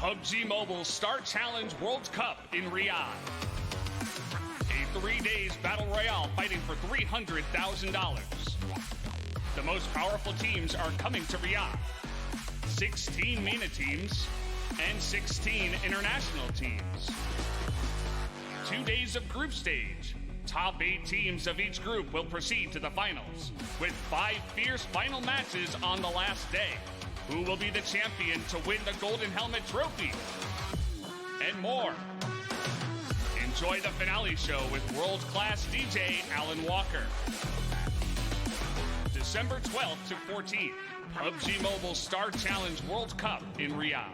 PUBG Mobile Star Challenge World Cup in Riyadh. A 3 days battle royale fighting for $300,000. The most powerful teams are coming to Riyadh. 16 MENA teams and 16 international teams. 2 days of group stage. Top 8 teams of each group will proceed to the finals, with 5 fierce final matches on the last day. Who will be the champion to win the Golden Helmet Trophy? And more. Enjoy the finale show with world-class DJ Alan Walker. December 12th to 14th, PUBG Mobile Star Challenge World Cup in Riyadh.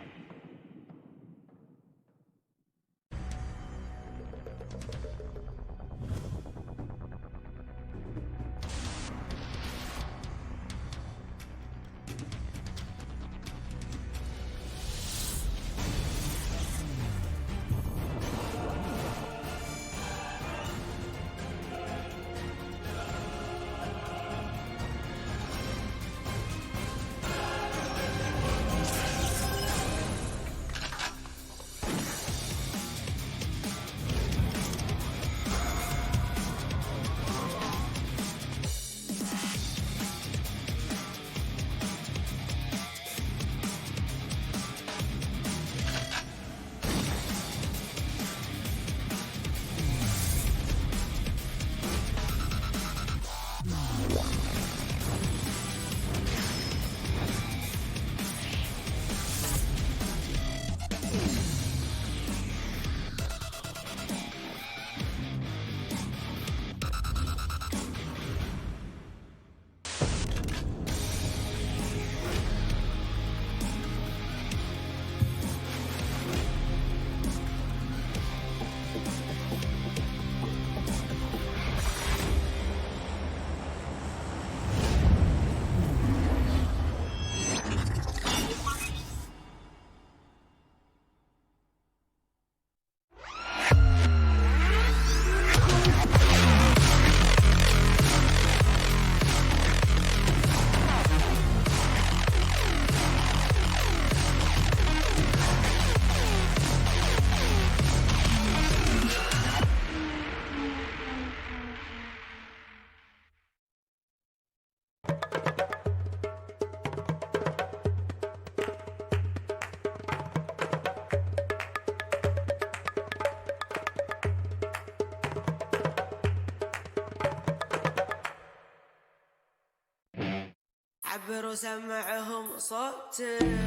عبر وسمعهم صوتك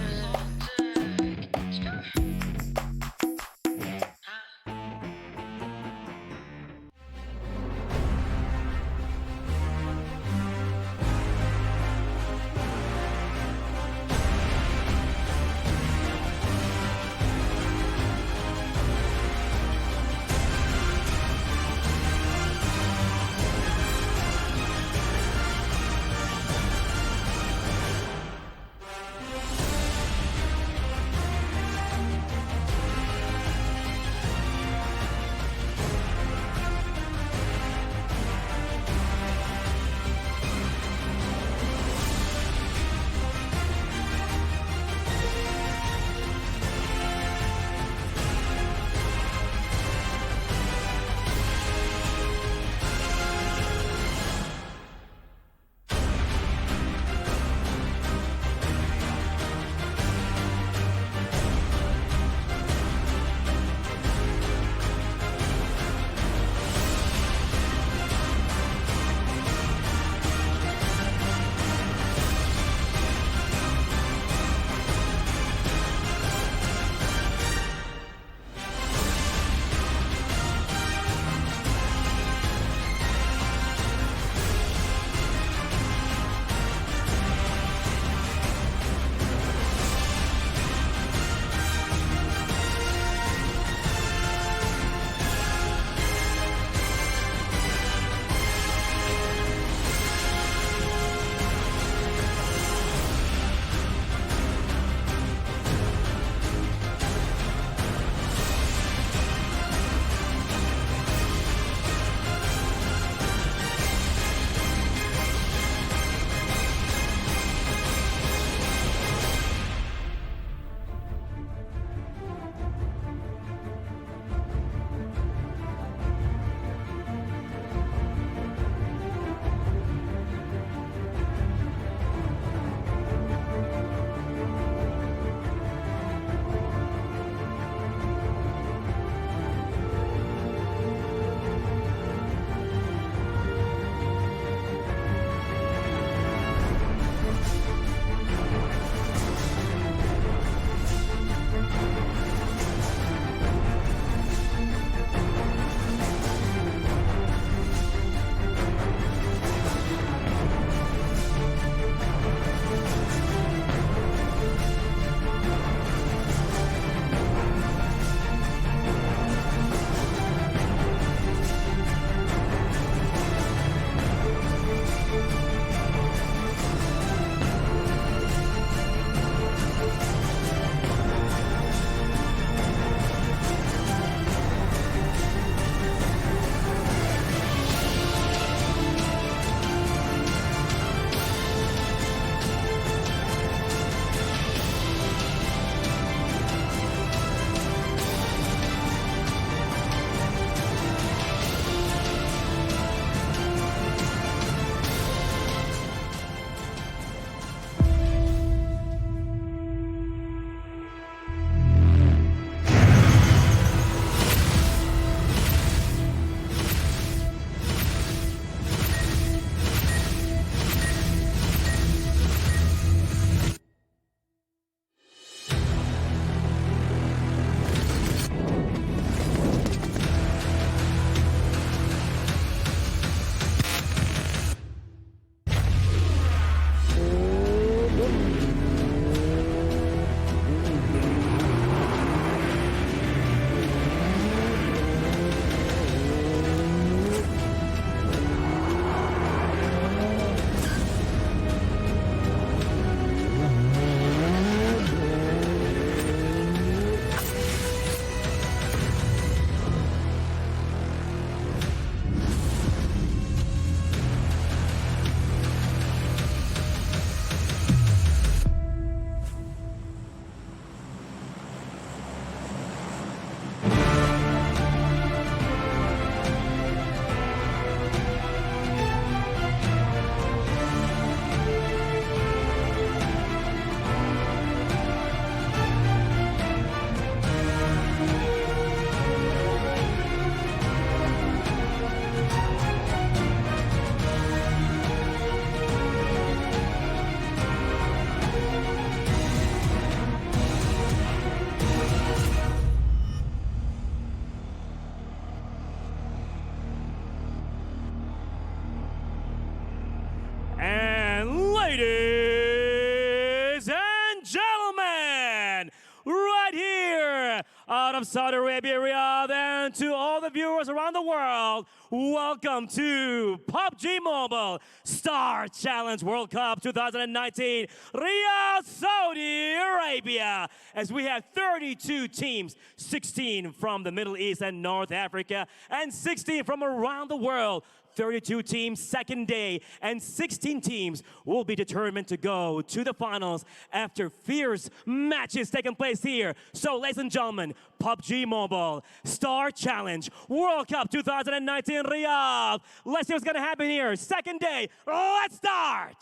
out of Saudi Arabia, Riyadh, and to all the viewers around the world, welcome to PUBG Mobile Star Challenge World Cup 2019, Riyadh, Saudi Arabia. As we have 32 teams, 16 from the Middle East and North Africa, and 16 from around the world. 32 teams, second day, and 16 teams will be determined to go to the finals after fierce matches taking place here. So, ladies and gentlemen, PUBG Mobile Star Challenge World Cup 2019 Riyadh. Let's see what's gonna happen here. Second day, let's start!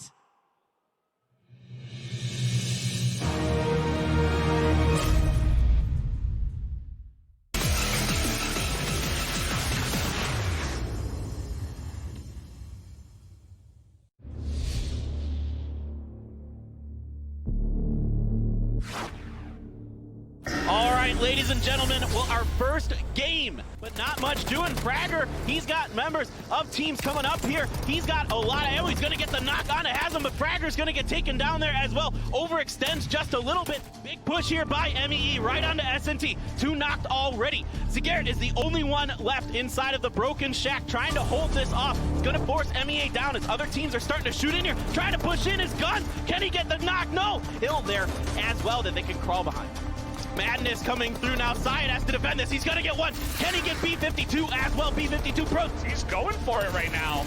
All right, ladies and gentlemen, well, our first game, but not much doing. Fragger, he's got members of teams coming up here. He's got a lot of ammo. He's going to get the knock on. It has him, but Fragger's going to get taken down there as well. Overextends just a little bit. Big push here by MEE right onto SNT. 2 knocked already. Zigarette is the only one left inside of the broken shack trying to hold this off. He's going to force MEA down as other teams are starting to shoot in here, trying to push in his guns. Can he get the knock? No. Hill there as well that they can crawl behind. Madness coming through now. Syed has to defend this. He's going to get one. Can he get B52 as well? B52 Pro. He's going for it right now.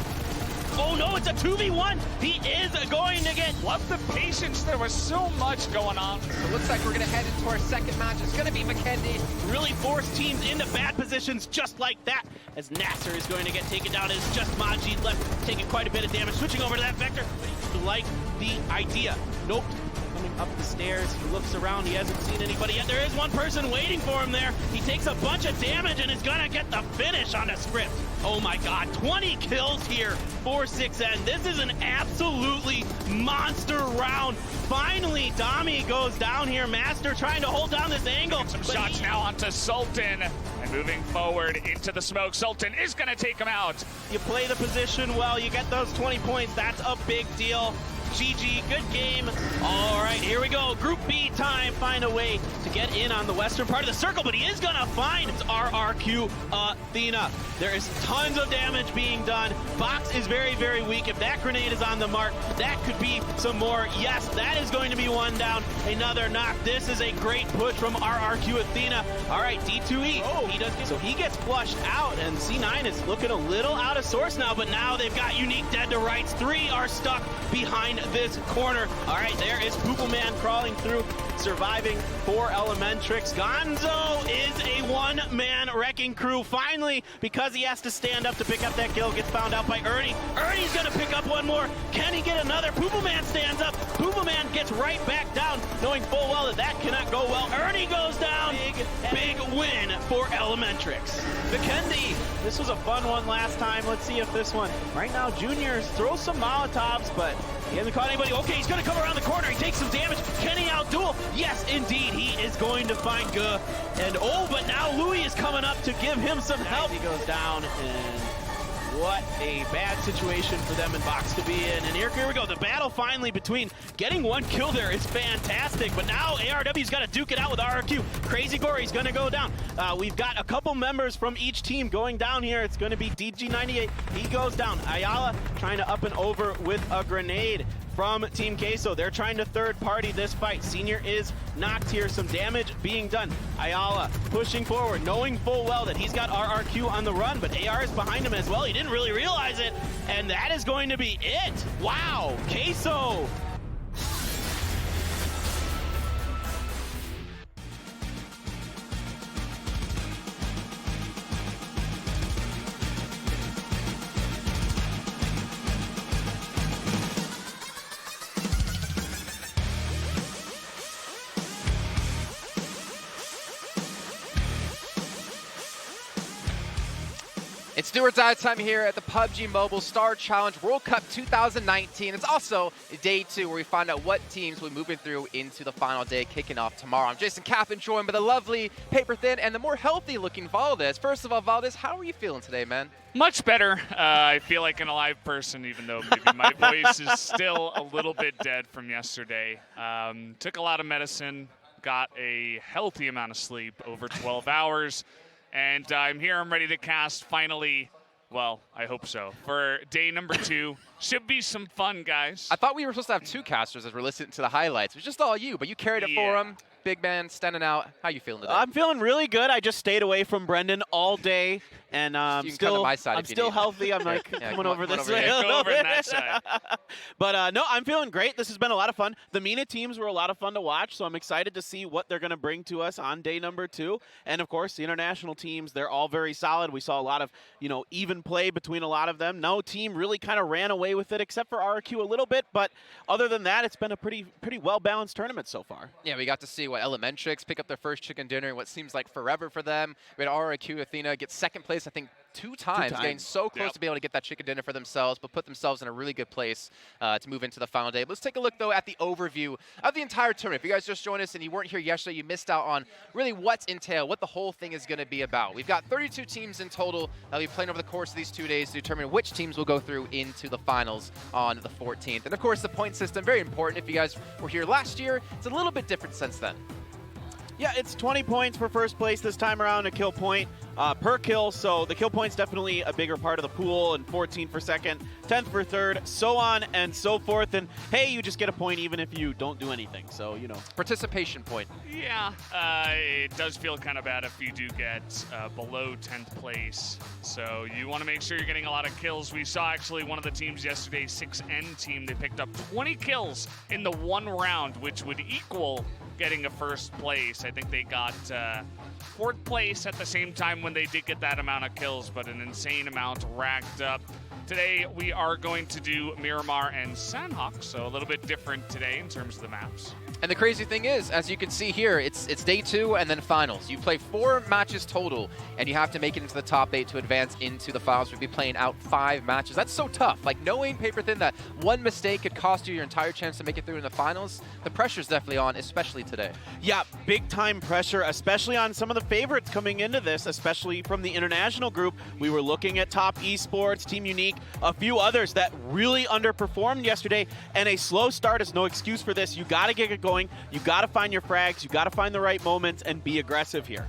Oh no, it's a 2v1. He is going to get... Love the patience. There was so much going on. It looks like we're going to head into our second match. It's going to be McKendy. Really force teams into bad positions just like that. As Nasser is going to get taken down. It's just Majid left taking quite a bit of damage. Switching over to that Vector. Like the idea. Nope. Coming up the stairs, he looks around, he hasn't seen anybody yet. There is one person waiting for him there. He takes a bunch of damage and is gonna get the finish on the script. Oh my god, 20 kills here for 6N. This is an absolutely monster round. Finally, Dami goes down here. Master trying to hold down this angle. Some shots now onto Sultan. And moving forward into the smoke. Sultan is gonna take him out. You play the position well, you get those 20 points. That's a big deal. GG, good game. All right, here we go. Group B time. Find a way to get in on the western part of the circle, but he is gonna find RRQ Athena. There is tons of damage being done. Box is very, very weak. If that grenade is on the mark, that could be some more. Yes, that is going to be one down. Another knock. This is a great push from RRQ Athena. All right, D2E. Oh, he does get, so he gets flushed out, and C9 is looking a little out of source now, but now they've got Unique dead to rights. 3 are stuck behind this corner. All right, there is Poopleman crawling through, surviving 4 Elementrix. Gonzo is a one-man wrecking crew. Finally, because he has to stand up to pick up that kill, gets found out by Ernie. Ernie's gonna pick up one more. Can he get another? Poopleman stands up. Poopleman gets right back down, knowing full well that that cannot go well. Ernie goes down. Big win for Elementrix. Vikendi, this was a fun one last time. Let's see if this one. Right now, Juniors throw some Molotovs, but he hasn't caught anybody. Okay, he's going to come around the corner. He takes some damage. Can he outduel? Yes, indeed. He is going to find Guh. And oh, but now Louis is coming up to give him some help. He goes down, and what a bad situation for them in box to be in. And here we go. The battle finally between getting one kill there is fantastic. But now ARW's got to duke it out with RRQ. Crazy Gory's going to go down. We've got a couple members from each team going down here. It's going to be DG98. He goes down. Ayala trying to up and over with a grenade from Team Queso. They're trying to third party this fight. Senior is knocked here. Some damage being done. Ayala pushing forward, knowing full well that he's got RRQ on the run, but AR is behind him as well. He didn't really realize it, and that is going to be it. Wow, Queso. It's do or die time here at the PUBG Mobile Star Challenge World Cup 2019. It's also day 2 where we find out what teams will be moving through into the final day, kicking off tomorrow. I'm Jason Kappen, joined by the lovely Paper Thin and the more healthy looking Valdez. First of all, Valdez, how are you feeling today, man? Much better. I feel like an alive person, even though maybe my voice is still a little bit dead from yesterday. Took a lot of medicine. got a healthy amount of sleep, over 12 hours. And I'm here, I'm ready to cast finally. Well, I hope so. For day number 2. Should be some fun, guys. I thought we were supposed to have 2 casters as we're listening to the highlights. It was just all you, but you carried it for him. Big man, standing out. How you feeling today? I'm feeling really good. I just stayed away from Brendan all day, and I'm still healthy. I'm like, coming over this way. Go over on that side. But no, I'm feeling great. This has been a lot of fun. The MENA teams were a lot of fun to watch, so I'm excited to see what they're going to bring to us on day number 2. And of course, the international teams, they're all very solid. We saw a lot of, even play between a lot of them. No team really kind of ran away with it, except for RRQ a little bit. But other than that, it's been a pretty well-balanced tournament so far. Yeah, we got to see what Elementrix pick up their first chicken dinner in what seems like forever for them. We had RRQ Athena get second place, I think, 2 times, getting so close to be able to get that chicken dinner for themselves, but put themselves in a really good place to move into the final day. But let's take a look, though, at the overview of the entire tournament. If you guys just joined us and you weren't here yesterday, you missed out on really what's entailed, what the whole thing is going to be about. We've got 32 teams in total that will be playing over the course of these 2 days to determine which teams will go through into the finals on the 14th. And, of course, the point system, very important. If you guys were here last year, it's a little bit different since then. Yeah, it's 20 points for first place this time around, a kill point per kill, so the kill point's definitely a bigger part of the pool, and 14 for second, 10th for third, so on and so forth, and hey, you just get a point even if you don't do anything, so, Participation point. Yeah, it does feel kind of bad if you do get below 10th place, so you want to make sure you're getting a lot of kills. We saw actually one of the teams yesterday, 6N team, they picked up 20 kills in the 1 round, which would equal getting a first place. I think they got 4th place at the same time when they did get that amount of kills, but an insane amount racked up. Today we are going to do Miramar and Sanhok, so a little bit different today in terms of the maps. And the crazy thing is, as you can see here, it's day 2 and then finals. You play 4 matches total, and you have to make it into the top 8 to advance into the finals. We'll be playing out 5 matches. That's so tough. Like, knowing, Paper Thin, that one mistake could cost you your entire chance to make it through in the finals, the pressure's definitely on, especially today. Yeah, big time pressure, especially on some of the favorites coming into this, especially from the international group. We were looking at Top eSports, Team Unique, a few others that really underperformed yesterday, and a slow start is no excuse for this. You got to get it going. You got to find your frags. You got to find the right moments and be aggressive here.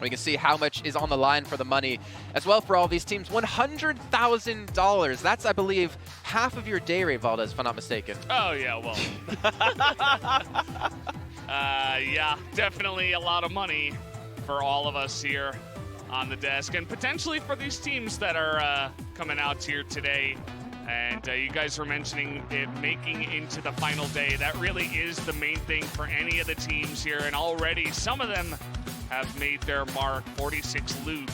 We can see how much is on the line for the money as well for all these teams. $100,000. That's, I believe, half of your day rate, Valdez, if I'm not mistaken. Oh, yeah, well. Yeah, definitely a lot of money for all of us here on the desk, and potentially for these teams that are coming out here today. And you guys were mentioning it making into the final day. That really is the main thing for any of the teams here. And already some of them have made their mark. 46 loot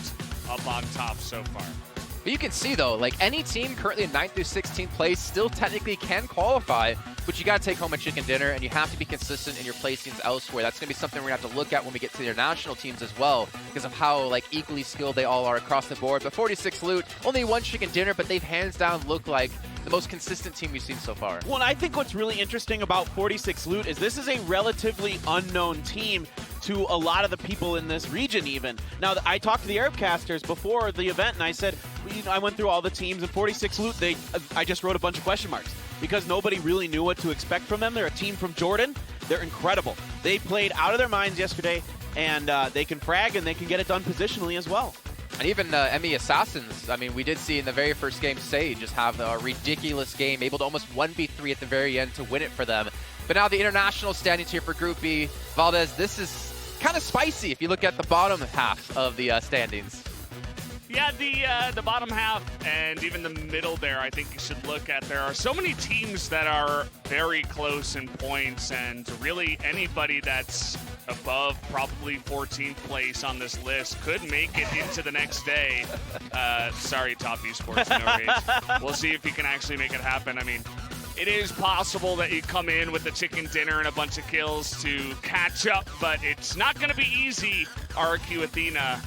up on top so far. But you can see, though, like any team currently in 9th through 16th place still technically can qualify, but you got to take home a chicken dinner, and you have to be consistent in your placings elsewhere. That's going to be something we're going to have to look at when we get to the international teams as well, because of how equally skilled they all are across the board. But 46 loot, only 1 chicken dinner, but they've hands down looked like the most consistent team we've seen so far. Well, I think what's really interesting about 46 loot is this is a relatively unknown team to a lot of the people in this region even. Now, I talked to the Arab casters before the event, and I said, I went through all the teams, and 46 loot, I just wrote a bunch of question marks because nobody really knew what to expect from them. They're a team from Jordan. They're incredible. They played out of their minds yesterday, and they can frag, and they can get it done positionally as well. And even ME Assassins, I mean, we did see in the very first game, Sage just have a ridiculous game, able to almost 1v3 at the very end to win it for them. But now the international standings here for Group B. Valdez, this is kind of spicy if you look at the bottom half of the standings. Yeah, the bottom half and even the middle there, I think you should look at. There are so many teams that are very close in points, and really anybody that's above probably 14th place on this list could make it into the next day. Sorry, Top eSports, no rage. We'll see if you can actually make it happen. I mean, it is possible that you come in with a chicken dinner and a bunch of kills to catch up, but it's not going to be easy. RQ Athena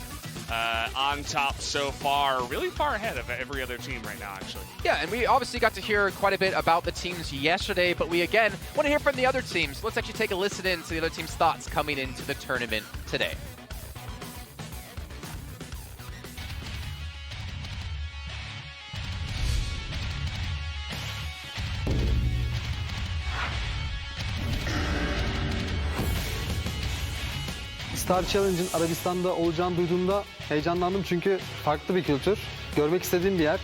on top so far, really far ahead of every other team right now, actually. Yeah, and we obviously got to hear quite a bit about the teams yesterday, but we, again, want to hear from the other teams. Let's actually take a listen in to the other team's thoughts coming into the tournament today. Star Challenge'ın Arabistan'da olacağını duyduğumda heyecanlandım çünkü farklı bir kültür. Görmek istediğim bir yer.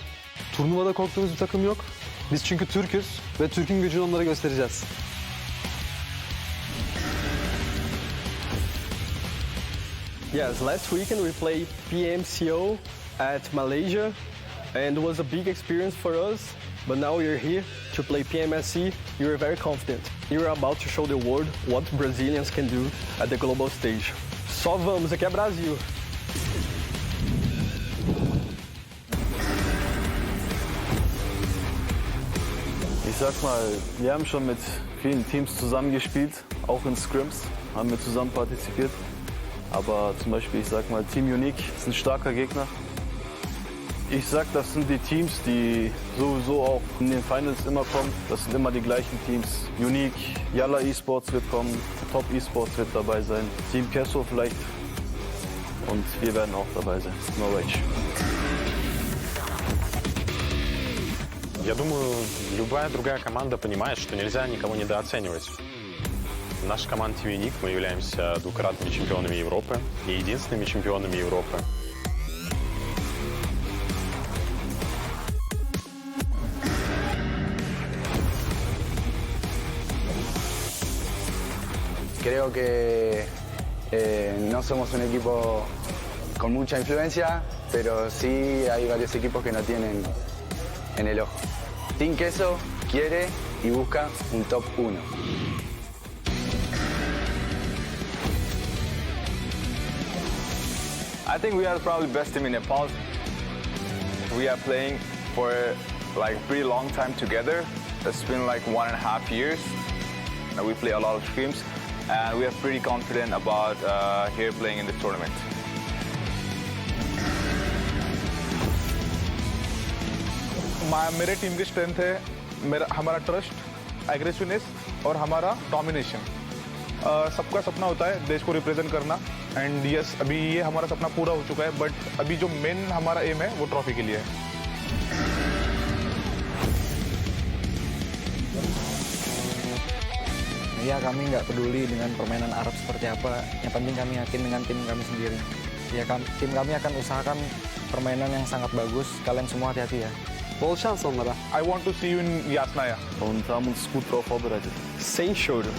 Turnuvada korktuğumuz bir takım yok. Biz çünkü Türk'üz ve Türk'ün gücünü onlara göstereceğiz. Yes, last weekend we played PMCO at Malaysia and it was a big experience for us. But now you're here to play PMSC, you're very confident. You're about to show the world what Brazilians can do at the global stage. Só vamos, aqui é Brasil. Ich sag mal, wir haben schon mit vielen Teams zusammengespielt, auch in Scrims haben wir zusammen partizipiert. Aber zum Beispiel, ich sag mal, Team Unique ist ein starker Gegner. Ich sag, das sind die Teams, die sowieso auch in den Finals immer kommen. Das sind immer die gleichen Teams. Unique, Yalla eSports wird kommen, Top eSports wird dabei sein, Team Kesso vielleicht. Und wir werden auch dabei sein. No rage. Я думаю, любая другая команда понимает, что нельзя никого недооценивать. Наша команда Team Unique, мы являемся двукратными чемпионами Европы и единственными чемпионами Европы. Creo que no somos un equipo con mucha influencia, pero sí hay varios equipos que no tienen en el ojo. Team Queso quiere y busca un top 1. I think we are probably best team in Nepal. We are playing for like pretty long time together. It's been like 1.5 years. And we play a lot of scrims. And we are pretty confident about here playing in the tournament. मेरे team की strength है हमारा trust, aggressiveness और हमारा domination. सबका सपना होता है देश को रिप्रेजेंट करना एंड यस अभी ये हमारा सपना पूरा हो चुका है, बट अभी जो मेन हमारा एम है वो ट्रॉफी के लिए है। Ya, kami nggak peduli dengan permainan Arab seperti apa. Yang penting kami yakin dengan tim kami sendiri. Ya, tim kami akan usahakan permainan yang sangat bagus. Kalian semua hati-hati ya. Bol şans onlara. I want to see you in Yasnaya. Und haben uns gut drauf vorbereitet. Sem choro.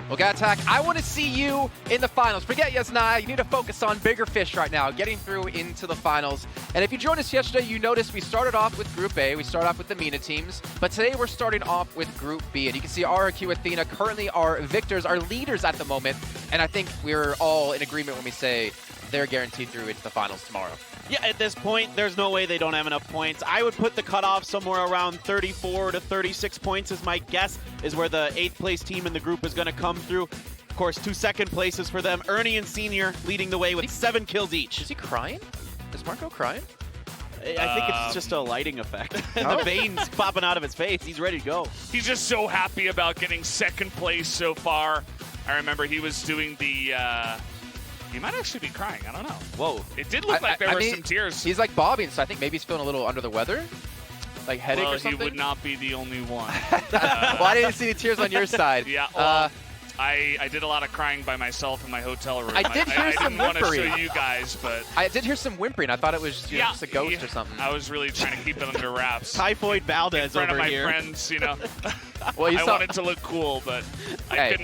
Well, Gatak, I want to see you in the finals. Forget Yasnaya. You need to focus on bigger fish right now, getting through into the finals. And if you joined us yesterday, you noticed we started off with Group A. We started off with the MENA teams. But today we're starting off with Group B. And you can see RRQ Athena currently are victors, are leaders at the moment. And I think we're all in agreement when we say they're guaranteed through into the finals tomorrow. Yeah, at this point, there's no way they don't have enough points. I would put the cutoff somewhere around 34 to 36 points is my guess, is where the 8th place team in the group is going to come through. Of course, 2 second places for them. Ernie and Senior leading the way with 7 kills each. Is he crying? Is Marco crying? I think it's just a lighting effect. The veins popping out of his face. He's ready to go. He's just so happy about getting second place so far. I remember he was doing the... he might actually be crying. I don't know. Whoa. It did look like there were some tears. He's like bobbing, so I think maybe he's feeling a little under the weather. Like headache or something? Well, he would not be the only one. Well, I didn't see the tears on your side. Yeah, well, I did a lot of crying by myself in my hotel room. I did hear some didn't want to whimpering. show you guys, but... I did hear some whimpering. I thought it was just a ghost or something. I was really trying to keep it under wraps. Typhoid Valdez over here. In front of my friends, you know. Well, you I wanted to look cool, but I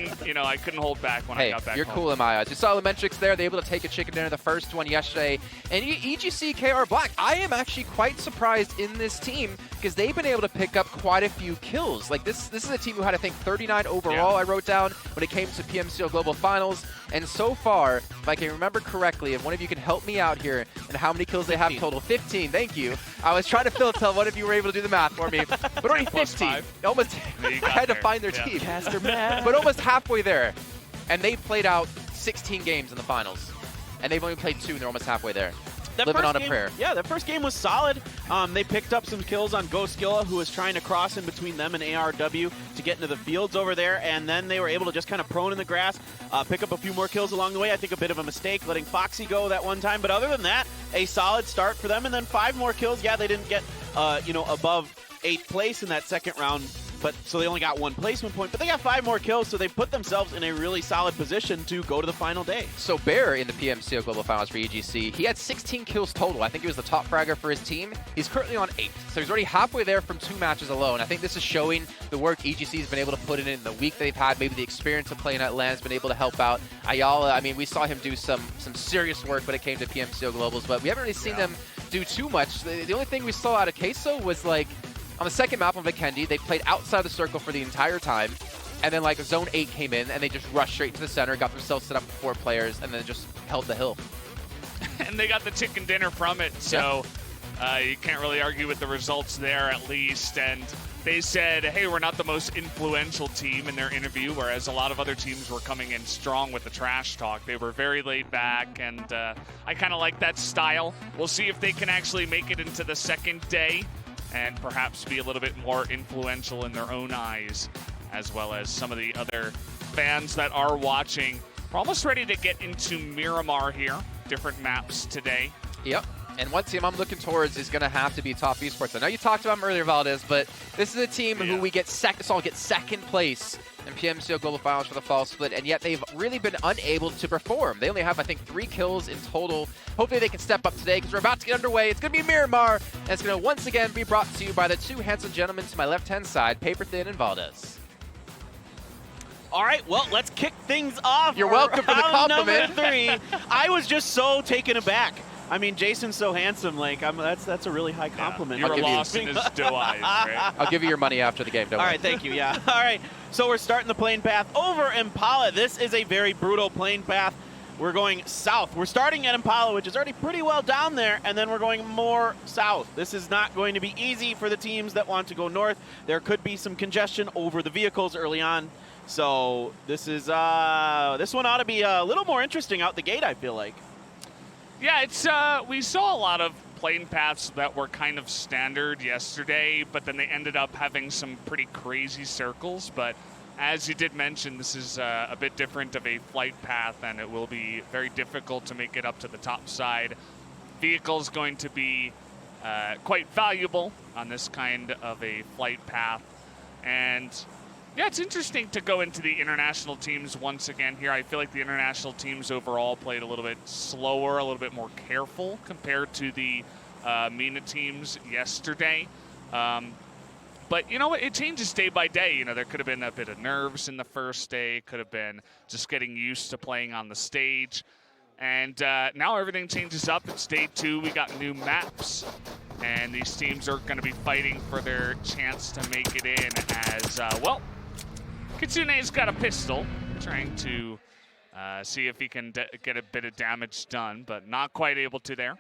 couldn't hold back when I got back You're home. cool in my eyes. You saw Elementrix there. They were able to take a chicken dinner, the first one yesterday. And EGC KR Black, I am actually quite surprised in this team because they've been able to pick up quite a few kills. Like this is a team who had, I think, 39 overall, I wrote down, when it came to PMSC Global Finals. And so far, if I can remember correctly, and one of you can help me out here, and how many kills 15. They have total. 15, thank you. I was trying to tell one of you were able to do the math for me. But only 15. Almost, I had to find their team. Caster math. But almost halfway there. And they've played out 16 games in the finals. And they've only played 2, and they're almost halfway there. Living on a prayer. Yeah, that first game was solid. They picked up some kills on Ghostskilla, who was trying to cross in between them and ARW to get into the fields over there, and then they were able to just kind of prone in the grass, pick up a few more kills along the way. I think a bit of a mistake letting Foxy go that one time, but other than that, a solid start for them, and then 5 more kills. Yeah, they didn't get you know, above 8th place in that second round. But so they only got 1 placement point, but they got 5 more kills, so they put themselves in a really solid position to go to the final day. So Bear in the PMCO Global Finals for EGC, he had 16 kills total. I think he was the top fragger for his team. He's currently on 8, so he's already halfway there from 2 matches alone. I think this is showing the work EGC has been able to put in the week they've had, maybe the experience of playing at LAN has been able to help out. Yalla, I mean, we saw him do some serious work when it came to PMCO Globals, but we haven't really seen them do too much. The only thing we saw out of Queso was like, on the second map on Vikendi, they played outside the circle for the entire time, and then like Zone 8 came in, and they just rushed straight to the center, got themselves set up with 4 players, and then just held the hill. And they got the chicken dinner from it, so you can't really argue with the results there at least. And they said, hey, we're not the most influential team in their interview, whereas a lot of other teams were coming in strong with the trash talk. They were very laid back, and I kind of like that style. We'll see if they can actually make it into the second day and perhaps be a little bit more influential in their own eyes, as well as some of the other fans that are watching. We're almost ready to get into Miramar here. Different maps today. Yep. And one team I'm looking towards is going to have to be Top Esports. I know you talked about them earlier, Valdez, but this is a team who we saw get second place in PMCO Global Finals for the fall split, and yet they've really been unable to perform. They only have, I think, 3 kills in total. Hopefully they can step up today because we're about to get underway. It's going to be Miramar, and it's going to once again be brought to you by the 2 handsome gentlemen to my left-hand side, Paper Thin and Valdez. All right, well, let's kick things off. You're welcome for the compliment. Number 3. I was just so taken aback. I mean, Jason's so handsome. Like, that's a really high compliment. You were lost in his doe eyes, right? I'll give you your money after the game, don't worry. All right, thank you, yeah. All right, so we're starting the plane path over Impala. This is a very brutal plane path. We're going south. We're starting at Impala, which is already pretty well down there, and then we're going more south. This is not going to be easy for the teams that want to go north. There could be some congestion over the vehicles early on. So this is this one ought to be a little more interesting out the gate, I feel like. Yeah, it's we saw a lot of plane paths that were kind of standard yesterday, but then they ended up having some pretty crazy circles. But as you did mention, this is a bit different of a flight path, and it will be very difficult to make it up to the top side. Vehicle's going to be quite valuable on this kind of a flight path. And yeah, it's interesting to go into the international teams once again here. I feel like the international teams overall played a little bit slower, a little bit more careful compared to the MENA teams yesterday. But you know what? It changes day by day. You know, there could have been a bit of nerves in the first day. Could have been just getting used to playing on the stage. And now everything changes up. It's day 2. We got new maps. And these teams are going to be fighting for their chance to make it in as, well, Kitsune's got a pistol, trying to see if he can get a bit of damage done, but not quite able to there.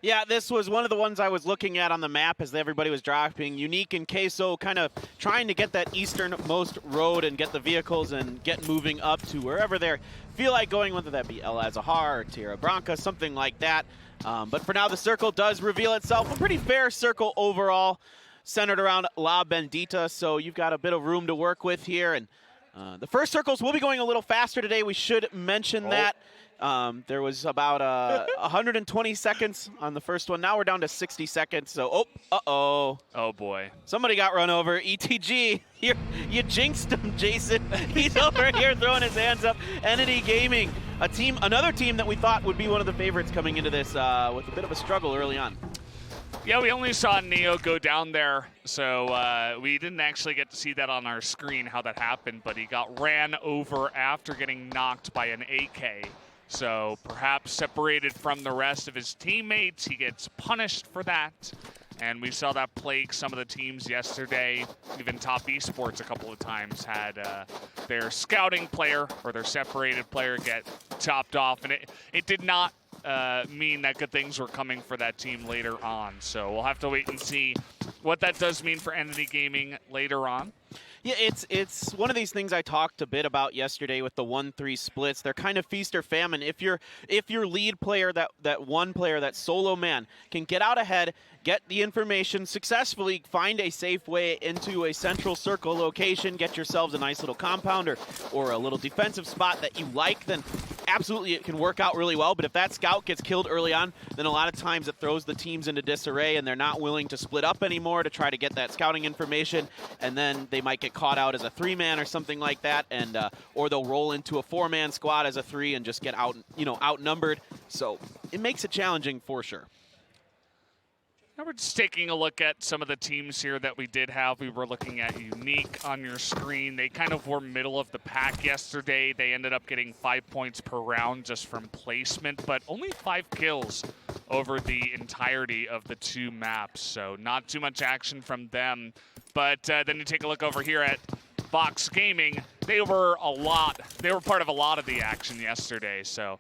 Yeah, this was one of the ones I was looking at on the map as everybody was dropping. Unique and Queso kind of trying to get that easternmost road and get the vehicles and get moving up to wherever they feel like going, whether that be El Azahar or Tierra Branca, something like that. But for now, the circle does reveal itself. A pretty fair circle overall, centered around La Bendita, so you've got a bit of room to work with here. And the first circles will be going a little faster today. We should mention that. There was about 120 seconds on the first one. Now we're down to 60 seconds. So, oh boy. Somebody got run over. ETG, you jinxed him, Jason. He's over here throwing his hands up. Entity Gaming, another team that we thought would be one of the favorites coming into this with a bit of a struggle early on. Yeah, we only saw Neo go down there, so we didn't actually get to see that on our screen, how that happened, but he got ran over after getting knocked by an AK. So perhaps separated from the rest of his teammates, he gets punished for that. And we saw that plague some of the teams yesterday. Even Top Esports a couple of times had their scouting player or their separated player get chopped off. And it did not mean that good things were coming for that team later on. So we'll have to wait and see what that does mean for Entity Gaming later on. Yeah, it's one of these things I talked a bit about yesterday with the 1-3 splits. They're kind of feast or famine. If your lead player, that one player, that solo man, can get out ahead, get the information, successfully find a safe way into a central circle location, get yourselves a nice little compound or a little defensive spot that you like, then absolutely it can work out really well, but if that scout gets killed early on, then a lot of times it throws the teams into disarray and they're not willing to split up anymore to try to get that scouting information, and then they might get caught out as a 3-man or something like that, and or they'll roll into a 4-man squad as a 3 and just get outnumbered. So it makes it challenging for sure. Now we're just taking a look at some of the teams here that we did have. We were looking at Unique on your screen. They kind of were middle of the pack yesterday. They ended up getting 5 points per round just from placement, but only 5 kills over the entirety of the 2 maps. So not too much action from them. But then you take a look over here at Box Gaming. They were part of a lot of the action yesterday. So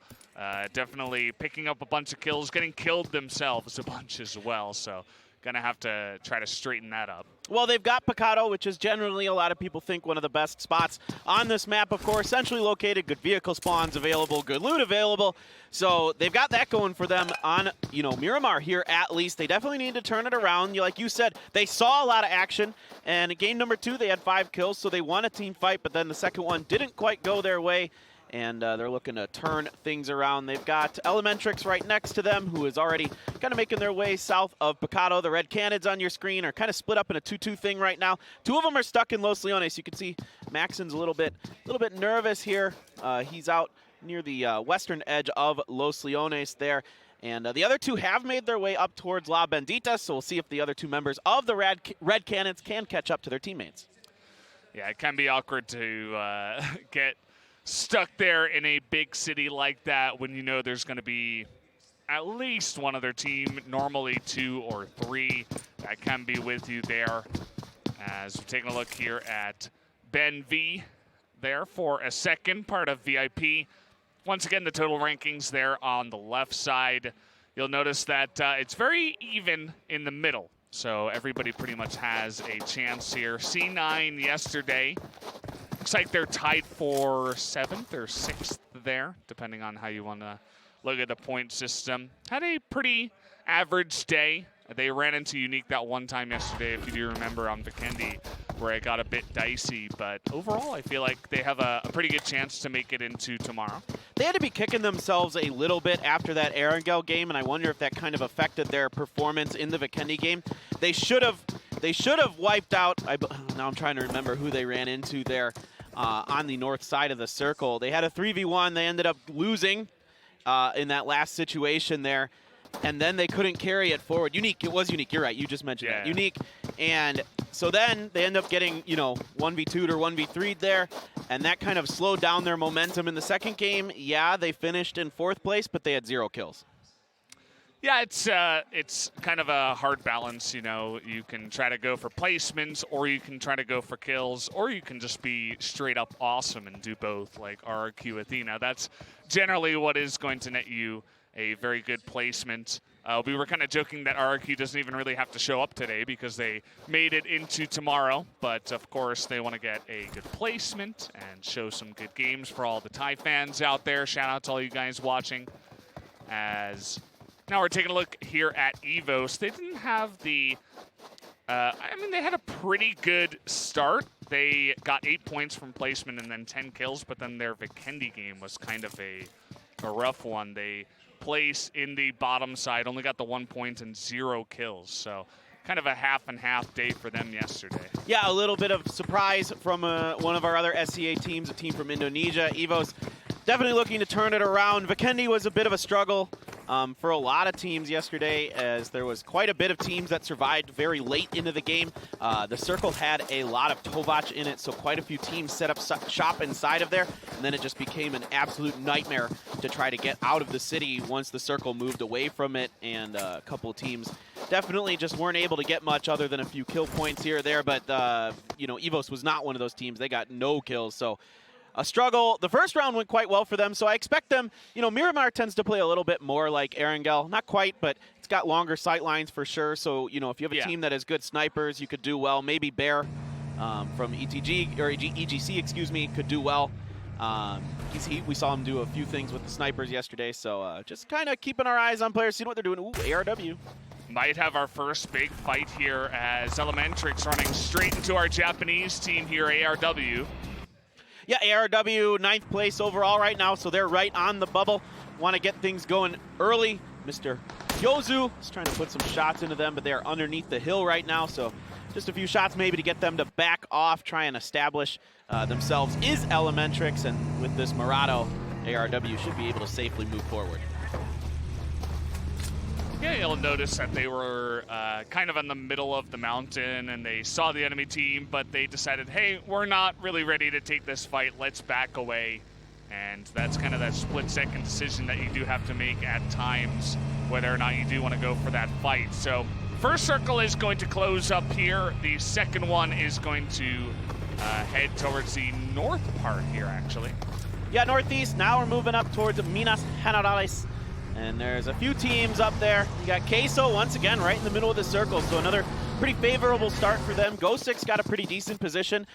definitely picking up a bunch of kills, getting killed themselves a bunch as well. So gonna have to try to straighten that up. Well, they've got Picado, which is generally, a lot of people think, one of the best spots on this map, of course. Centrally located, good vehicle spawns available, good loot available. So they've got that going for them on, Miramar here at least. They definitely need to turn it around. Like you said, they saw a lot of action. And game number 2, they had 5 kills, so they won a team fight. But then the second one didn't quite go their way. And they're looking to turn things around. They've got Elementrix right next to them, who is already kind of making their way south of Picado. The red cannons on your screen are kind of split up in a 2-2 thing right now. 2 of them are stuck in Los Leones. You can see Maxon's a little bit nervous here. He's out near the western edge of Los Leones there. And the other 2 have made their way up towards La Bendita, so we'll see if the other 2 members of the red cannons can catch up to their teammates. Yeah, it can be awkward to get stuck there in a big city like that when you know there's going to be at least one other team, normally 2 or 3, that can be with you there. As we're taking a look here at Ben V there for a second, part of VIP. Once again, the total rankings there on the left side. You'll notice that it's very even in the middle. So everybody pretty much has a chance here. C9 yesterday. Looks like they're tied for 7th or 6th there, depending on how you want to look at the point system. Had a pretty average day. They ran into Unique that one time yesterday, if you do remember, on Vikendi, where it got a bit dicey. But overall, I feel like they have a pretty good chance to make it into tomorrow. They had to be kicking themselves a little bit after that Erangel game, and I wonder if that kind of affected their performance in the Vikendi game. They should have wiped out. Now I'm trying to remember who they ran into there on the north side of the circle. They had a 3v1. They ended up losing in that last situation there. And then they couldn't carry it forward. Unique, it was Unique. You're right. You just mentioned that. Unique. And so then they end up getting, 1v2'd or 1v3'd there. And that kind of slowed down their momentum in the second game. Yeah, they finished in 4th place, but they had 0 kills. Yeah, it's kind of a hard balance. You can try to go for placements, or you can try to go for kills, or you can just be straight up awesome and do both, like RRQ Athena. That's generally what is going to net you a very good placement. We were kind of joking that RRQ doesn't even really have to show up today because they made it into tomorrow. But, of course, they want to get a good placement and show some good games for all the Thai fans out there. Shout out to all you guys watching. As now we're taking a look here at EVOS. They didn't have the... they had a pretty good start. They got 8 points from placement and then 10 kills. But then their Vikendi game was kind of a rough one. They place in the bottom side, only got the 1 point and 0 kills. So kind of a half and half day for them yesterday. Yeah, a little bit of surprise from one of our other SCA teams, a team from Indonesia. EVOS definitely looking to turn it around. Vikendi was a bit of a struggle for a lot of teams yesterday, as there was quite a bit of teams that survived very late into the game. The circle had a lot of Tovach in it, so quite a few teams set up shop inside of there, and then it just became an absolute nightmare to try to get out of the city once the circle moved away from it, and a couple of teams definitely just weren't able to get much other than a few kill points here or there, but EVOS was not one of those teams. They got no kills, so a struggle. The first round went quite well for them, so I expect them, Miramar tends to play a little bit more like Erangel. Not quite, but it's got longer sight lines for sure, so, if you have a team that has good snipers, you could do well. Maybe Bear from EGC, could do well. We saw him do a few things with the snipers yesterday, so just kind of keeping our eyes on players, seeing what they're doing. Ooh, ARW. Might have our first big fight here as Elementrix running straight into our Japanese team here, ARW. Yeah, ARW 9th place overall right now, so they're right on the bubble. Want to get things going early. Mr. Yozu is trying to put some shots into them, but they're underneath the hill right now, so just a few shots maybe to get them to back off, try and establish themselves is Elementrix, and with this Murado, ARW should be able to safely move forward. Yeah, you'll notice that they were kind of in the middle of the mountain, and they saw the enemy team, but they decided, hey, we're not really ready to take this fight. Let's back away. And that's kind of that split-second decision that you do have to make at times, whether or not you do want to go for that fight. So first circle is going to close up here. The second one is going to head towards the north part here, actually. Yeah, northeast. Now we're moving up towards Minas Generales. And there's a few teams up there. You got Queso once again right in the middle of the circle, so another pretty favorable start for them. Go6 got a pretty decent position.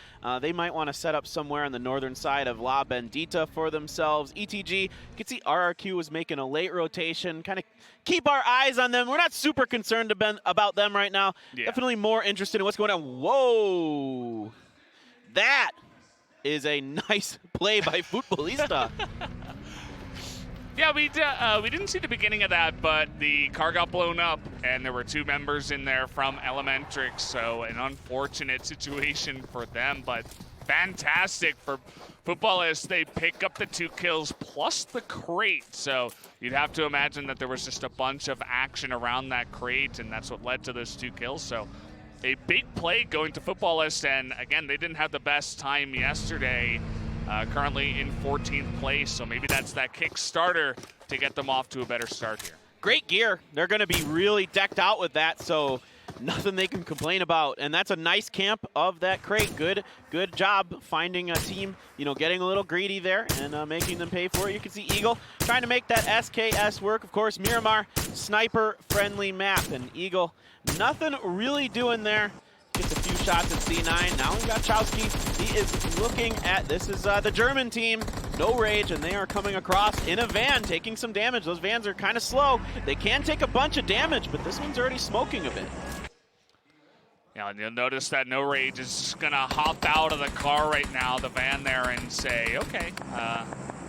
They might want to set up somewhere on the northern side of La Bendita for themselves. ETG, you can see RRQ was making a late rotation. Kind of keep our eyes on them. We're not super concerned about them right now. Yeah. Definitely more interested in what's going on. Whoa! That is a nice play by Futbolista. Yeah, we didn't see the beginning of that, but the car got blown up, and there were 2 members in there from Elementrix, so an unfortunate situation for them, but fantastic for Futbolists. They pick up the 2 kills plus the crate, so you'd have to imagine that there was just a bunch of action around that crate, and that's what led to those 2 kills. So a big play going to Futbolists, and again, they didn't have the best time yesterday. Currently in 14th place, so maybe that's that Kickstarter to get them off to a better start here. Great gear. They're going to be really decked out with that, so nothing they can complain about. And that's a nice camp of that crate. Good job finding a team, you know, getting a little greedy there and making them pay for it. You can see Eagle trying to make that SKS work. Of course, Miramar, sniper-friendly map, and Eagle, nothing really doing there. Gets a few shots at C9. Now we've got Chowski. He is looking at, this is the German team, No Rage, and they are coming across in a van, taking some damage. Those vans are kind of slow. They can take a bunch of damage, but this one's already smoking a bit. Yeah, and you'll notice that No Rage is going to hop out of the car right now, the van there, and say, okay,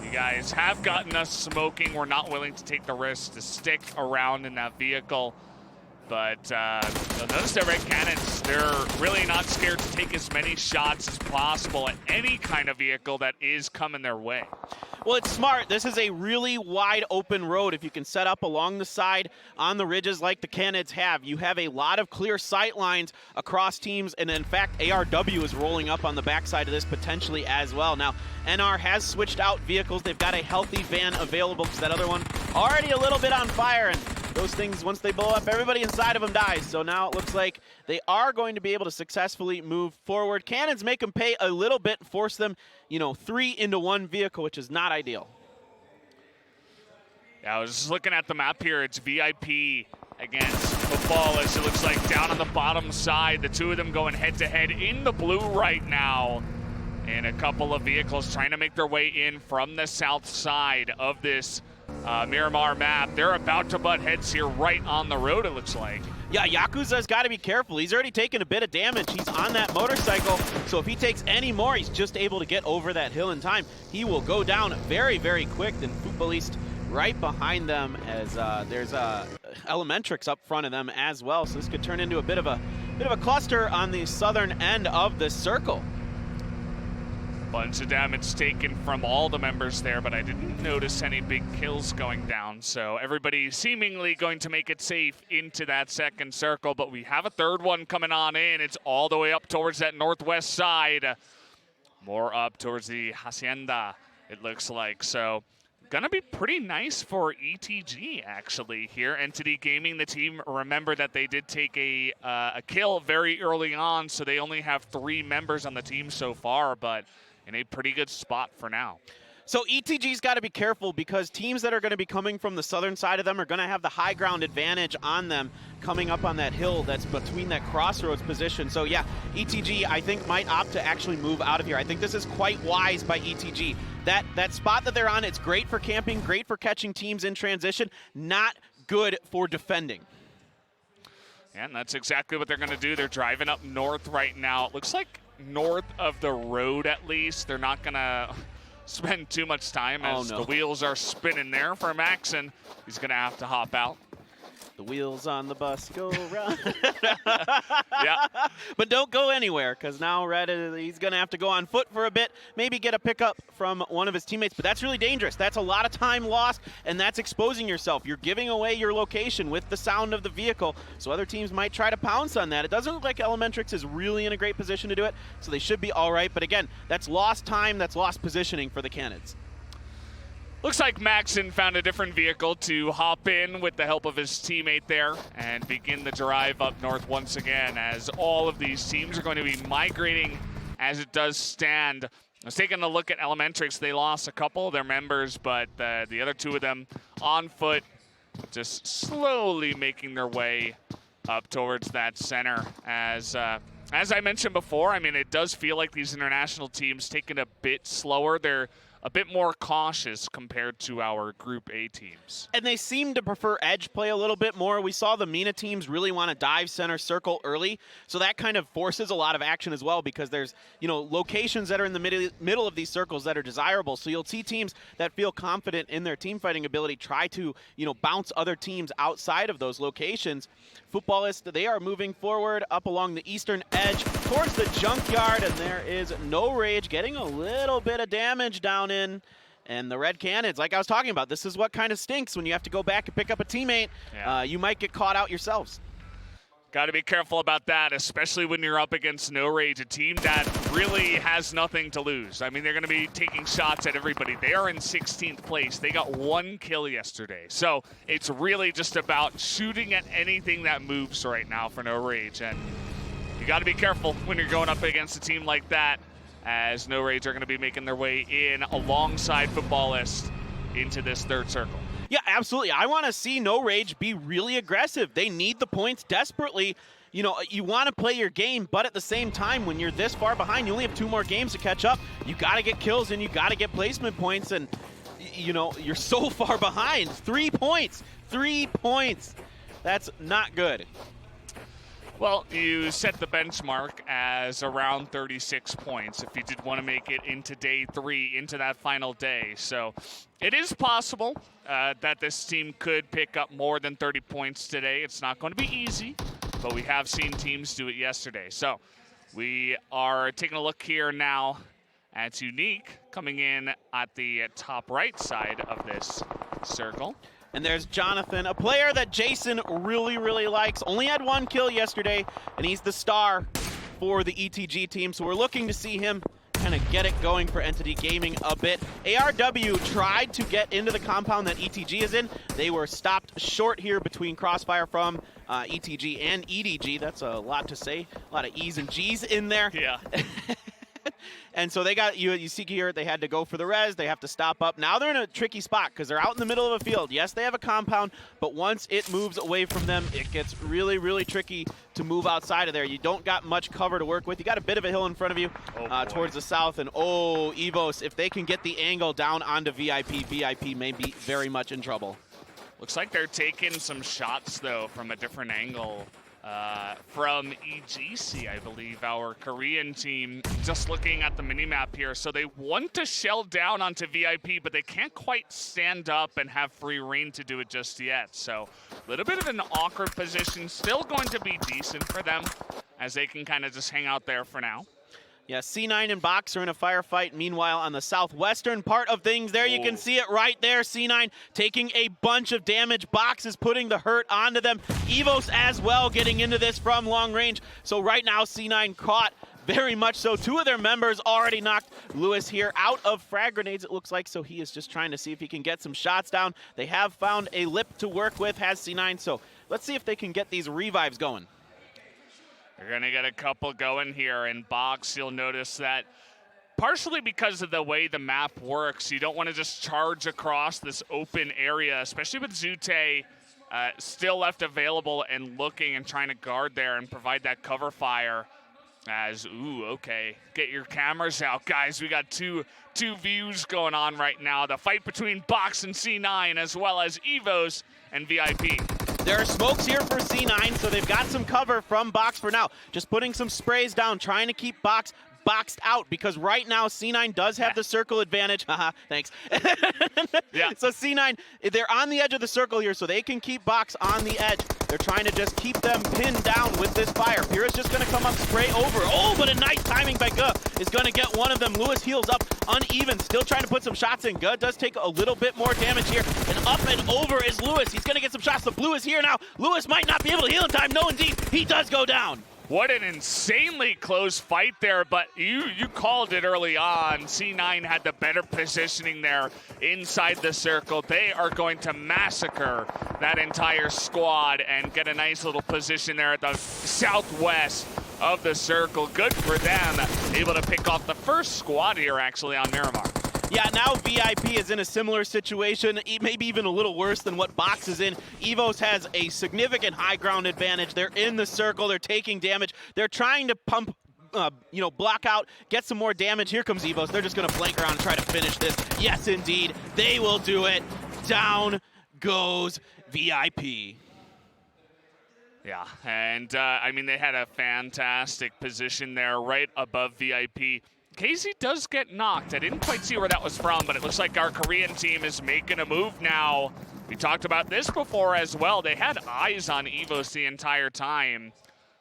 you guys have gotten us smoking. We're not willing to take the risk to stick around in that vehicle. But you'll notice that Red Cannons, they're really not scared to take as many shots as possible at any kind of vehicle that is coming their way. Well, it's smart. This is a really wide open road. If you can set up along the side on the ridges like the Canids have, you have a lot of clear sight lines across teams. And in fact, ARW is rolling up on the backside of this potentially as well. Now, NR has switched out vehicles. They've got a healthy van available because that other one already a little bit on fire. And those things, once they blow up, everybody inside of them dies. So now it looks like they are going to be able to successfully move forward. Cannons make them pay a little bit, force them, you know, 3 into 1 vehicle, which is not ideal. Yeah, I was just looking at the map here. It's VIP against Futbolists. It looks like down on the bottom side, the 2 of them going head-to-head in the blue right now. And a couple of vehicles trying to make their way in from the south side of this Miramar map. They're about to butt heads here right on the road, it looks like. Yeah, Yakuza's got to be careful. He's already taken a bit of damage. He's on that motorcycle, so if he takes any more, he's just able to get over that hill in time. He will go down very, very quick. Then Futbolist right behind them as there's Elementrix up front of them as well. So this could turn into a bit of a cluster on the southern end of the circle. Bunch of damage taken from all the members there, but I didn't notice any big kills going down. So everybody seemingly going to make it safe into that second circle, but we have a third one coming on in. It's all the way up towards that northwest side. More up towards the Hacienda, it looks like. So gonna be pretty nice for ETG actually here. Entity Gaming, the team, remember that they did take a kill very early on, so they only have 3 members on the team so far, but in a pretty good spot for now. So ETG's got to be careful because teams that are going to be coming from the southern side of them are going to have the high ground advantage on them coming up on that hill that's between that crossroads position. So yeah, ETG I think might opt to actually move out of here. I think this is quite wise by ETG. That spot that they're on, it's great for camping, great for catching teams in transition, not good for defending. And that's exactly what they're going to do. They're driving up north right now. It looks like north of the road at least. They're not going to spend too much time as the wheels are spinning there for Maxon. He's going to have to hop out. The wheels on the bus go round. Yeah. But don't go anywhere, because now he's going to have to go on foot for a bit, maybe get a pickup from one of his teammates. But that's really dangerous. That's a lot of time lost, and that's exposing yourself. You're giving away your location with the sound of the vehicle, so other teams might try to pounce on that. It doesn't look like Elementrix is really in a great position to do it, so they should be all right. But again, that's lost time, that's lost positioning for the Canids. Looks like Maxon found a different vehicle to hop in with the help of his teammate there and begin the drive up north once again, as all of these teams are going to be migrating as it does stand. I was taking a look at Elementrix. They lost a couple of their members, but the other two of them on foot, just slowly making their way up towards that center. As I mentioned before, I mean, it does feel like these international teams taking a bit slower. They're a bit more cautious compared to our Group A teams. And they seem to prefer edge play a little bit more. We saw the MENA teams really want to dive center circle early, so that kind of forces a lot of action as well, because there's, you know, locations that are in the middle of these circles that are desirable. So you'll see teams that feel confident in their team fighting ability try to, you know, bounce other teams outside of those locations. Footballists, they are moving forward up along the eastern edge towards the junkyard, and there is No Rage getting a little bit of damage down in. And the Red Canids, like I was talking about, this is what kind of stinks when you have to go back and pick up a teammate. Yeah. You might get caught out yourselves. Got to be careful about that, especially when you're up against No Rage, a team that really has nothing to lose. I mean, they're going to be taking shots at everybody. They are in 16th place. They got 1 kill yesterday. So it's really just about shooting at anything that moves right now for No Rage. And you got to be careful when you're going up against a team like that, as No Rage are going to be making their way in alongside Footballists into this third circle. Yeah, absolutely. I want to see No Rage be really aggressive. They need the points desperately. You know, you want to play your game, but at the same time, when you're this far behind, you only have 2 more games to catch up. You got to get kills and you got to get placement points, and you know, you're so far behind. 3 points. 3 points. That's not good. Well, you set the benchmark as around 36 points if you did want to make it into day 3, into that final day. So it is possible that this team could pick up more than 30 points today. It's not going to be easy, but we have seen teams do it yesterday. So we are taking a look here now at Unique coming in at the top right side of this circle. And there's Jonathan, a player that Jason really, really likes. Only had 1 kill yesterday, and he's the star for the ETG team. So we're looking to see him kind of get it going for Entity Gaming a bit. ARW tried to get into the compound that ETG is in. They were stopped short here between Crossfire from ETG and EDG. That's a lot to say. A lot of E's and G's in there. Yeah. And so they got, you see here, they had to go for the res. They have to stop up. Now they're in a tricky spot because they're out in the middle of a field. Yes, they have a compound, but once it moves away from them, it gets really, really tricky to move outside of there. You don't got much cover to work with. You got a bit of a hill in front of you towards the south. And oh, Evos, if they can get the angle down onto VIP may be very much in trouble. Looks like they're taking some shots, though, from a different angle. From EGC, I believe, our Korean team, just looking at the minimap here. So they want to shell down onto VIP, but they can't quite stand up and have free reign to do it just yet. So a little bit of an awkward position, still going to be decent for them, as they can kind of just hang out there for now. Yeah, C9 and Box are in a firefight. Meanwhile, on the southwestern part of things, there you can see it right there. C9 taking a bunch of damage. Box is putting the hurt onto them. Evos as well getting into this from long range. So right now, C9 caught very much so. 2 of their members already knocked Lewis here out of frag grenades, it looks like. So he is just trying to see if he can get some shots down. They have found a lip to work with, has C9. So let's see if they can get these revives going. They're going to get a couple going here in Box. You'll notice that partially because of the way the map works, you don't want to just charge across this open area, especially with Zute still left available and looking and trying to guard there and provide that cover fire. As, ooh, okay, get your cameras out, guys. We got two views going on right now. The fight between Box and C9, as well as Evos and VIP. There are smokes here for C9, so they've got some cover from Box for now. Just putting some sprays down, trying to keep Box boxed out, because right now C9 does have the circle advantage. Haha, thanks. Yeah. So C9, they're on the edge of the circle here, so they can keep Box on the edge. They're trying to just keep them pinned down with this fire. Pyrrha's just going to come up, spray over. Oh, but a nice timing by Guh is going to get one of them. Lewis heals up uneven, still trying to put some shots in. Guh does take a little bit more damage here, and up and over is Lewis. He's going to get some shots. The blue is here now. Lewis might not be able to heal in time. No, indeed, he does go down. What an insanely close fight there, but you called it early on. C9 had the better positioning there inside the circle. They are going to massacre that entire squad and get a nice little position there at the southwest of the circle. Good for them, able to pick off the first squad here actually on Miramar. Yeah, now VIP is in a similar situation, maybe even a little worse than what Box is in. Evos has a significant high ground advantage. They're in the circle, they're taking damage. They're trying to pump, block out, get some more damage. Here comes Evos. They're just going to flank around and try to finish this. Yes, indeed, they will do it. Down goes VIP. Yeah, and I mean, they had a fantastic position there right above VIP. Casey does get knocked. I didn't quite see where that was from, but it looks like our Korean team is making a move now. We talked about this before as well. They had eyes on Evos the entire time.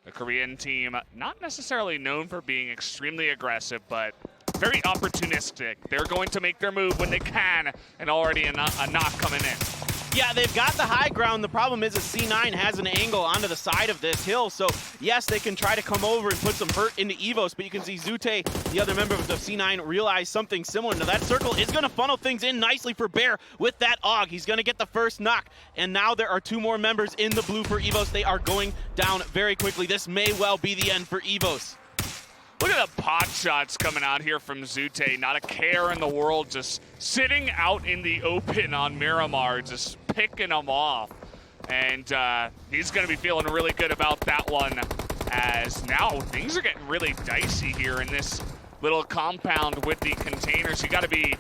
The Korean team, not necessarily known for being extremely aggressive, but very opportunistic. They're going to make their move when they can, and already a knock coming in. Yeah, they've got the high ground. The problem is C9 has an angle onto the side of this hill. So, yes, they can try to come over and put some hurt into Evos, but you can see Zute, the other member of the C9, realize something similar. Now, that circle is going to funnel things in nicely for Bear with that AUG. He's going to get the first knock. And now there are two more members in the blue for Evos. They are going down very quickly. This may well be the end for Evos. Look at the pot shots coming out here from Zute. Not a care in the world, just sitting out in the open on Miramar, just picking them off. And he's going to be feeling really good about that one, as now things are getting really dicey here in this little compound with the containers. You got to be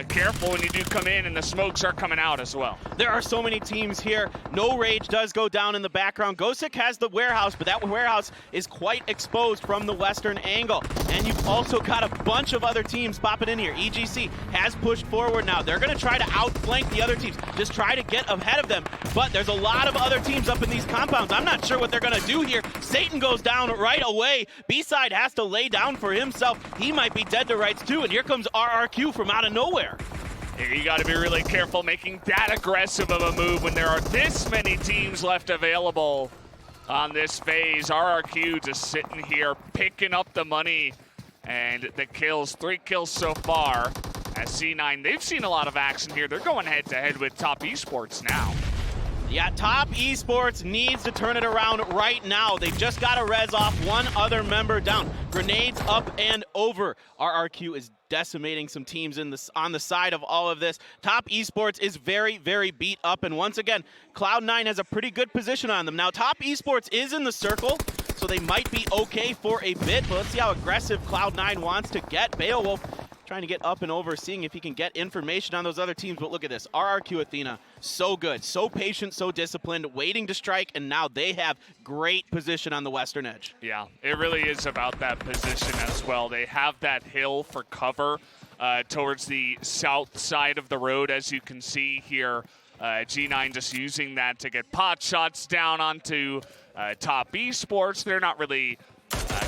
careful when you do come in, and the smokes are coming out as well. There are so many teams here. No Rage does go down in the background. Gosik has the warehouse, but that warehouse is quite exposed from the western angle. And you've also got a bunch of other teams popping in here. EGC has pushed forward now. They're going to try to outflank the other teams, just try to get ahead of them. But there's a lot of other teams up in these compounds. I'm not sure what they're going to do here. Satan goes down right away. B-Side has to lay down for himself. He might be dead to rights too. And here comes RRQ from out of nowhere. You got to be really careful making that aggressive of a move when there are this many teams left available on this phase. RRQ just sitting here picking up the money and the kills. 3 kills so far. As C9, they've seen a lot of action here. They're going head-to-head with Top Esports now. Yeah, Top Esports needs to turn it around right now. They've just got to res off one other member down. Grenades up and over. RRQ is decimating some teams on the side of all of this. Top Esports is very, very beat up. And once again, Cloud9 has a pretty good position on them. Now, Top Esports is in the circle, so they might be okay for a bit. But let's see how aggressive Cloud9 wants to get. Beowulf trying to get up and over, seeing if he can get information on those other teams. But look at this. RRQ Athena, so good, so patient, so disciplined, waiting to strike, and now they have great position on the western edge. Yeah, it really is about that position as well. They have that hill for cover towards the south side of the road, as you can see here. G9 just using that to get pot shots down onto Top Esports. They're not really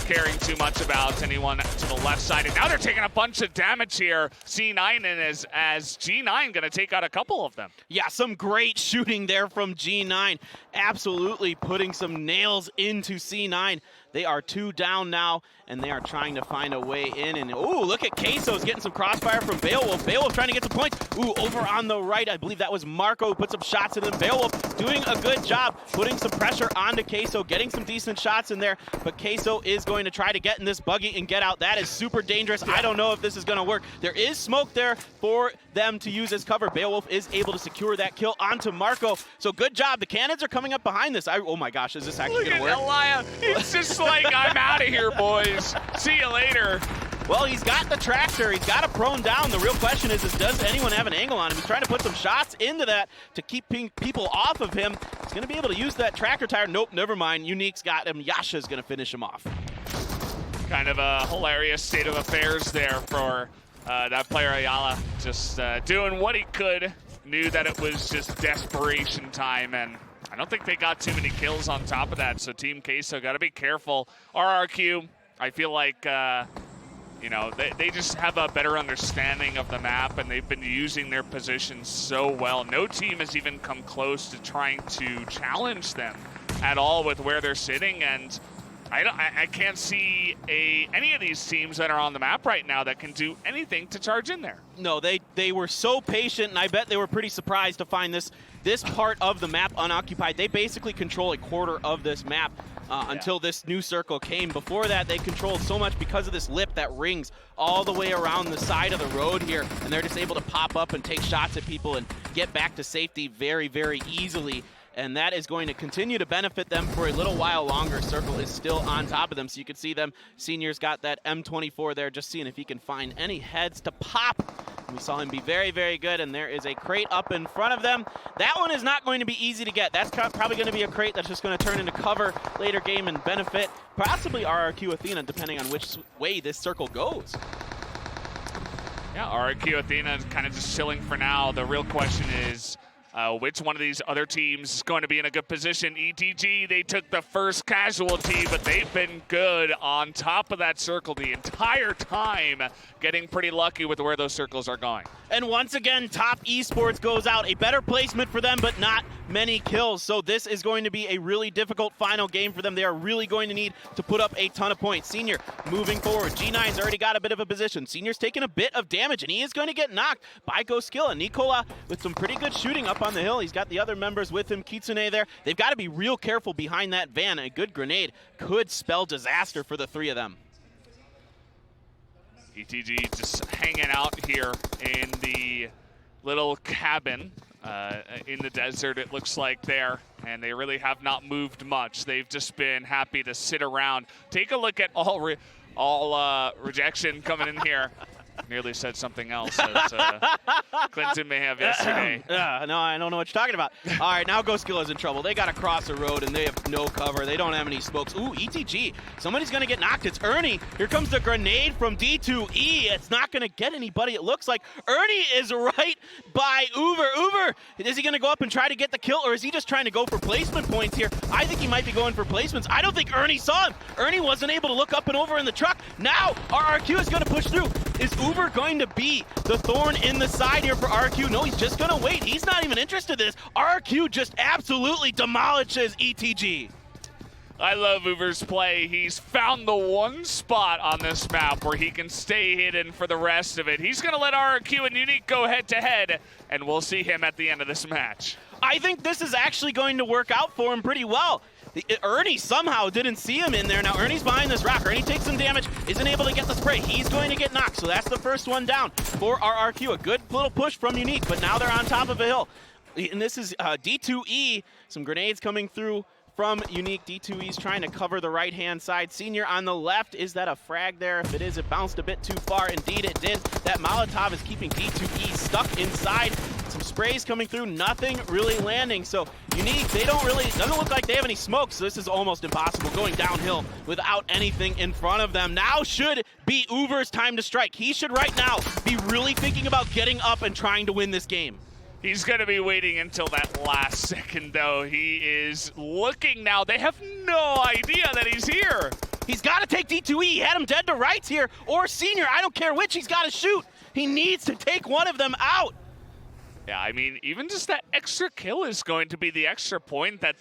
caring too much about anyone to the left side. And now they're taking a bunch of damage here. C9 and as G9 going to take out a couple of them. Yeah, some great shooting there from G9. Absolutely putting some nails into C9. They are 2 down now, and they are trying to find a way in. And, ooh, look at Queso's getting some crossfire from Beowulf. Beowulf trying to get some points. Ooh, over on the right, I believe that was Marco who put some shots in him. Beowulf doing a good job putting some pressure onto Queso, getting some decent shots in there. But Queso is going to try to get in this buggy and get out. That is super dangerous. I don't know if this is going to work. There is smoke there for them to use as cover. Beowulf is able to secure that kill onto Marco. So good job. The cannons are coming up behind this. Oh my gosh, is this actually going to work? Look at Elia. It's just like, I'm out of here, boys. See you later. Well, he's got the tractor. He's got a prone down. The real question is does anyone have an angle on him? He's trying to put some shots into that to keep people off of him. He's going to be able to use that tractor tire. Nope, never mind. Unique's got him. Yasha's going to finish him off. Kind of a hilarious state of affairs there for that player, Yalla. Just doing what he could. Knew that it was just desperation time, and I don't think they got too many kills on top of that, so Team Queso got to be careful. RRQ, I feel like, you know, they just have a better understanding of the map, and they've been using their positions so well. No team has even come close to trying to challenge them at all with where they're sitting, and I can't see any of these teams that are on the map right now that can do anything to charge in there. No, they were so patient, and I bet they were pretty surprised to find this part of the map unoccupied. They basically control a quarter of this map until this new circle came. Before that, they controlled so much because of this lip that rings all the way around the side of the road here, and they're just able to pop up and take shots at people and get back to safety very, very easily. And that is going to continue to benefit them for a little while longer. Circle is still on top of them, so you can see them. Senior's got that M24 there, just seeing if he can find any heads to pop. We saw him be very, very good, and there is a crate up in front of them. That one is not going to be easy to get. That's probably going to be a crate that's just going to turn into cover later game and benefit possibly RRQ Athena, depending on which way this circle goes. Yeah, RRQ Athena is kind of just chilling for now. The real question is, which one of these other teams is going to be in a good position? ETG, they took the first casualty, but they've been good on top of that circle the entire time, getting pretty lucky with where those circles are going. And once again, top eSports goes out. A better placement for them, but not many kills. So this is going to be a really difficult final game for them. They are really going to need to put up a ton of points. Senior moving forward. G9's already got a bit of a position. Senior's taking a bit of damage, and he is going to get knocked by Goskilla. Nikola with some pretty good shooting up on the hill. He's got the other members with him. Kitsune there. They've got to be real careful behind that van. A good grenade could spell disaster for the three of them. ETG just hanging out here in the little cabin in the desert, it looks like there, and they really have not moved much. They've just been happy to sit around. Take a look at all rejection coming in here. Nearly said something else as Clinton may have yesterday. No, I don't know what you're talking about. All right, now Goskilla's in trouble. They got to cross the road, and they have no cover. They don't have any smokes. Ooh, ETG. Somebody's going to get knocked. It's Ernie. Here comes the grenade from D2E. It's not going to get anybody, it looks like. Ernie is right by Uber. Uber, is he going to go up and try to get the kill, or is he just trying to go for placement points here? I think he might be going for placements. I don't think Ernie saw him. Ernie wasn't able to look up and over in the truck. Now, RRQ is going to push through. Is Uber going to be the thorn in the side here for RRQ? No, he's just going to wait. He's not even interested in this. RRQ just absolutely demolishes ETG. I love Uber's play. He's found the one spot on this map where he can stay hidden for the rest of it. He's going to let RRQ and Unique go head-to-head, and we'll see him at the end of this match. I think this is actually going to work out for him pretty well. Ernie somehow didn't see him in there. Now Ernie's behind this rock. Ernie takes some damage, isn't able to get the spray. He's going to get knocked, so that's the first one down for RRQ. A good little push from Unique, but now they're on top of a hill. And this is D2E. Some grenades coming through from Unique. D2E's trying to cover the right-hand side. Senior on the left. Is that a frag there? If it is, it bounced a bit too far. Indeed, it did. That Molotov is keeping D2E stuck inside. Some sprays coming through, nothing really landing. So Unique, doesn't look like they have any smoke, so this is almost impossible going downhill without anything in front of them. Now should be Uber's time to strike. He should right now be really thinking about getting up and trying to win this game. He's going to be waiting until that last second, though. He is looking now. They have no idea that he's here. He's got to take D2E. He had him dead to rights here, or Senior. I don't care which. He's got to shoot. He needs to take one of them out. Yeah, I mean, even just that extra kill is going to be the extra point that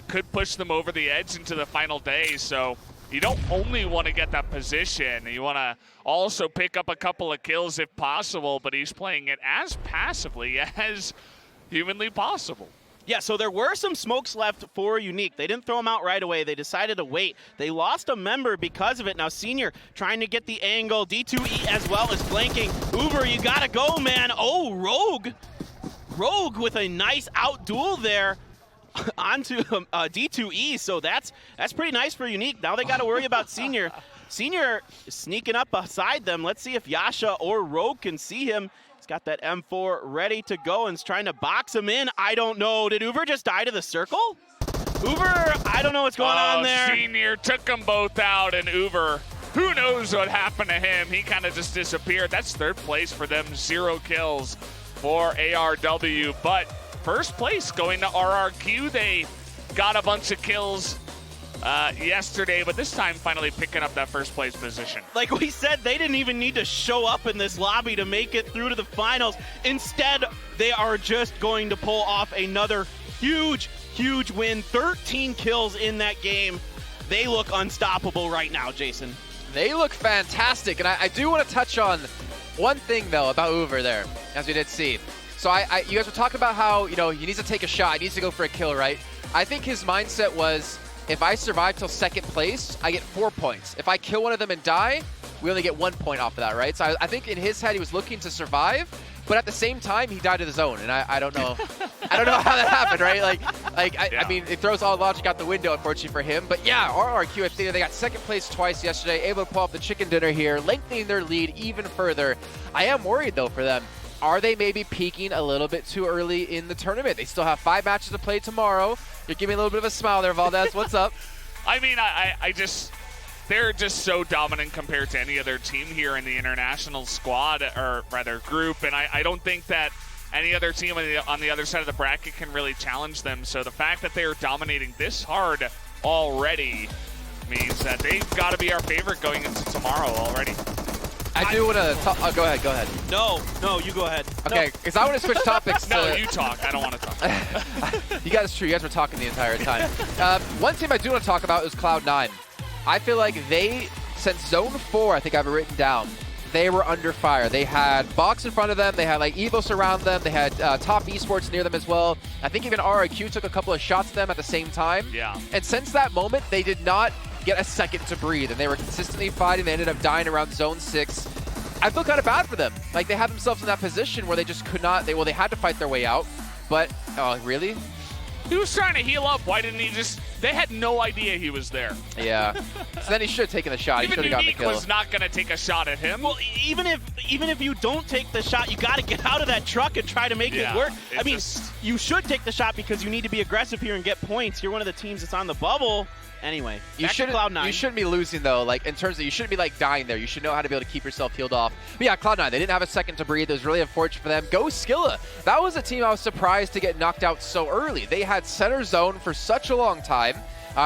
could push them over the edge into the final day. So you don't only want to get that position. You want to also pick up a couple of kills if possible, but he's playing it as passively as humanly possible. Yeah, so there were some smokes left for Unique. They didn't throw them out right away. They decided to wait. They lost a member because of it. Now Senior trying to get the angle. D2E as well as flanking. Uber, you got to go, man. Oh, Rogue. Rogue with a nice outduel there onto D2E, so that's pretty nice for Unique. Now they got to worry about Senior. Senior is sneaking up beside them. Let's see if Yasha or Rogue can see him. He's got that M4 ready to go and is trying to box him in. I don't know. Did Uber just die to the circle? Uber, I don't know what's going on there. Senior took them both out, and Uber, who knows what happened to him? He kind of just disappeared. That's third place for them. 0 kills for ARW. But first place going to RRQ. They got a bunch of kills yesterday, but this time finally picking up that first place position. Like we said, they didn't even need to show up in this lobby to make it through to the finals. Instead, they are just going to pull off another huge win. 13 kills in that game. They look unstoppable right now, Jason. They look fantastic, and I do want to touch on one thing, though, about Uber there, as we did see. So you guys were talking about how, he needs to take a shot, he needs to go for a kill, right? I think his mindset was, if I survive till second place, I get 4 points. If I kill one of them and die, we only get 1 point off of that, right? So I think in his head, he was looking to survive, but at the same time, he died to the zone, and I don't know. I don't know how that happened, right? I mean, it throws all logic out the window, unfortunately for him. But yeah, RRQ, I think they got second place twice yesterday, able to pull off the chicken dinner here, lengthening their lead even further. I am worried, though, for them. Are they maybe peaking a little bit too early in the tournament? They still have 5 matches to play tomorrow. You're giving me a little bit of a smile there, Valdez. What's up? I mean, they're just so dominant compared to any other team here in the international squad, or rather group, and I don't think that any other team on the other side of the bracket can really challenge them. So the fact that they are dominating this hard already means that they've got to be our favorite going into tomorrow already. I do want to go ahead. No, you go ahead. Okay, because I want to switch topics. No, you talk. I don't want to talk. You guys, true. You guys were talking the entire time. One team I do want to talk about is Cloud9. I feel like since Zone 4, I think I have it written down, they were under fire. They had Box in front of them. They had Evos around them. They had top eSports near them as well. I think even RRQ took a couple of shots at them at the same time. Yeah. And since that moment, they did not get a second to breathe, and they were consistently fighting. They ended up dying around Zone 6. I feel kind of bad for them. They had themselves in that position where they just could not. They had to fight their way out. But oh, really? He was trying to heal up. Why didn't he just? They had no idea he was there. Yeah. So then he should have taken the shot. He should have gotten the kill. Was not going to take a shot at him. Well, even if you don't take the shot, you got to get out of that truck and try to make it work. I mean, you should take the shot because you need to be aggressive here and get points. You're one of the teams that's on the bubble. Anyway, you shouldn't be losing, though, in terms of you shouldn't be dying there. You should know how to be able to keep yourself healed off. But yeah, Cloud9, they didn't have a second to breathe. It was really unfortunate for them. Go Skilla. That was a team I was surprised to get knocked out so early. They had center zone for such a long time.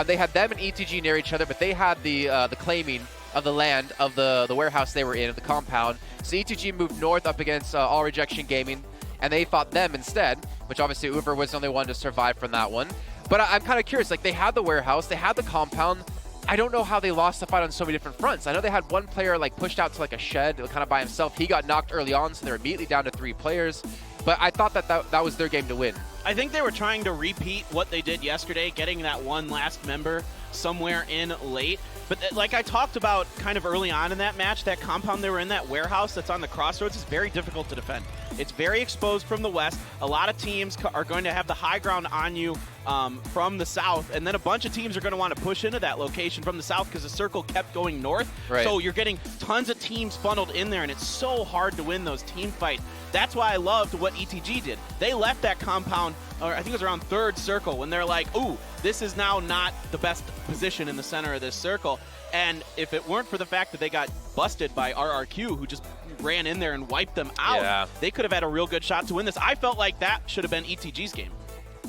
They had them and ETG near each other, but they had the claiming of the land of the warehouse they were in, of the compound. So ETG moved north up against All Rejection Gaming, and they fought them instead, which obviously Uber was the only one to survive from that one. But I'm kind of curious, they had the warehouse, they had the compound. I don't know how they lost the fight on so many different fronts. I know they had one player pushed out to a shed kind of by himself. He got knocked early on, so they're immediately down to 3 players. But I thought that was their game to win. I think they were trying to repeat what they did yesterday, getting that one last member somewhere in late. But like I talked about kind of early on in that match, that compound they were in, that warehouse that's on the crossroads, is very difficult to defend. It's very exposed from the west. A lot of teams are going to have the high ground on you from the south, and then a bunch of teams are going to want to push into that location from the south because the circle kept going north. Right. So you're getting tons of teams funneled in there, and it's so hard to win those team fights. That's why I loved what ETG did. They left that compound, or I think it was around 3rd circle, when they're like, ooh, this is now not the best position in the center of this circle. And if it weren't for the fact that they got busted by RRQ, who just ran in there and wiped them out, they could have had a real good shot to win this. I felt like that should have been ETG's game.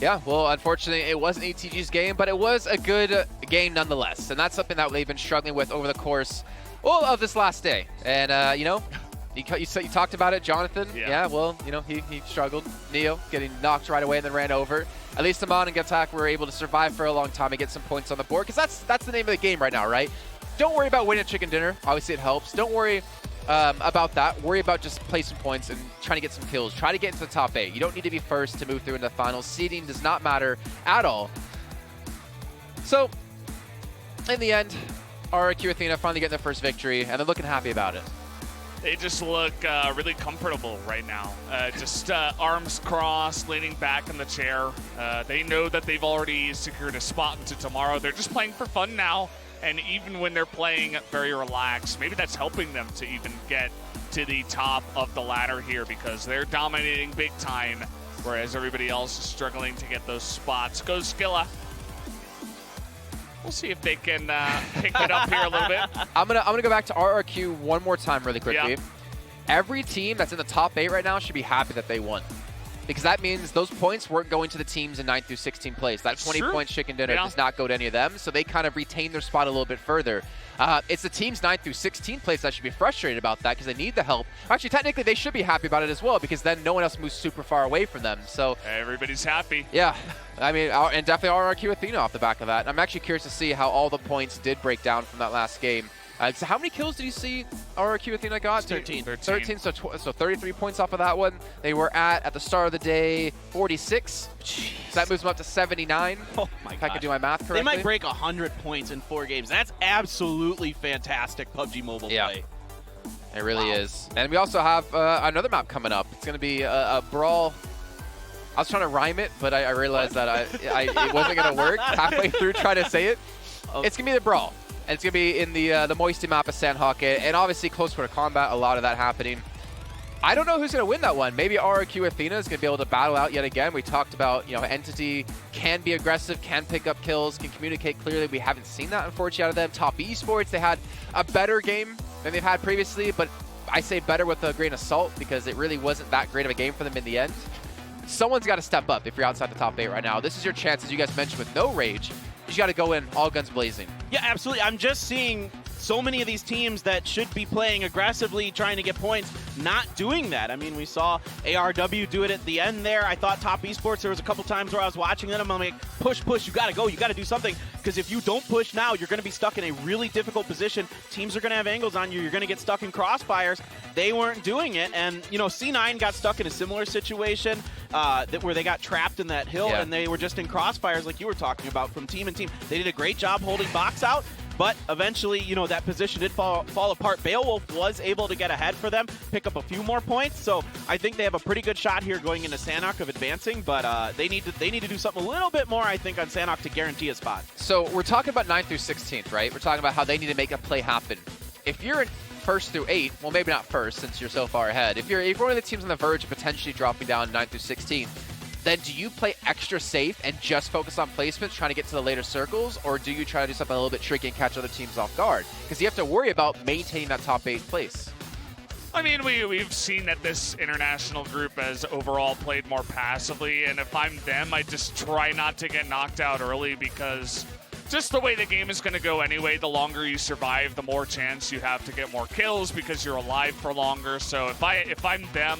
Yeah, well, unfortunately, it wasn't ETG's game, but it was a good game nonetheless. And that's something that they've been struggling with over the course of this last day. And, you talked about it, Jonathan. Yeah, well, he struggled. Neo getting knocked right away and then ran over. At least Amon and Gatak were able to survive for a long time and get some points on the board, because that's the name of the game right now, right? Don't worry about winning chicken dinner. Obviously, it helps. Don't worry about that. Worry about just placing points and trying to get some kills. Try to get into the top 8. You don't need to be first to move through into the finals. Seeding does not matter at all. So, in the end, RRQ Athena finally getting their first victory, and they're looking happy about it. They just look really comfortable right now. Just arms crossed, leaning back in the chair. They know that they've already secured a spot into tomorrow. They're just playing for fun now. And even when they're playing very relaxed, maybe that's helping them to even get to the top of the ladder here because they're dominating big time, whereas everybody else is struggling to get those spots. Goes Skilla. We'll see if they can pick it up here a little bit. I'm gonna go back to RRQ one more time really quickly. Yeah. Every team that's in the top 8 right now should be happy that they won. Because that means those points weren't going to the teams in 9 through 16 place. That 20 points chicken dinner does not go to any of them, so they kind of retain their spot a little bit further. It's the teams 9 through 16 place that should be frustrated about that because they need the help. Actually, technically, they should be happy about it as well because then no one else moves super far away from them. So everybody's happy. Yeah. I mean, and definitely RRQ Athena off the back of that. I'm actually curious to see how all the points did break down from that last game. So how many kills did you see RRQ Athena got? 13. 13, so 33 points off of that one. They were at the start of the day, 46. Jeez. So that moves them up to 79. Oh my if I could do my math correctly. They might break 100 points in 4 games. That's absolutely fantastic PUBG Mobile play. It really is. And we also have another map coming up. It's going to be a brawl. I was trying to rhyme it, but I realized that it wasn't going to work halfway through trying to say it. It's going to be the brawl. And it's going to be in the Moisty map of Sanhok, and obviously close quarter combat, a lot of that happening. I don't know who's going to win that one. Maybe RRQ Athena is going to be able to battle out yet again. We talked about, Entity can be aggressive, can pick up kills, can communicate clearly. We haven't seen that, unfortunately, out of them. Top eSports, they had a better game than they've had previously, but I say better with a grain of salt because it really wasn't that great of a game for them in the end. Someone's got to step up if you're outside the top 8 right now. This is your chance, as you guys mentioned, with no rage. You got to go in all guns blazing. Yeah, absolutely. I'm just seeing so many of these teams that should be playing aggressively, trying to get points, not doing that. I mean, we saw ARW do it at the end there. I thought Top Esports, there was a couple times where I was watching them. I'm like, push, you got to go. You got to do something. Because if you don't push now, you're going to be stuck in a really difficult position. Teams are going to have angles on you. You're going to get stuck in crossfires. They weren't doing it. And, C9 got stuck in a similar situation where they got trapped in that hill and they were just in crossfires like you were talking about from team and team. They did a great job holding box out. But eventually, that position did fall apart. Beowulf was able to get ahead for them, pick up a few more points. So I think they have a pretty good shot here going into Sanhok of advancing. But they need to do something a little bit more, I think, on Sanhok to guarantee a spot. So we're talking about 9th through 16th, right? We're talking about how they need to make a play happen. If you're in 1st through 8, well, maybe not 1st since you're so far ahead. If you're one of the teams on the verge of potentially dropping down 9th through 16th, then do you play extra safe and just focus on placements, trying to get to the later circles, or do you try to do something a little bit tricky and catch other teams off guard? Because you have to worry about maintaining that top 8 place. I mean, we've seen that this international group has overall played more passively, and if I'm them, I just try not to get knocked out early because just the way the game is going to go anyway, the longer you survive, the more chance you have to get more kills because you're alive for longer. So if I'm them,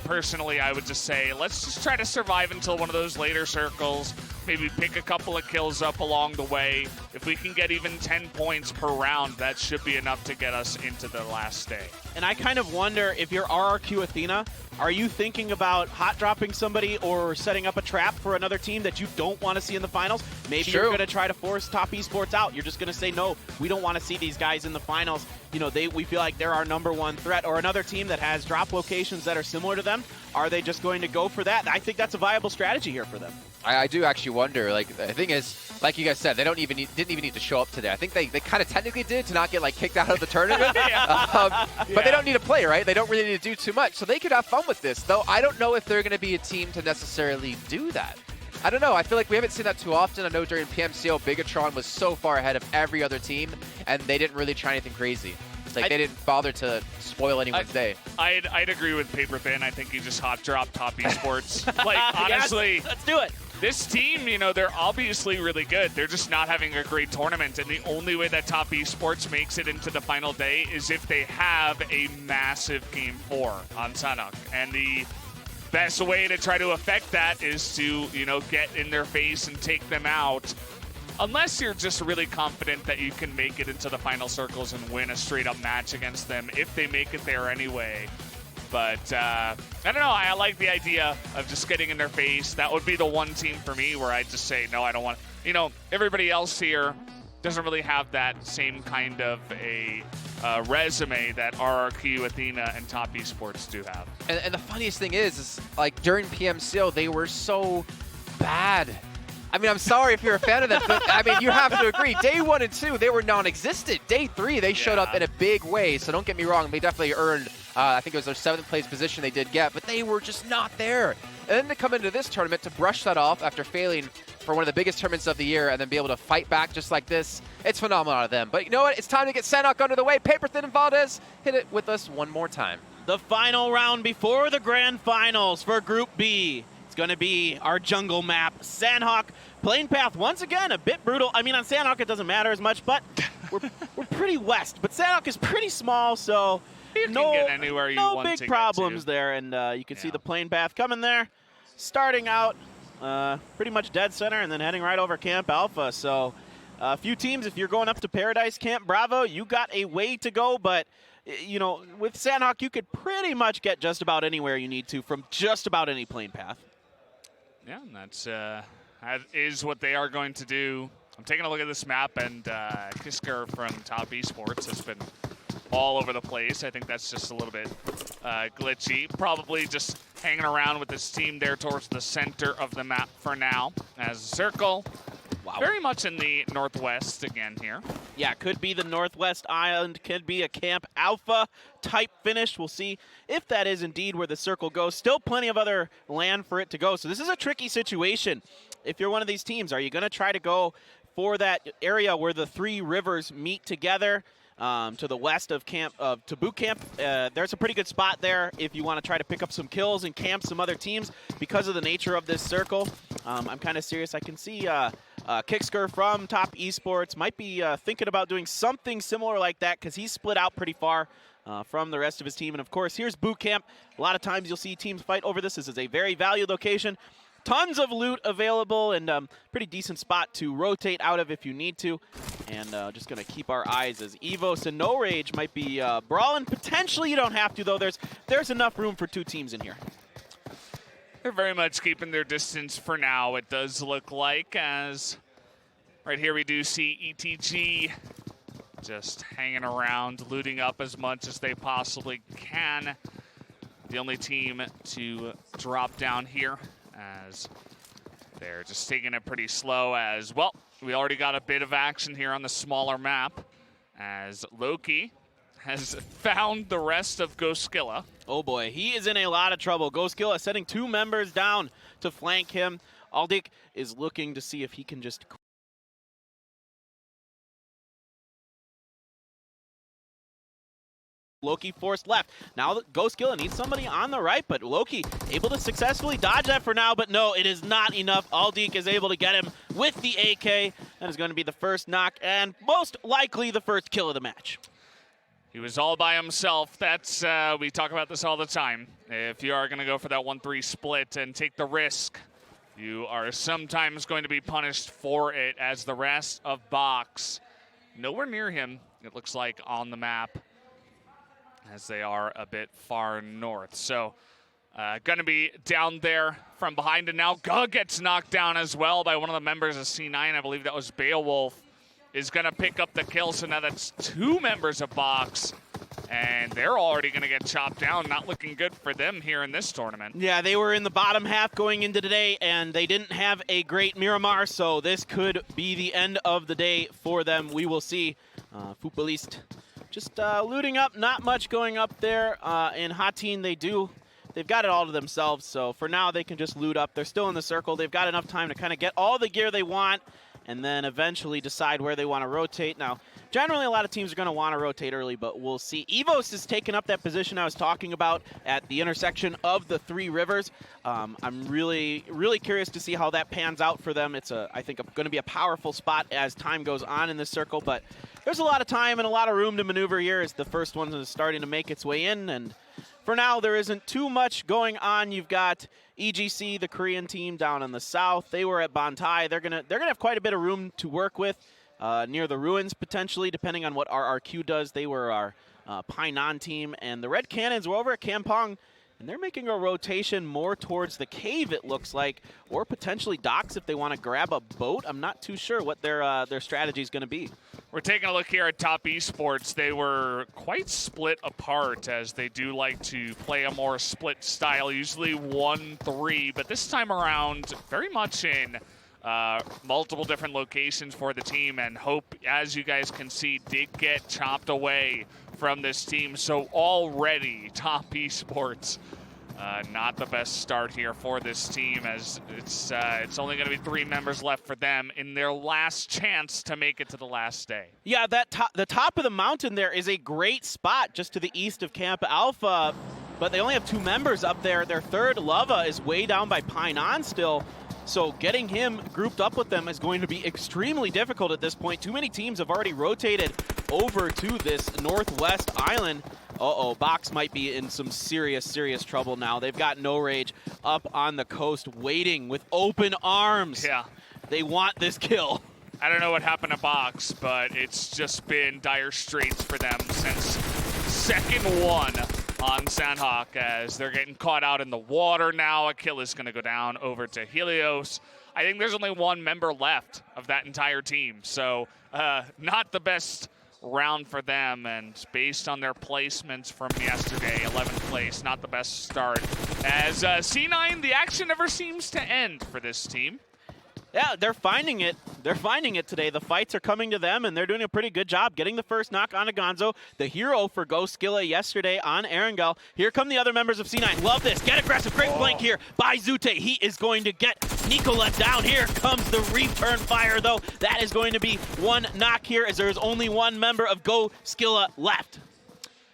personally, I would just say, let's just try to survive until one of those later circles. Maybe pick a couple of kills up along the way. If we can get even 10 points per round, that should be enough to get us into the last day. And I kind of wonder if you're RRQ Athena, are you thinking about hot dropping somebody or setting up a trap for another team that you don't want to see in the finals? Maybe you're going to try to force Top Esports out. You're just going to say, no, we don't want to see these guys in the finals. We feel like they're our #1 threat. Or another team that has drop locations that are similar to them, are they just going to go for that? I think that's a viable strategy here for them. I do actually wonder. Like, the thing is, like you guys said, they didn't even need to show up today. I think they kind of technically did to not get kicked out of the tournament. But they don't need to play, right? They don't really need to do too much, so they could have fun with this. Though I don't know if they're going to be a team to necessarily do that. I don't know. I feel like we haven't seen that too often. I know during PMCO, Bigatron was so far ahead of every other team, and they didn't really try anything crazy. It's like they didn't bother to spoil anyone's day. I'd agree with Paper Thin. I think you just hot drop Top Esports. Honestly, yes, let's do it. This team, they're obviously really good. They're just not having a great tournament, and the only way that Top Esports makes it into the final day is if they have a massive Game 4 on Sanhok. And the best way to try to affect that is to, get in their face and take them out. Unless you're just really confident that you can make it into the final circles and win a straight-up match against them, if they make it there anyway. But I don't know. I like the idea of just getting in their face. That would be the one team for me where I'd just say, no, I don't want to. Everybody else here doesn't really have that same kind of a resume that RRQ, Athena, and Top Esports do have. And the funniest thing is during PMCO, they were so bad I mean, I'm sorry if you're a fan of them, but I mean, you have to agree. Day 1 and 2, they were non-existent. Day 3, they showed up in a big way. So don't get me wrong, they definitely earned, I think it was their 7th place position they did get, but they were just not there. And then to come into this tournament to brush that off after failing for one of the biggest tournaments of the year and then be able to fight back just like this, it's phenomenal out of them. But you know what? It's time to get Sanhok under the way. Paper Thin and Valdez, hit it with us one more time. The final round before the grand finals for Group B. It's going to be our jungle map. Sanhok, plane path, once again, a bit brutal. I mean, on Sanhok, it doesn't matter as much, but we're pretty west. But Sanhok is pretty small, so you can get anywhere you want big to problems get to. there. And you can see the plane path coming there, starting out pretty much dead center and then heading right over Camp Alpha. So a few teams, if you're going up to Paradise Camp Bravo, you got a way to go, but you know, with Sanhok, you could pretty much get just about anywhere you need to from just about any plane path. Yeah, and that is what they are going to do. I'm taking a look at this map, and Kisker from Top Esports has been all over the place. I think that's just a little bit glitchy. Probably just hanging around with this team there towards the center of the map for now. As a circle, very much in the northwest again here. Yeah, could be the Northwest Island, could be a Camp Alpha type finish. We'll see if that is indeed where the circle goes. Still plenty of other land for it to go. So this is a tricky situation. If you're one of these teams, are you going to try to go for that area where the 3 rivers meet together to the west of to boot camp? There's a pretty good spot there if you want to try to pick up some kills and camp some other teams because of the nature of this circle. I'm kind of serious. I can see Kicksker from Top Esports might be thinking about doing something similar like that because he's split out pretty far from the rest of his team. And of course, here's boot camp. A lot of times you'll see teams fight over this. This is a very valued location. Tons of loot available and pretty decent spot to rotate out of if you need to. And just going to keep our eyes as Evos and No Rage might be brawling. Potentially you don't have to, though. There's enough room for 2 teams in here. They're very much keeping their distance for now, it does look like, as right here we do see ETG just hanging around, looting up as much as they possibly can. The only team to drop down here, as they're just taking it pretty slow as, well, we already got a bit of action here on the smaller map, as Loki has found the rest of Ghostskilla. Oh boy, he is in a lot of trouble. Ghostskilla sending 2 members down to flank him. Aldik is looking to see if he can just Loki forced left. Now Ghostskilla needs somebody on the right, but Loki able to successfully dodge that for now, but no, it is not enough. Aldik is able to get him with the AK. That is going to be the first knock and most likely the first kill of the match. He was all by himself. That's, we talk about this all the time. If you are going to go for that 1-3 split and take the risk, you are sometimes going to be punished for it, as the rest of Box, nowhere near him, it looks like, on the map, as they are a bit far north. So going to be down there from behind, and now Gug gets knocked down as well by one of the members of C9. I believe that was Beowulf, is going to pick up the kill. So now that's 2 members of Box, and they're already going to get chopped down. Not looking good for them here in this tournament. Yeah, they were in the bottom half going into today, and they didn't have a great Miramar, so this could be the end of the day for them. We will see. Futbolist just looting up, not much going up there. In Hatin, they've got it all to themselves, so for now they can just loot up. They're still in the circle. They've got enough time to kind of get all the gear they want and then eventually decide where they want to rotate. Now, generally a lot of teams are going to want to rotate early, but we'll see. Evos has taken up that position I was talking about at the intersection of the 3 rivers. I'm really, really curious to see how that pans out for them. It's, I think, going to be a powerful spot as time goes on in this circle, but there's a lot of time and a lot of room to maneuver here as the first one is starting to make its way in, and for now, there isn't too much going on. You've got EGC, the Korean team, down in the south. They were at Bantai. They're gonna have quite a bit of room to work with near the ruins, potentially, depending on what RRQ does. They were our Painan team, and the Red Cannons were over at Kampong, and they're making a rotation more towards the cave, it looks like, or potentially docks if they want to grab a boat. I'm not too sure what their strategy is going to be. We're taking a look here at Top Esports. They were quite split apart, as they do like to play a more split style, usually 1-3, but this time around very much in multiple different locations for the team, and Hope, as you guys can see, did get chopped away from this team. So already top eSports, not the best start here for this team, as it's only going to be 3 members left for them in their last chance to make it to the last day. Yeah, the top of the mountain there is a great spot just to the east of Camp Alpha, but they only have 2 members up there. Their third, Lava, is way down by Pine On still. So getting him grouped up with them is going to be extremely difficult at this point. Too many teams have already rotated over to this northwest island. Uh-oh, Box might be in some serious, serious trouble now. They've got No Rage up on the coast waiting with open arms. Yeah. They want this kill. I don't know what happened to Box, but it's just been dire straits for them since second one on Sanhok, as they're getting caught out in the water now. A kill is going to go down over to Helios. I think there's only 1 member left of that entire team, so not the best round for them, and based on their placements from yesterday, 11th place, not the best start. As C9, the action never seems to end for this team. Yeah, they're finding it. They're finding it today. The fights are coming to them, and they're doing a pretty good job getting the first knock on Agonzo, the hero for Goskilla yesterday on Erangel. Here come the other members of C9. Love this. Get aggressive. Great flank here by Zute. He is going to get Nikola down. Here comes the return fire, though. That is going to be 1 knock here, as there is only 1 member of Goskilla left.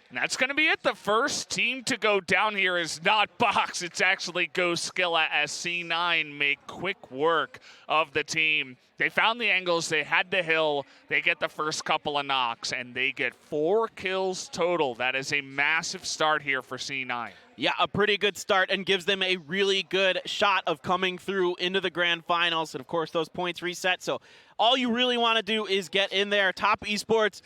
And that's going to be it. The first team to go down here is not Box. It's actually Goskilla, as C9 make quick work of the team. They found the angles. They had the hill. They get the first couple of knocks, and they get 4 kills total. That is a massive start here for C9. Yeah, a pretty good start, and gives them a really good shot of coming through into the grand finals. And, of course, those points reset. So all you really want to do is get in there. Top eSports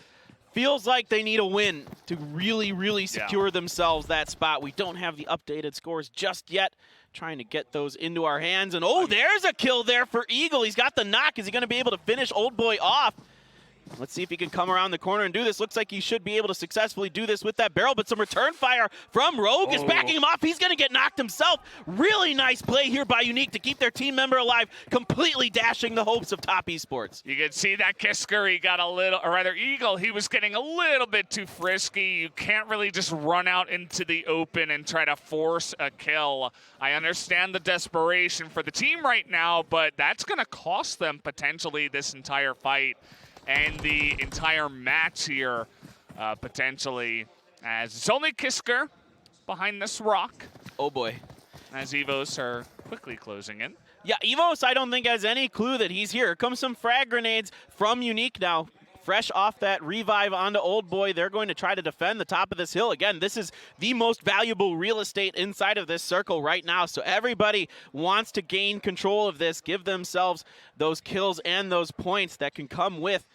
feels like they need a win to really, really secure themselves that spot. We don't have the updated scores just yet. Trying to get those into our hands. And, oh, there's a kill there for Eagle. He's got the knock. Is he going to be able to finish Old Boy off? Let's see if he can come around the corner and do this. Looks like he should be able to successfully do this with that barrel, but some return fire from Rogue is backing him off. He's going to get knocked himself. Really nice play here by Unique to keep their team member alive, completely dashing the hopes of top esports. You can see that Kisker, he got a little, or rather Eagle, he was getting a little bit too frisky. You can't really just run out into the open and try to force a kill. I understand the desperation for the team right now, but that's going to cost them potentially this entire fight and the entire match here, potentially, as it's only Kisker behind this rock. Oh boy. As Evos are quickly closing in. Yeah, Evos, I don't think has any clue that he's here. Here comes some frag grenades from Unique now. Fresh off that revive onto Old Boy, they're going to try to defend the top of this hill. Again, this is the most valuable real estate inside of this circle right now, so everybody wants to gain control of this, give themselves those kills and those points that can come with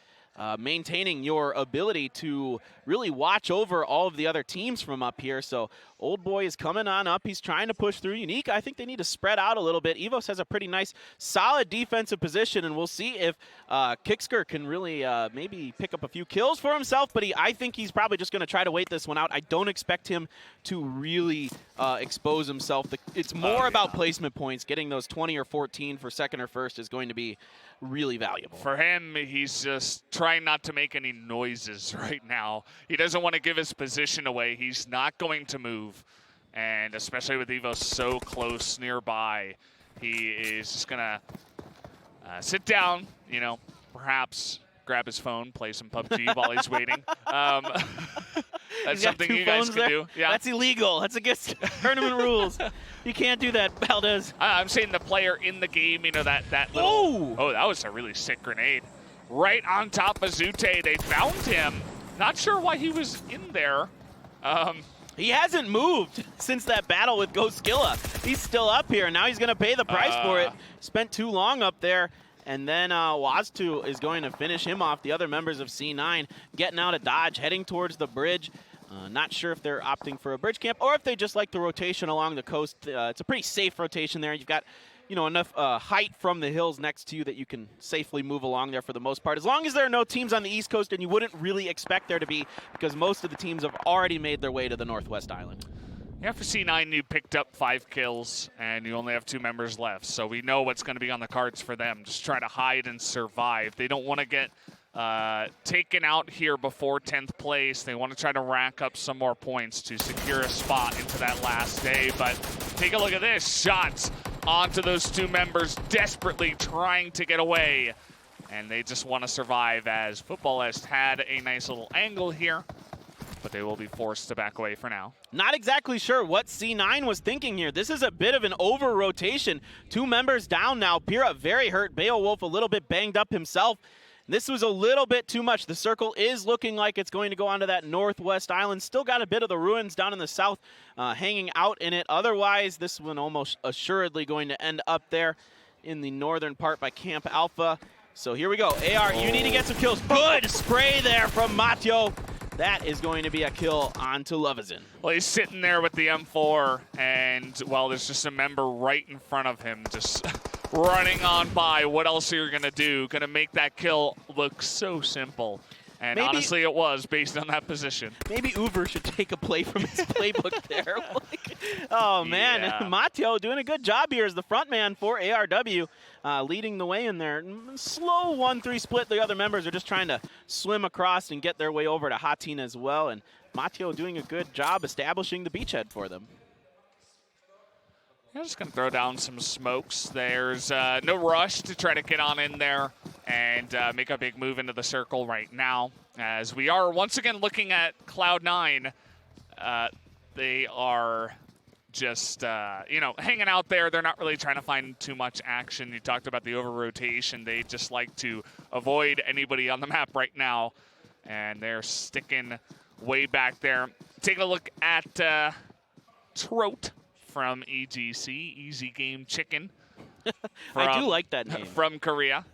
maintaining your ability to really watch over all of the other teams from up here. So Old Boy is coming on up. He's trying to push through. Unique, I think they need to spread out a little bit. Evos has a pretty nice, solid defensive position, and we'll see if Kicksker can really maybe pick up a few kills for himself, but I think he's probably just going to try to wait this one out. I don't expect him to really expose himself. It's more about placement points. Getting those 20 or 14 for second or first is going to be really valuable. For him, he's just trying not to make any noises right now. He doesn't want to give his position away. He's not going to move. And especially with Evo so close nearby, he is just going to sit down, you know, perhaps grab his phone, play some PUBG while he's waiting. That's something you guys can do. Yeah, that's illegal. That's against tournament rules. You can't do that, Valdez. I'm saying the player in the game, you know, that little... Oh, that was a really sick grenade. Right on top of Zute. They found him. Not sure why he was in there. He hasn't moved since that battle with Goskilla. He's still up here. Now he's going to pay the price for it. Spent too long up there. And then Waztu is going to finish him off. The other members of C9 getting out of dodge, heading towards the bridge. Not sure if they're opting for a bridge camp or if they just like the rotation along the coast. It's a pretty safe rotation there. You've got, you know, enough height from the hills next to you that you can safely move along there for the most part. As long as there are no teams on the East Coast, and you wouldn't really expect there to be, because most of the teams have already made their way to the Northwest Island. Yeah, for C9, you picked up 5 kills, and you only have 2 members left. So we know what's going to be on the cards for them. Just try to hide and survive. They don't want to get taken out here before 10th place. They want to try to rack up some more points to secure a spot into that last day. But take a look at this. Shots onto those 2 members, desperately trying to get away. And they just want to survive, as Footballist had a nice little angle here, but they will be forced to back away for now. Not exactly sure what C9 was thinking here. This is a bit of an over-rotation. 2 members down now. Pira very hurt. Beowulf a little bit banged up himself. This was a little bit too much. The circle is looking like it's going to go onto that northwest island. Still got a bit of the ruins down in the south hanging out in it. Otherwise, this one almost assuredly going to end up there in the northern part by Camp Alpha. So here we go. AR, you need to get some kills. Good spray there from Mateo. That is going to be a kill onto Lovezin. Well, he's sitting there with the M4, and, well, there's just a member right in front of him, just running on by. What else are you going to do? Going to make that kill look so simple. And maybe, honestly, it was, based on that position. Maybe Uber should take a play from his playbook there. Oh, man. Yeah. Mateo doing a good job here as the front man for ARW, leading the way in there. Slow 1-3 split. The other members are just trying to swim across and get their way over to Hatin as well. And Mateo doing a good job establishing the beachhead for them. I'm just going to throw down some smokes. There's no rush to try to get on in there and make a big move into the circle right now. As we are once again looking at Cloud9, they are just, hanging out there. They're not really trying to find too much action. You talked about the over-rotation. They just like to avoid anybody on the map right now. And they're sticking way back there. Taking a look at Trote from EGC, Easy Game Chicken. I do like that name. From Korea.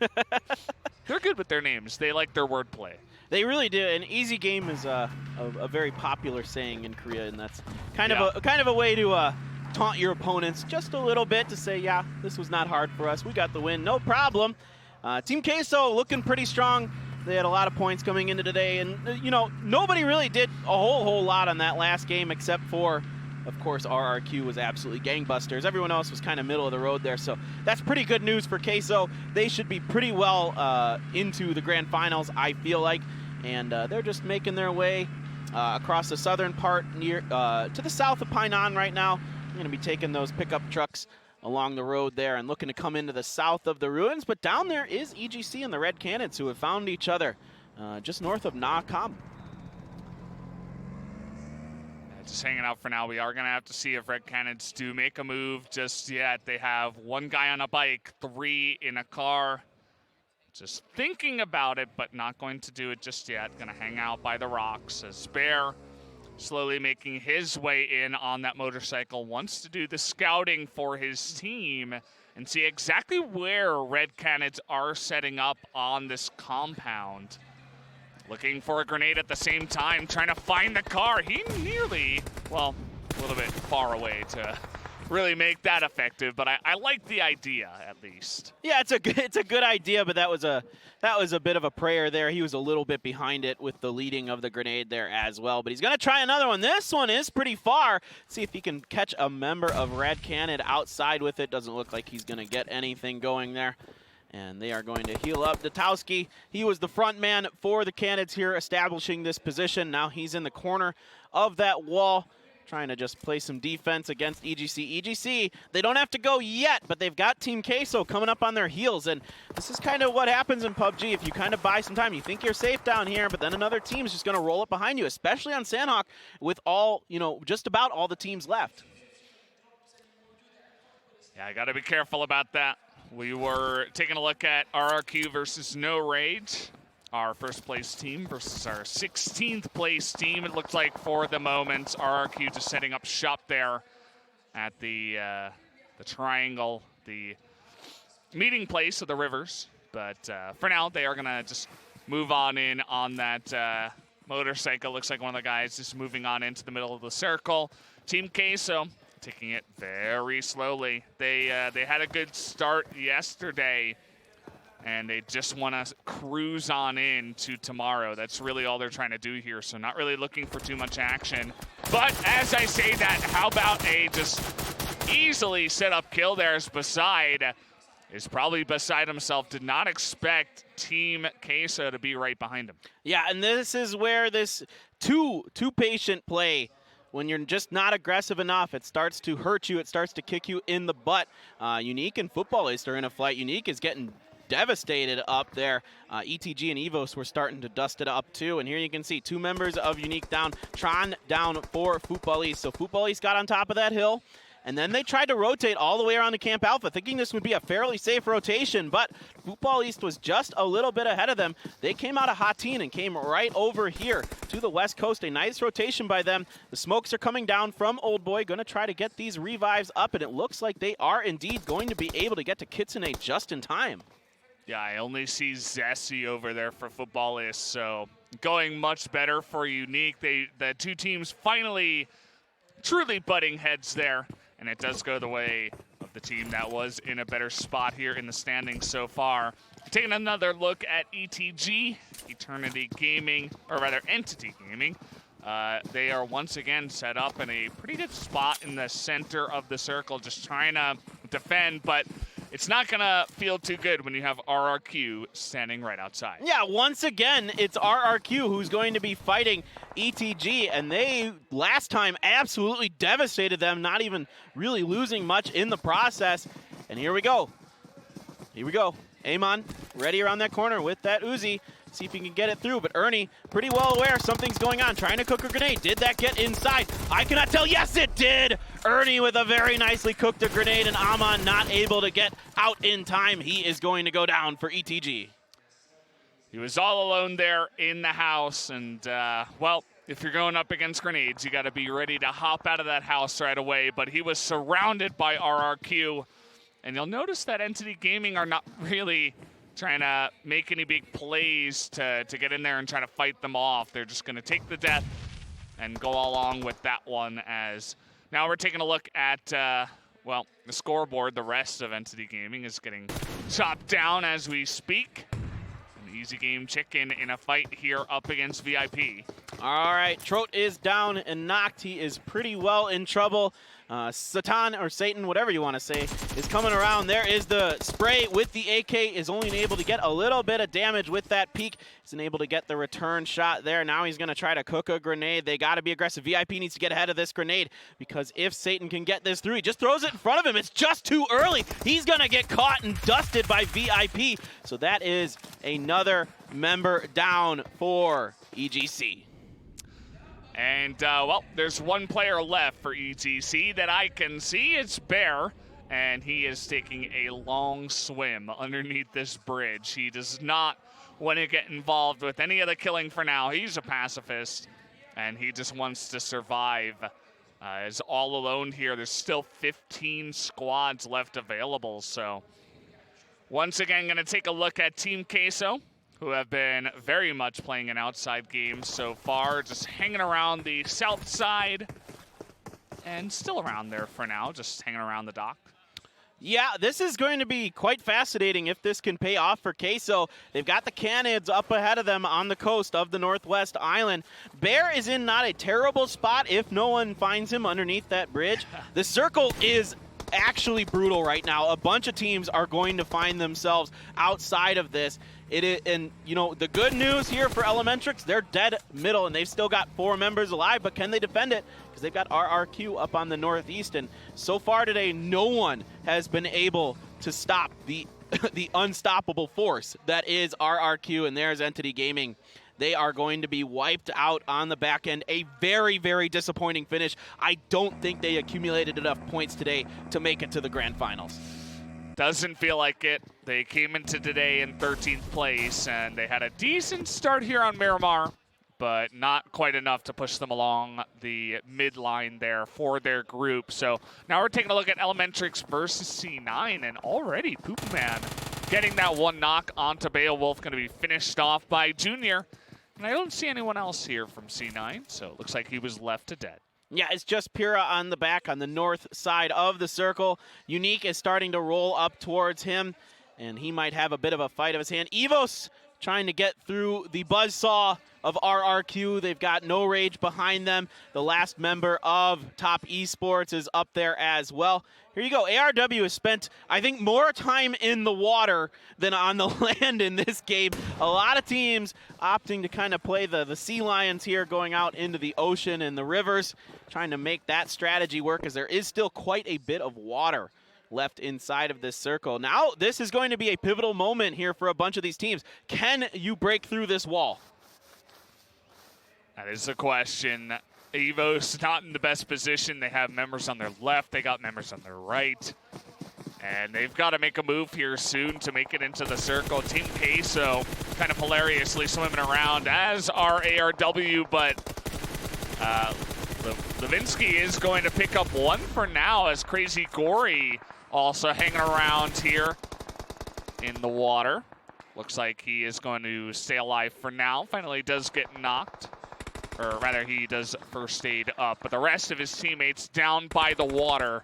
They're good with their names. They like their wordplay. They really do. And easy game is a very popular saying in Korea, and that's kind of a way to taunt your opponents just a little bit to say, yeah, this was not hard for us. We got the win, no problem. Team Queso looking pretty strong. They had a lot of points coming into today, and nobody really did a whole lot on that last game except for, of course, RRQ was absolutely gangbusters. Everyone else was kind of middle of the road there, so that's pretty good news for Queso. They should be pretty well into the grand finals, I feel like, and they're just making their way across the southern part near to the south of Painan right now. I'm going to be taking those pickup trucks along the road there and looking to come into the south of the ruins, but down there is EGC and the Red Cannons, who have found each other just north of Na Kham. Just hanging out for now. We are going to have to see if Red Cannons do make a move just yet. They have 1 guy on a bike, 3 in a car. Just thinking about it, but not going to do it just yet. Going to hang out by the rocks as Spare slowly making his way in on that motorcycle. Wants to do the scouting for his team and see exactly where Red Cannons are setting up on this compound. Looking for a grenade at the same time, trying to find the car. He nearly, well, a little bit far away to really make that effective, but I like the idea at least. Yeah, it's a good idea, but that was a bit of a prayer there. He was a little bit behind it with the leading of the grenade there as well, but he's going to try another one. This one is pretty far. See if he can catch a member of Red Cannon outside with it. Doesn't look like he's going to get anything going there. And they are going to heal up Datowski. He was the front man for the Cannons here, establishing this position. Now he's in the corner of that wall, trying to just play some defense against EGC. EGC, they don't have to go yet, but they've got Team Queso coming up on their heels. And this is kind of what happens in PUBG. If you kind of buy some time, you think you're safe down here, but then another team is just going to roll up behind you, especially on Sanhok with all, just about all the teams left. Yeah, I got to be careful about that. We were taking a look at RRQ versus No Rage, our first place team versus our 16th place team. It looks like for the moment, RRQ just setting up shop there at the triangle, the meeting place of the rivers. But for now, they are going to just move on in on that motorcycle. Looks like one of the guys is moving on into the middle of the circle. Team Queso taking it very slowly. They had a good start yesterday, and they just want to cruise on in to tomorrow. That's really all they're trying to do here, so not really looking for too much action. But as I say that, how about a just easily set up kill there as Beside is probably beside himself. Did not expect Team Queso to be right behind him. Yeah, and this is where this too patient play, when you're just not aggressive enough, it starts to hurt you. It starts to kick you in the butt. Unique and Footballist are in a fight. Unique is getting devastated up there. ETG and Evos were starting to dust it up too. And here you can see 2 members of Unique down. Tron down for Footballist. So Footballist got on top of that hill. And then they tried to rotate all the way around to Camp Alpha, thinking this would be a fairly safe rotation, but Footballist was just a little bit ahead of them. They came out of Hatin and came right over here to the west coast. A nice rotation by them. The smokes are coming down from Old Boy, going to try to get these revives up, and it looks like they are indeed going to be able to get to Kitsune just in time. Yeah, I only see Zessie over there for Footballist, so going much better for Unique. The 2 teams finally truly butting heads there. And it does go the way of the team that was in a better spot here in the standings so far. Taking another look at ETG, Eternity Gaming, or rather Entity Gaming. They are once again set up in a pretty good spot in the center of the circle, just trying to defend, but it's not going to feel too good when you have RRQ standing right outside. Yeah, once again, it's RRQ who's going to be fighting ETG, and they last time absolutely devastated them, not even really losing much in the process. And here we go. Here we go. Amon ready around that corner with that Uzi. See if he can get it through, but Ernie pretty well aware something's going on, trying to cook a grenade. Did that get inside? I cannot tell. Yes, it did! Ernie with a very nicely cooked a grenade, and Amon not able to get out in time. He is going to go down for ETG. He was all alone there in the house, and, well, if you're going up against grenades, you got to be ready to hop out of that house right away, but he was surrounded by RRQ, and you'll notice that Entity Gaming are not really trying to make any big plays to get in there and try to fight them off. They're just going to take the death and go along with that one. As now we're taking a look at, well, the scoreboard. The rest of Entity Gaming is getting chopped down as we speak. An easy game chicken in a fight here up against VIP. All right, Trote is down and knocked. He is pretty well in trouble. Satan, or Satan, whatever you want to say, is coming around. There is the spray with the AK, is only able to get a little bit of damage with that peek. He's unable to get the return shot there. Now he's going to try to cook a grenade. They got to be aggressive. VIP needs to get ahead of this grenade, because if Satan can get this through, he just throws it in front of him. It's just too early. He's going to get caught and dusted by VIP. So that is another member down for EGC. And, well, there's one player left for ETC that I can see. It's Bear, and he is taking a long swim underneath this bridge. He does not want to get involved with any of the killing for now. He's a pacifist, and he just wants to survive. Is all alone here. There's still 15 squads left available. So, once again, going to take a look at Team Queso, who have been very much playing an outside game so far, just hanging around the south side and still around there for now, just hanging around the dock. Yeah, this is going to be quite fascinating if this can pay off for Queso. They've got the Canids up ahead of them on the coast of the Northwest Island. Bear is in not a terrible spot if no one finds him underneath that bridge. The circle is actually brutal right now. A bunch of teams are going to find themselves outside of this. It is, and you know, the good news here for Elementrix, they're dead middle, and they've still got 4 members alive, but can they defend it? Because they've got RRQ up on the northeast, and so far today, no one has been able to stop the the unstoppable force that is RRQ, and there's Entity Gaming. They are going to be wiped out on the back end. A very, very disappointing finish. I don't think they accumulated enough points today to make it to the grand finals. Doesn't feel like it. They came into today in 13th place, and they had a decent start here on Miramar, but not quite enough to push them along the midline there for their group. So now we're taking a look at Elementrix versus C9, and already Poopman getting that one knock onto Beowulf, going to be finished off by Junior. And I don't see anyone else here from C9, so it looks like he was left to dead. Yeah, it's just Pyrrha on the back on the north side of the circle. Unique is starting to roll up towards him. and he might have a bit of a fight of his hand. Evos trying to get through the buzzsaw of RRQ. They've got No Rage behind them. The last member of Top Esports is up there as well. Here you go. ARW has spent, I think, more time in the water than on the land in this game. A lot of teams opting to kind of play the sea lions here, going out into the ocean and the rivers, trying to make that strategy work, as there is still quite a bit of water left inside of this circle. Now, this is going to be a pivotal moment here for a bunch of these teams. Can you break through this wall? That is the question. Evo's not in the best position. They have members on their left. They got members on their right. And they've got to make a move here soon to make it into the circle. Team Queso kind of hilariously swimming around, as are ARW, but Levinsky is going to pick up one for now, as Crazy Gory also hanging around here in the water. Looks like he is going to stay alive for now. Finally does get knocked, or rather he does first aid up, but the rest of his teammates down by the water.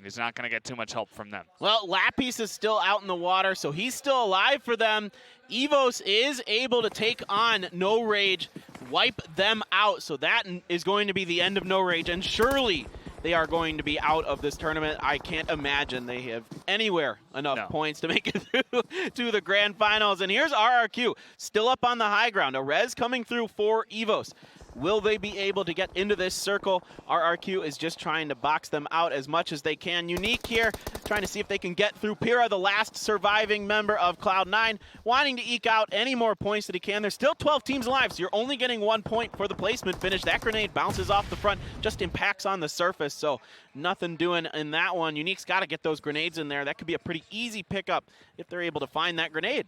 He's not going to get too much help from them. Well, Lapis is still out in the water, so he's still alive for them. Evos is able to take on No Rage, wipe them out, so that is going to be the end of No Rage, and surely they are going to be out of this tournament. I can't imagine they have anywhere enough points to make it through to the grand finals. And here's RRQ, still up on the high ground. A res coming through for Evos. Will they be able to get into this circle? RRQ is just trying to box them out as much as they can. Unique here, trying to see if they can get through. Pira, the last surviving member of Cloud9, wanting to eke out any more points that he can. There's still 12 teams alive, so you're only getting 1 point for the placement finish. That grenade bounces off the front, just impacts on the surface, so nothing doing in that one. Unique's got to get those grenades in there. That could be a pretty easy pickup if they're able to find that grenade.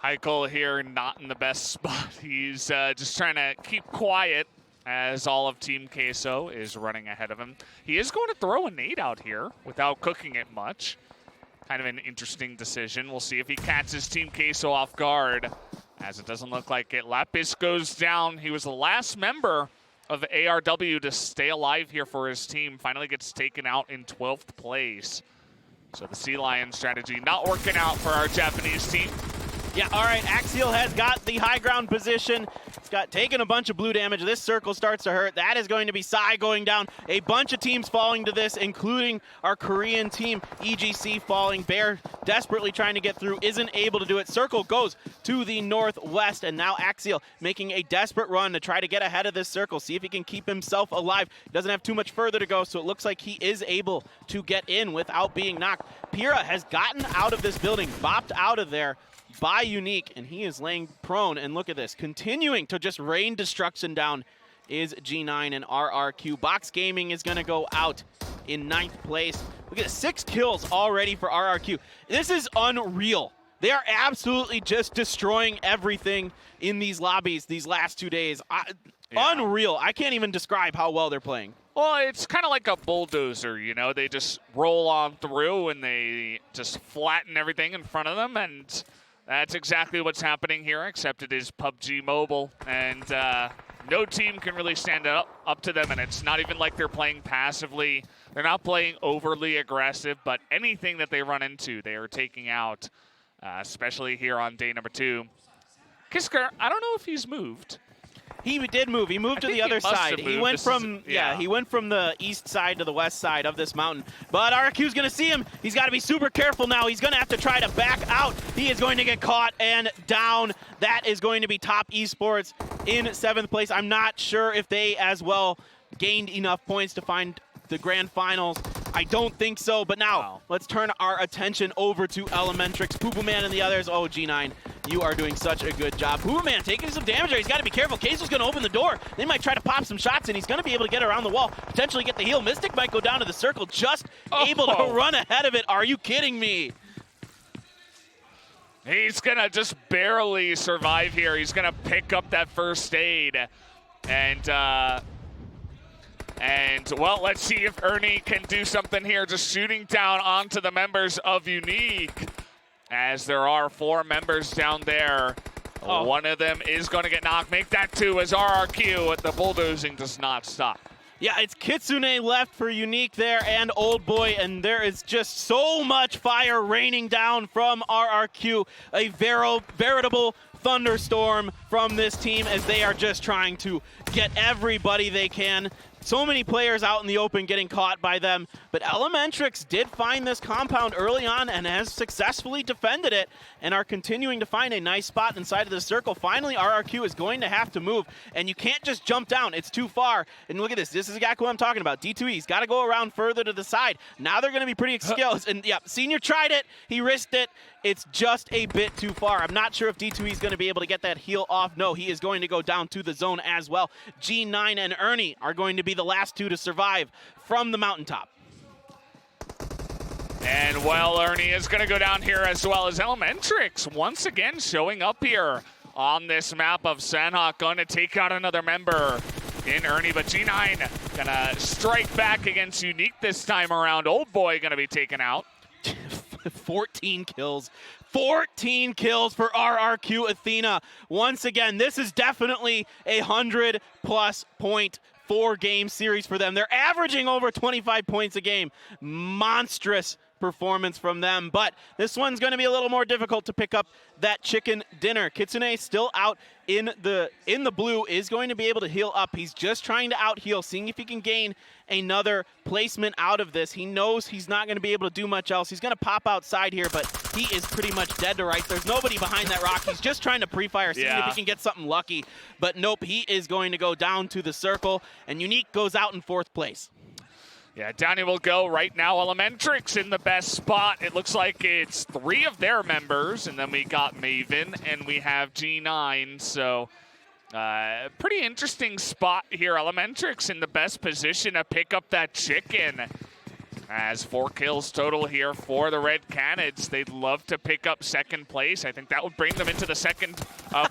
Heikel here not in the best spot. He's just trying to keep quiet as all of Team Queso is running ahead of him. He is going to throw a nade out here without cooking it much. Kind of an interesting decision. We'll see if he catches Team Queso off guard, as it doesn't look like it. Lapis goes down. He was the last member of ARW to stay alive here for his team. Finally gets taken out in 12th place. So the Sea Lion strategy not working out for our Japanese team. Yeah, all right, Axial has got the high ground position. He's got taken a bunch of blue damage. This circle starts to hurt. That is going to be Psy going down. A bunch of teams falling to this, including our Korean team, EGC falling. Bear desperately trying to get through, isn't able to do it. Circle goes to the northwest, and now Axial making a desperate run to try to get ahead of this circle, see if he can keep himself alive. Doesn't have too much further to go, so it looks like he is able to get in without being knocked. Pira has gotten out of this building, bopped out of there by Unique, and he is laying prone. And look at this, continuing to just rain destruction down is G9 and RRQ. Box Gaming is going to go out in 9th place. Look at 6 kills already for RRQ. This is unreal. They are absolutely just destroying everything in these lobbies these last 2 days. Unreal. I can't even describe how well they're playing. Well, it's kind of like a bulldozer, you know? They just roll on through and they just flatten everything in front of them, and that's exactly what's happening here, except it is PUBG Mobile, and no team can really stand up to them, and it's not even like they're playing passively. They're not playing overly aggressive, but anything that they run into, they are taking out, especially here on day number 2. Kisker, I don't know if he's moved. He did move. He moved to the other side. He went from he went from the east side to the west side of this mountain. But RQ's going to see him. He's got to be super careful now. He's going to have to try to back out. He is going to get caught and down. That is going to be Top Esports in 7th place. I'm not sure if they as well gained enough points to find the grand finals. I don't think so, but now let's turn our attention over to Elementrix. Poopa Man and the others. Oh, G9, you are doing such a good job. Poopa Man taking some damage there. He's got to be careful. Queso's going to open the door. They might try to pop some shots, and he's going to be able to get around the wall, potentially get the heal. Mystic might go down to the circle, just able to run ahead of it. Are you kidding me? He's going to just barely survive here. He's going to pick up that first aid. And, well, let's see if Ernie can do something here, just shooting down onto the members of Unique, as there are 4 members down there. One of them is going to get knocked. Make that 2 as RRQ. The bulldozing does not stop. Yeah, it's Kitsune left for Unique there and Old Boy, and there is just so much fire raining down from RRQ. A veritable thunderstorm from this team as they are just trying to get everybody they can. So many players out in the open getting caught by them, but Elementrix did find this compound early on and has successfully defended it and are continuing to find a nice spot inside of the circle. Finally, RRQ is going to have to move, and you can't just jump down. It's too far. And look at this. This is exactly what I'm talking about. D2E's got to go around further to the side. Now they're going to be pretty skilled. And yeah, Senior tried it. He risked it. It's just a bit too far. I'm not sure if D2E is going to be able to get that heal off. No, he is going to go down to the zone as well. G9 and Ernie are going to be the last two to survive from the mountaintop. And well, Ernie is going to go down here as well as Elementrix once again showing up here on this map of Sanhok. Going to take out another member in Ernie, but G9 going to strike back against Unique this time around. Old Boy going to be taken out. 14 kills. 14 kills for RRQ Athena. Once again, this is definitely a 100+ point 4-game series for them. They're averaging over 25 points a game. Monstrous performance from them, but this one's going to be a little more difficult to pick up that chicken dinner. Kitsune still out in the blue, is going to be able to heal up. He's just trying to out heal, seeing if he can gain another placement out of this. He knows he's not going to be able to do much else. He's going to pop outside here, but he is pretty much dead to rights. There's nobody behind that rock. He's just trying to pre-fire, seeing if he can get something lucky, but nope, he is going to go down to the circle, and Unique goes out in 4th place. Yeah, down he will go right now. Elementrix in the best spot. It looks like it's 3 of their members, and then we got Maven, and we have G9. So pretty interesting spot here. Elementrix in the best position to pick up that chicken. As 4 kills total here for the Red Canids. They'd love to pick up 2nd place. I think that would bring them into the second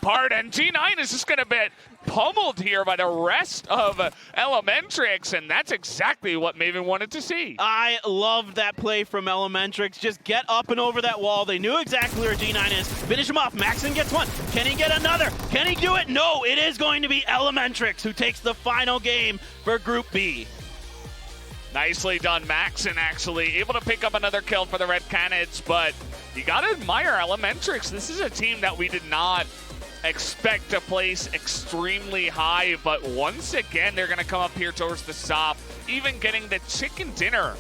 part. And G9 is just going to get pummeled here by the rest of Elementrix. And that's exactly what Maven wanted to see. I love that play from Elementrix. Just get up and over that wall. They knew exactly where G9 is. Finish him off. Maxon gets one. Can he get another? Can he do it? No, it is going to be Elementrix who takes the final game for Group B. Nicely done, Maxon, actually able to pick up another kill for the Red Canids, but you got to admire Elementrix. This is a team that we did not expect to place extremely high, but once again, they're going to come up here towards the top, even getting the chicken dinner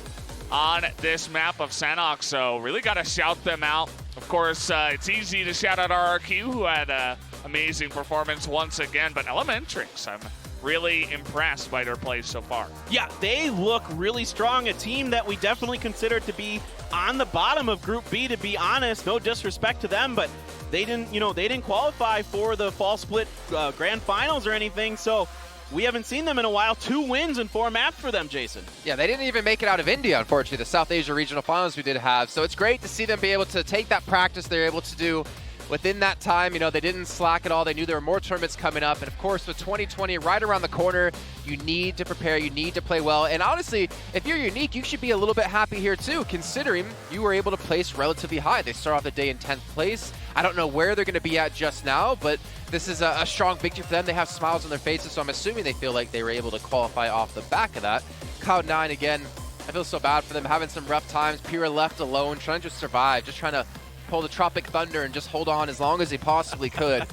on this map of Sanhok, so really got to shout them out. Of course, it's easy to shout out RRQ, who had an amazing performance once again, but Elementrix, I'm really impressed by their play so far. Yeah, they look really strong. A team that we definitely consider to be on the bottom of Group B, to be honest. No disrespect to them, but they didn't qualify for the fall split grand finals or anything, so we haven't seen them in a while. 2 wins and 4 maps for them, Jason. Yeah, they didn't even make it out of India, unfortunately, the South Asia Regional Finals we did have. So it's great to see them be able to take that practice they're able to do within that time. You know, they didn't slack at all. They knew there were more tournaments coming up. And of course, with 2020 right around the corner, you need to prepare, you need to play well. And honestly, if you're Unique, you should be a little bit happy here too, considering you were able to place relatively high. They start off the day in 10th place. I don't know where they're going to be at just now, but this is a strong victory for them. They have smiles on their faces, so I'm assuming they feel like they were able to qualify off the back of that. Cloud9, again, I feel so bad for them, having some rough times. Pira left alone, trying to just survive, just trying to pull the Tropic Thunder and just hold on as long as he possibly could.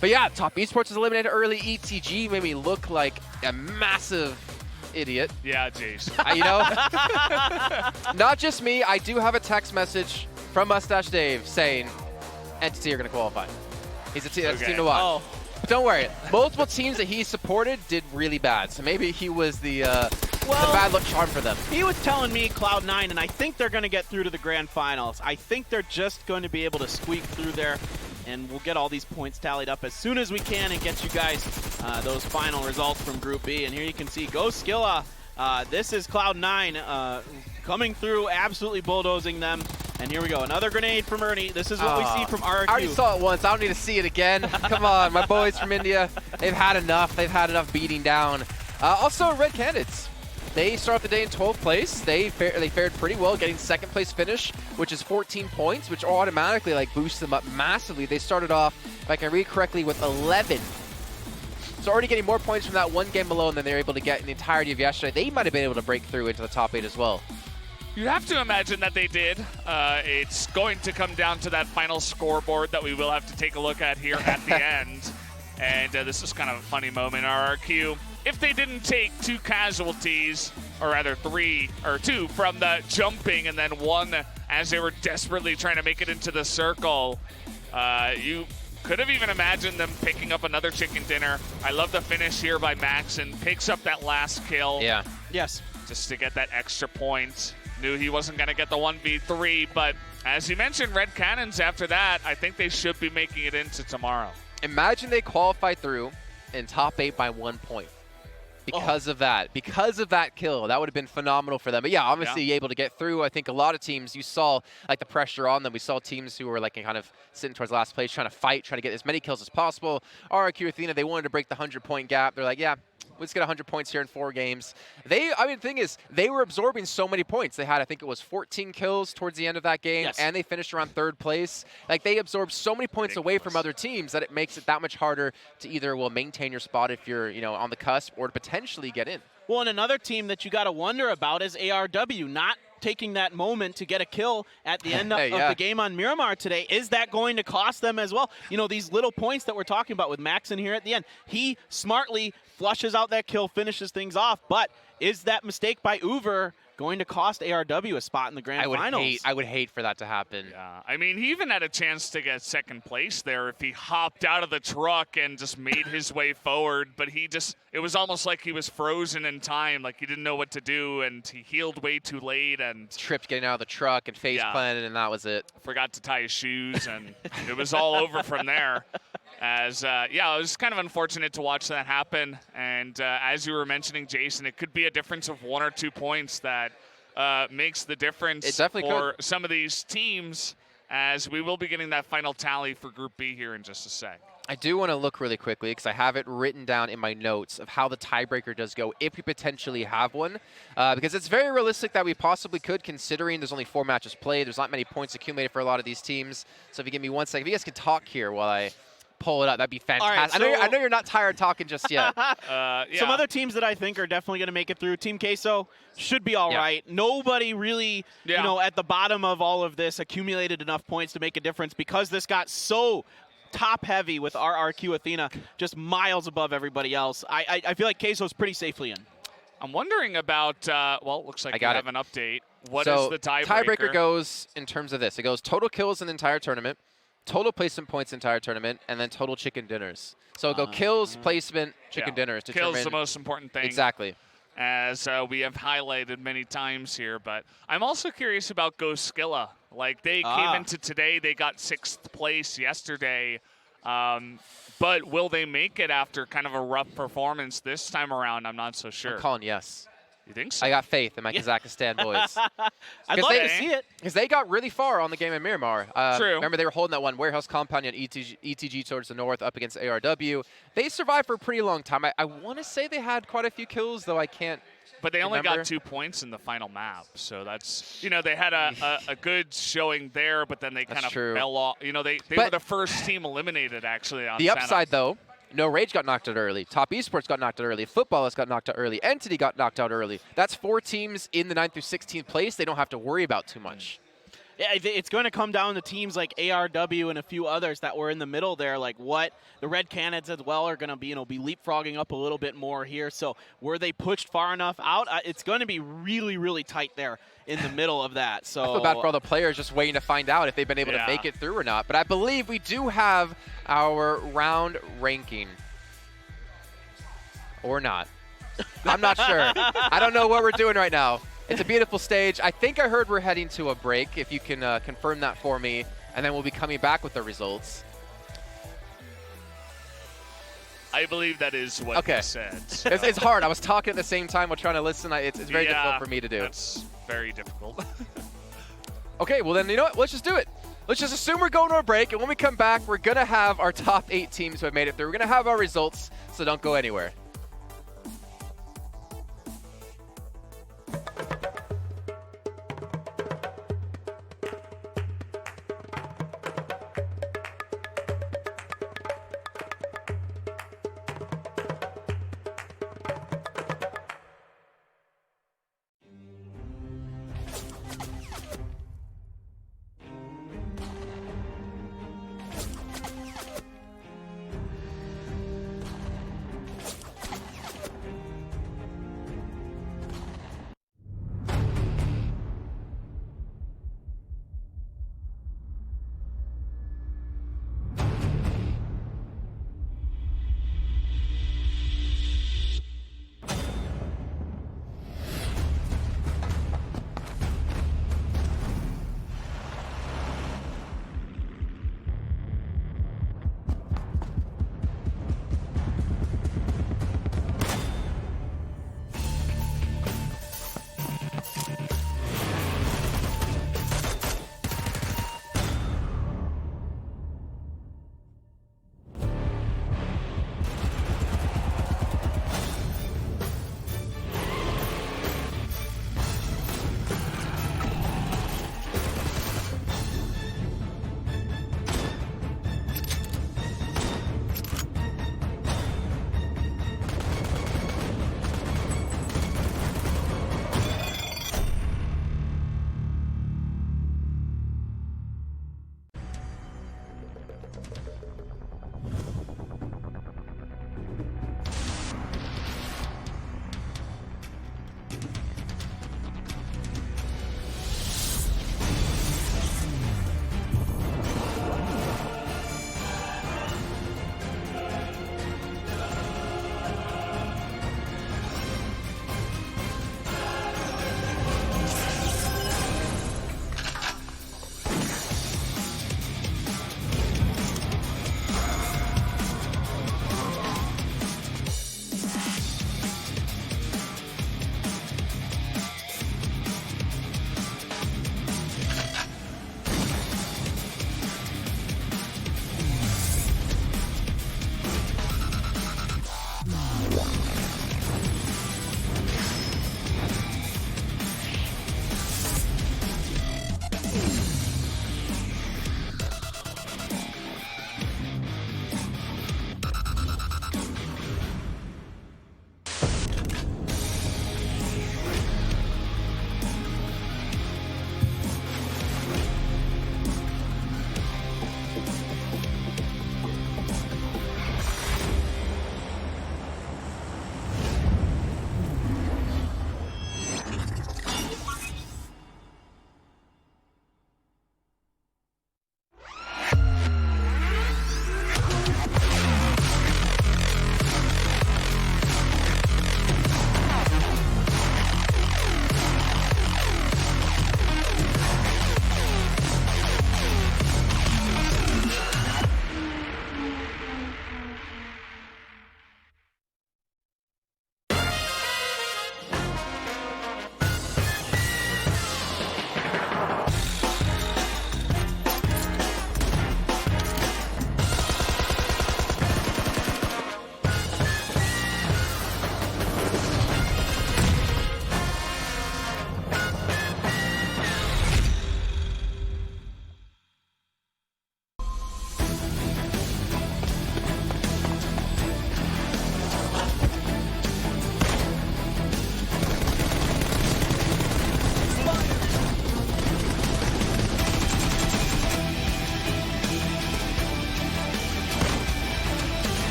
But yeah, Top Esports is eliminated early. ETG made me look like a massive idiot. Yeah, jeez. You know? Not just me, I do have a text message from Mustache Dave saying Entity are going to qualify. He's a team to watch. Oh. But don't worry, multiple teams that he supported did really bad, so maybe he was the bad luck charm for them. He was telling me Cloud9, and I think they're going to get through to the grand finals. I think they're just going to be able to squeak through there, and we'll get all these points tallied up as soon as we can and get you guys those final results from Group B. And here you can see Go Skilla. This is Cloud9 coming through, absolutely bulldozing them. And here we go, another grenade from Ernie. This is what we see from RRQ. I already saw it once. I don't need to see it again. Come on, my boys from India. They've had enough. They've had enough beating down. Also, Red Canids. They start off the day in 12th place. They fared pretty well, getting 2nd place finish, which is 14 points, which automatically boosts them up massively. They started off, if I can read correctly, with 11 So already getting more points from that one game alone than they were able to get in the entirety of yesterday. They might have been able to break through into the top 8 as well. You'd have to imagine that they did. It's going to come down to that final scoreboard that we will have to take a look at here at the end. And this is kind of a funny moment. RRQ, if they didn't take 2 casualties, or rather 3 or 2 from the jumping and then 1 as they were desperately trying to make it into the circle, you could have even imagined them picking up another chicken dinner. I love the finish here by Max, and picks up that last kill. Yeah. Yes. Just to get that extra point. Knew he wasn't going to get the 1v3, but as you mentioned, Red Cannons after that, I think they should be making it into tomorrow. Imagine they qualify through in top 8 by 1 point. Because of that. Because of that kill. That would have been phenomenal for them. But yeah, obviously able to get through. I think a lot of teams, you saw like the pressure on them. We saw teams who were like kind of sitting towards last place, trying to fight, trying to get as many kills as possible. RRQ Athena, they wanted to break the 100-point gap. They're like, yeah, let's get 100 points here in 4 games. The thing is, they were absorbing so many points. They had, I think it was 14 kills towards the end of that game, and they finished around 3rd place. Like, they absorbed so many points away from other teams that it makes it that much harder to either, maintain your spot if you're, on the cusp, or to potentially get in. Well, and another team that you got to wonder about is ARW, not taking that moment to get a kill at the end of the game on Miramar today. Is that going to cost them as well? These little points that we're talking about with Max in here at the end. He smartly flushes out that kill, finishes things off, but is that mistake by Uver going to cost ARW a spot in the grand finals? I would hate for that to happen. Yeah, I mean, he even had a chance to get 2nd place there if he hopped out of the truck and just made his way forward, but it was almost like he was frozen in time, like he didn't know what to do, and he healed way too late and tripped getting out of the truck and face planted, and that was it. Forgot to tie his shoes, and it was all over from there. As it was kind of unfortunate to watch that happen, and as you were mentioning, Jason, it could be a difference of 1 or 2 points that makes the difference for some of these teams, as we will be getting that final tally for Group B here in just a sec. I do want to look really quickly because I have it written down in my notes of how the tiebreaker does go if we potentially have one, because it's very realistic that we possibly could, considering there's only 4 matches played. There's not many points accumulated for a lot of these teams. So if you give me 1 second, if you guys can talk here while I pull it up, that'd be fantastic. Right, I know you're not tired talking just yet. Some other teams that I think are definitely going to make it through. Team Queso should be all right. Nobody really, at the bottom of all of this accumulated enough points to make a difference, because this got so top heavy with RRQ Athena just miles above everybody else. I feel like Queso's pretty safely in. I'm wondering about, looks like we have an update. What is the tiebreaker? Tiebreaker goes in terms of this. It goes total kills in the entire tournament, total placement points entire tournament, and then total chicken dinners. So go kills, placement, chicken dinners. Kills the most important thing. Exactly. As we have highlighted many times here, but I'm also curious about Goskilla. Like, they came into today, they got 6th place yesterday, but will they make it after kind of a rough performance this time around? I'm not so sure. I'm calling yes. You think so? I got faith in my Kazakhstan boys. I'd love to see it. Because they got really far on the game in Miramar. True. Remember, they were holding that one warehouse compound on ETG towards the north up against ARW. They survived for a pretty long time. I want to say they had quite a few kills, though I can't But they only got 2 points in the final map. So that's, they had a good showing there, but then they kind of fell off. They were the first team eliminated, actually, on the Sanhok. upside, though, No Rage got knocked out early. Top Esports got knocked out early. Footballers got knocked out early. Entity got knocked out early. That's 4 teams in the 9th through 16th place they don't have to worry about too much. Yeah, it's going to come down to teams like ARW and a few others that were in the middle there. Like what the Red Cannons as well are going to be, be leapfrogging up a little bit more here. So were they pushed far enough out? It's going to be really, really tight there in the middle of that. So I feel bad for all the players just waiting to find out if they've been able to make it through or not. But I believe we do have our round ranking. Or not. I'm not sure. I don't know what we're doing right now. It's a beautiful stage. I think I heard we're heading to a break, if you can confirm that for me, and then we'll be coming back with the results. I believe that is what you said. So. It's hard. I was talking at the same time while trying to listen. It's very difficult for me to do. That's very difficult. Okay, well then, you know what? Let's just do it. Let's just assume we're going to a break, and when we come back, we're going to have our top 8 teams who have made it through. We're going to have our results, so don't go anywhere.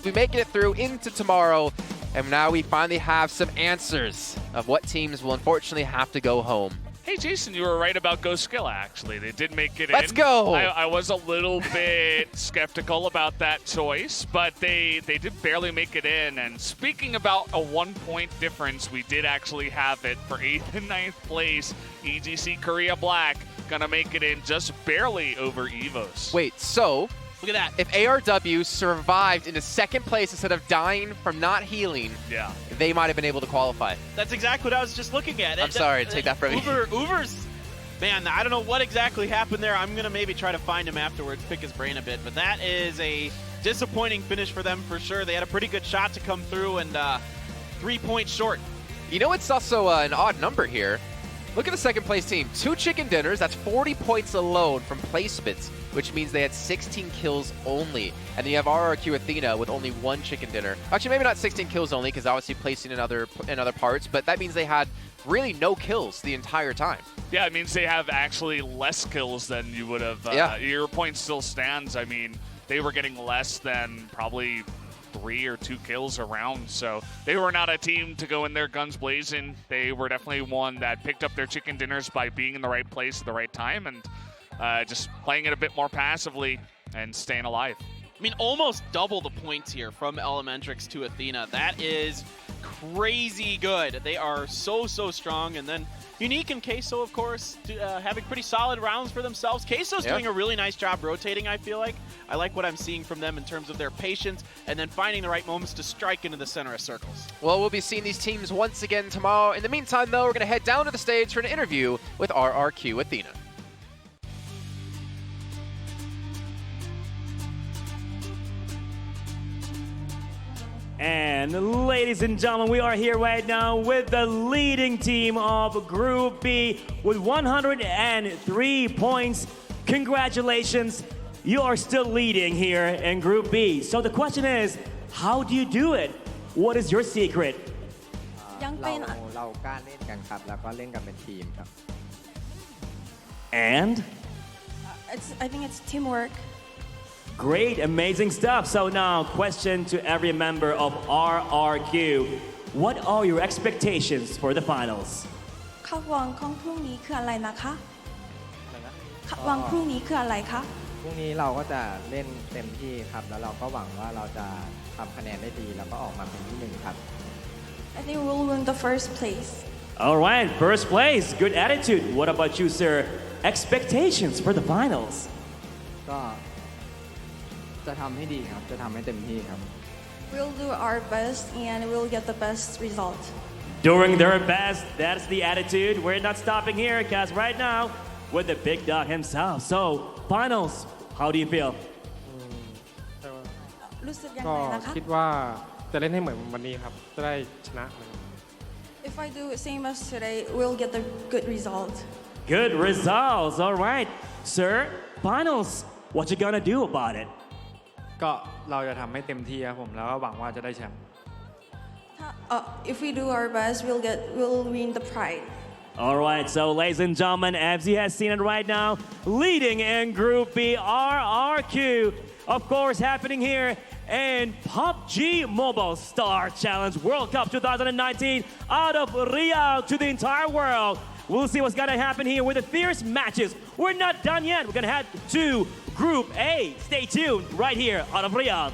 we making it through into tomorrow, and now we finally have some answers of what teams will unfortunately have to go home. Hey, Jason, you were right about Go Skilla, actually. They did make it in. Let's go! I was a little bit skeptical about that choice, but they did barely make it in. And speaking about a 1-point difference, we did actually have it for 8th and 9th place. EGC Korea Black gonna make it in just barely over EVOS. Wait, so Look at that. if ARW survived into 2nd place instead of dying from not healing, Yeah. they might have been able to qualify. That's exactly what I was just looking at. I'm sorry to take that from you. Uber's, man, I don't know what exactly happened there. I'm going to maybe try to find him afterwards, pick his brain a bit. But that is a disappointing finish for them for sure. They had a pretty good shot to come through and 3 points short. You know, it's also an odd number here. Look at the 2nd place team. 2 chicken dinners. That's 40 points alone from placements, which means they had 16 kills only. And then you have RRQ Athena with only 1 chicken dinner. Actually, maybe not 16 kills only, because obviously placing in other parts, but that means they had really no kills the entire time. Yeah, it means they have actually less kills than you would have. Yeah. Your point still stands. I mean, they were getting less than probably 3 or 2 kills around, so they were not a team to go in there guns blazing. They were definitely one that picked up their chicken dinners by being in the right place at the right time and just playing it a bit more passively and staying alive. I mean, almost double the points here from Elementrix to Athena. That is crazy good. They are so strong. And then Unique and Queso, of course, having pretty solid rounds for themselves. Queso's doing a really nice job rotating, I feel like. I like what I'm seeing from them in terms of their patience and then finding the right moments to strike into the center of circles. Well, we'll be seeing these teams once again tomorrow. In the meantime, though, we're going to head down to the stage for an interview with RRQ Athena. And ladies and gentlemen, we are here right now with the leading team of Group B with 103 points. Congratulations, you are still leading here in Group B. So the question is, how do you do it? What is your secret? เรากล้าเล่นกันครับแล้วก็เล่นกันเป็นทีมครับ And? I think it's teamwork. Great, amazing stuff. So now, question to every member of RRQ. What are your expectations for the finals? คาดหวังของพรุ่งนี้คืออะไรนะคะคาดหวังพรุ่งนี้คืออะไรคะ พรุ่งนี้เราก็จะเล่นเต็มที่ครับแล้วเราก็หวังว่าเราจะทำคะแนนได้ดีแล้วก็ออกมาเป็นที่ 1 ครับ I think we'll win the first place. All right, first place. Good attitude. What about you, sir? Expectations for the finals? ก็จะทำให้ดีครับจะทำให้เต็มที่ครับ We'll do our best and we'll get the best result. Doing their best. That's the attitude. We're not stopping here, because right now, with the big dog himself. So, finals, how do you feel? รู้สึกยัง ก็ ไงนะคะ คิดว่าจะเล่นให้เหมือนวันนี้ครับจะได้ชนะ If I do the same as today, we'll get the good result. Good results. All right. Sir, finals, what you gonna do about it? ก็เราจะทำให้เต็มที่ครับผมแล้วก็หวังว่าจะได้แชมป์ If we do our best, we'll win the pride. All right, so ladies and gentlemen, as you have seen it right now, leading in Group B, RRQ, of course, happening here in PUBG Mobile Star Challenge World Cup 2019, out of Riyadh to the entire world. We'll see what's gonna happen here with the fierce matches. We're not done yet. We're gonna head to Group A. Stay tuned right here out of Riyadh.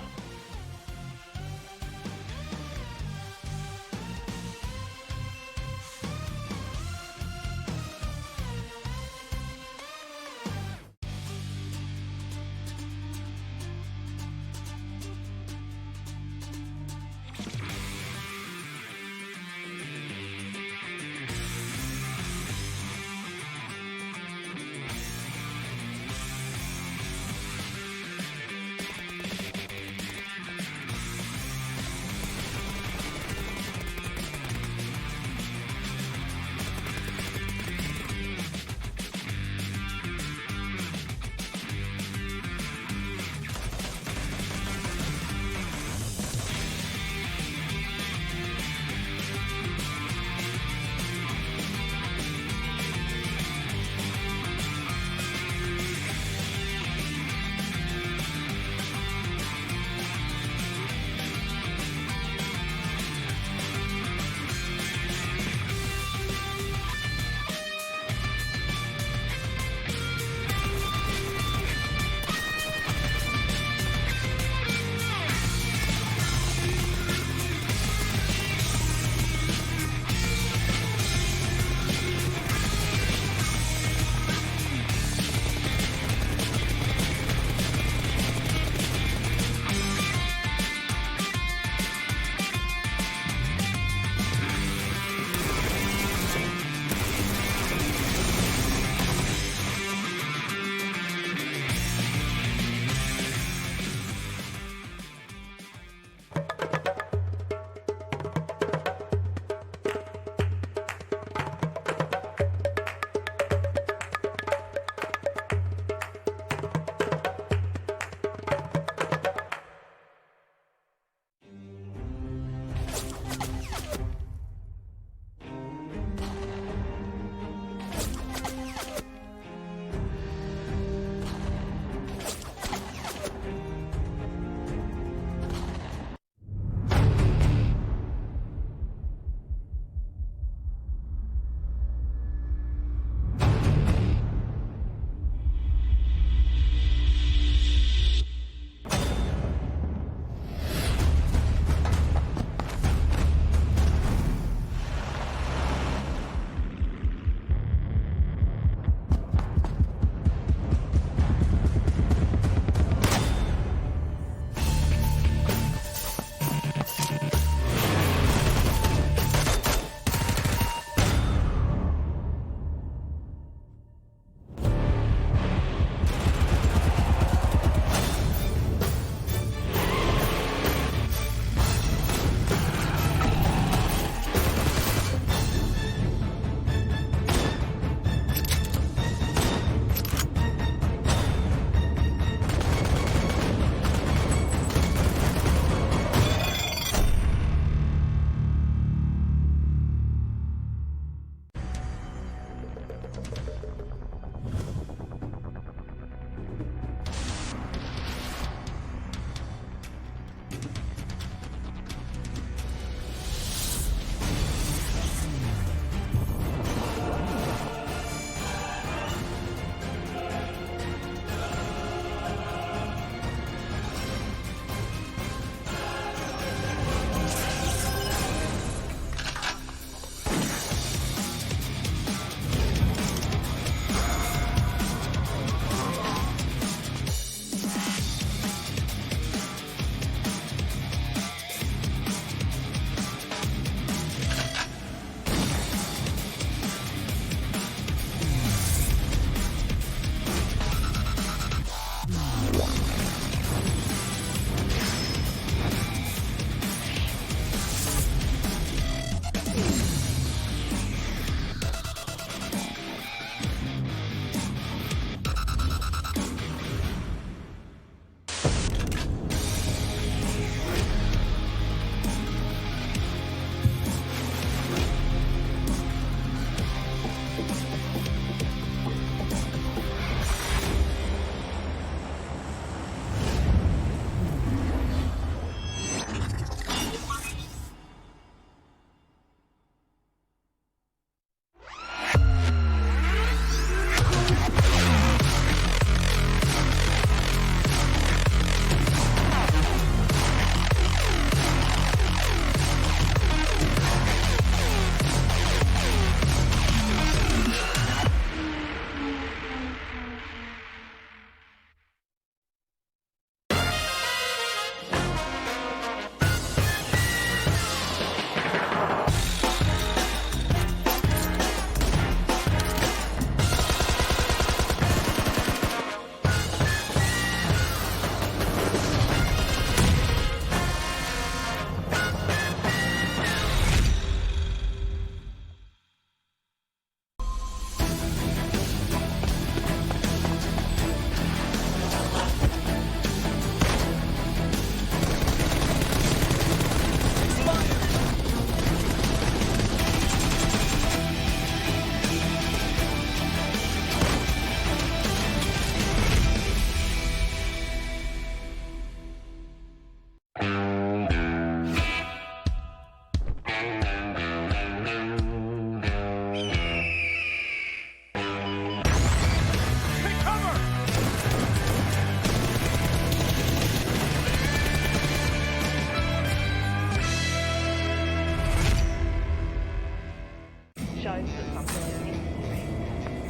shows that something needs to be.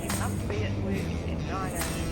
You must be at work at 9 a.m.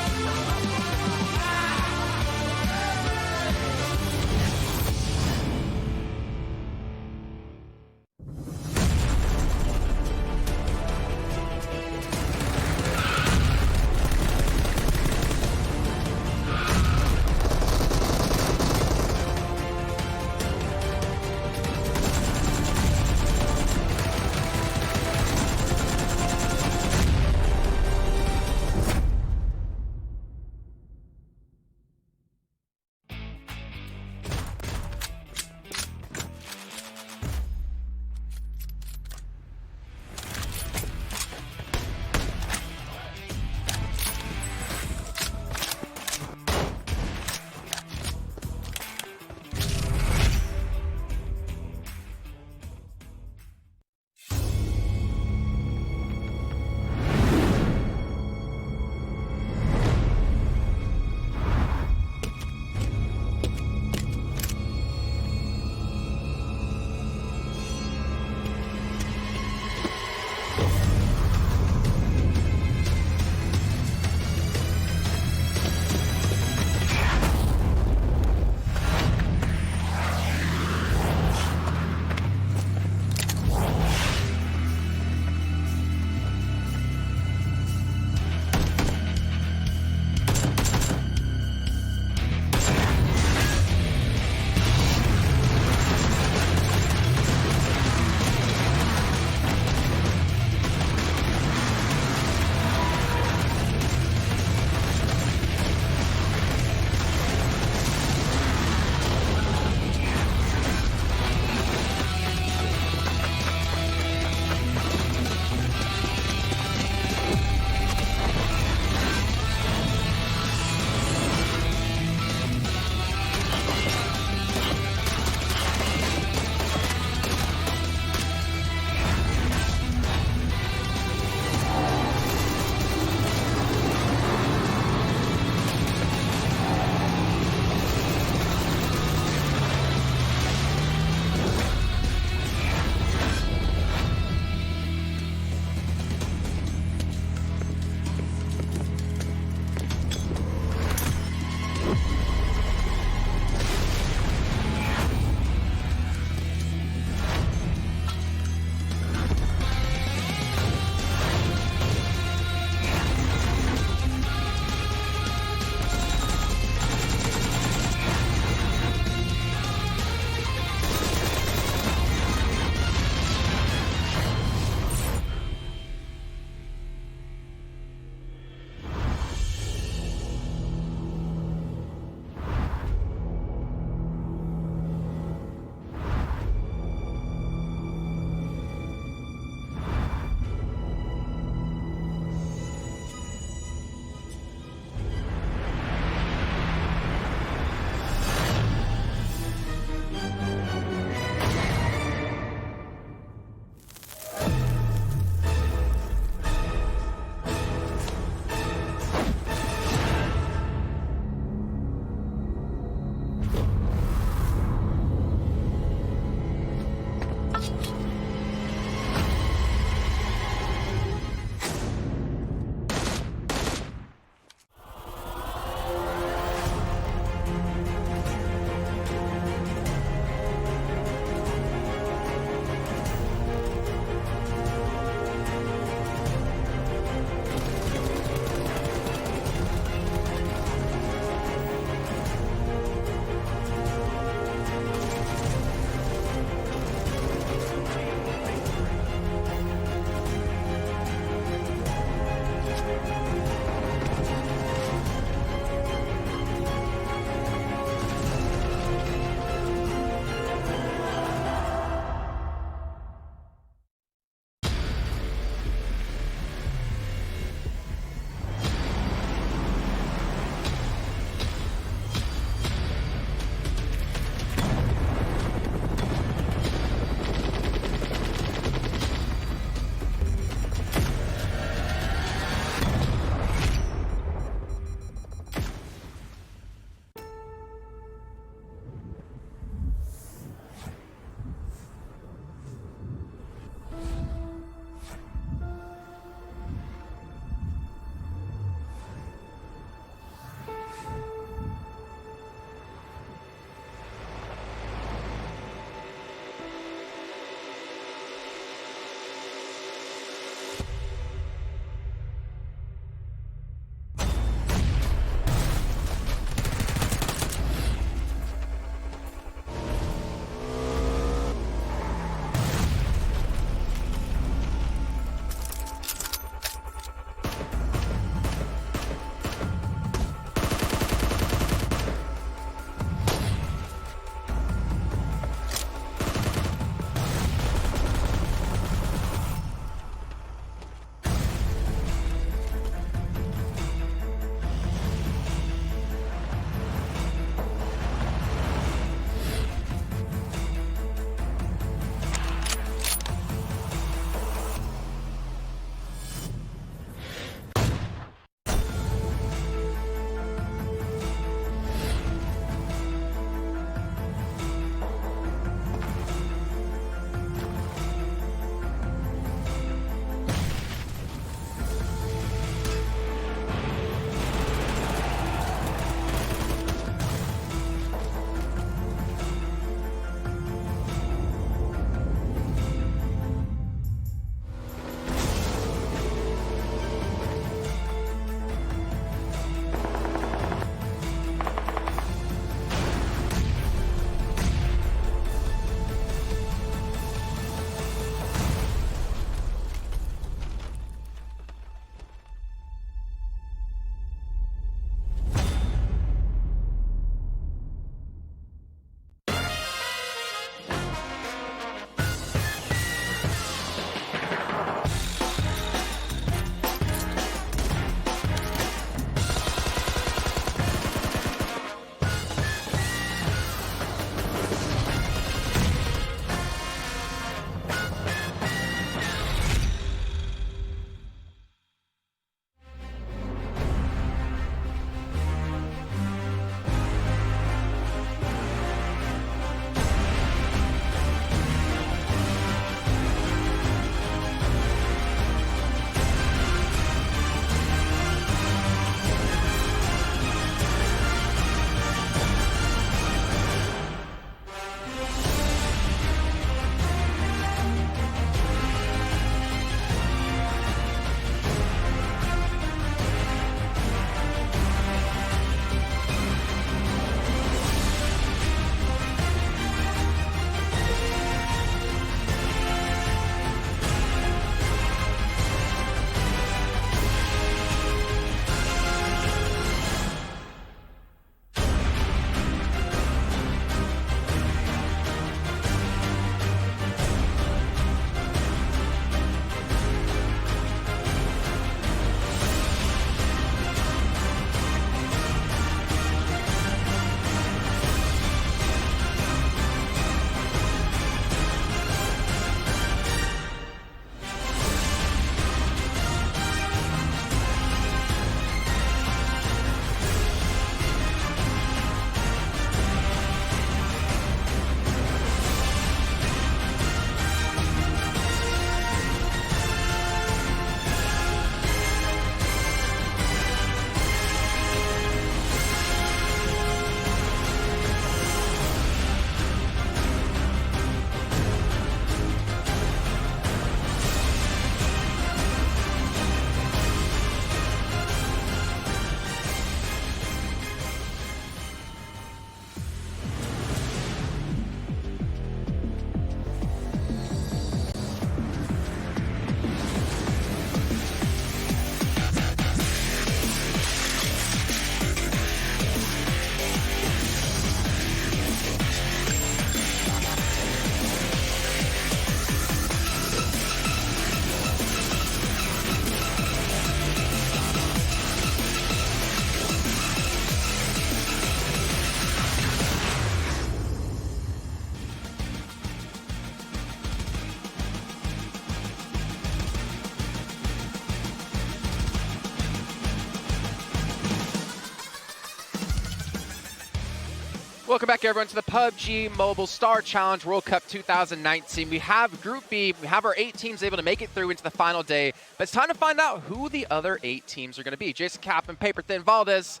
Welcome back, everyone, to the PUBG Mobile Star Challenge World Cup 2019. We have Group B. We have our 8 teams able to make it through into the final day. But it's time to find out who the other 8 teams are going to be. Jason Cap and Paper Thin Valdez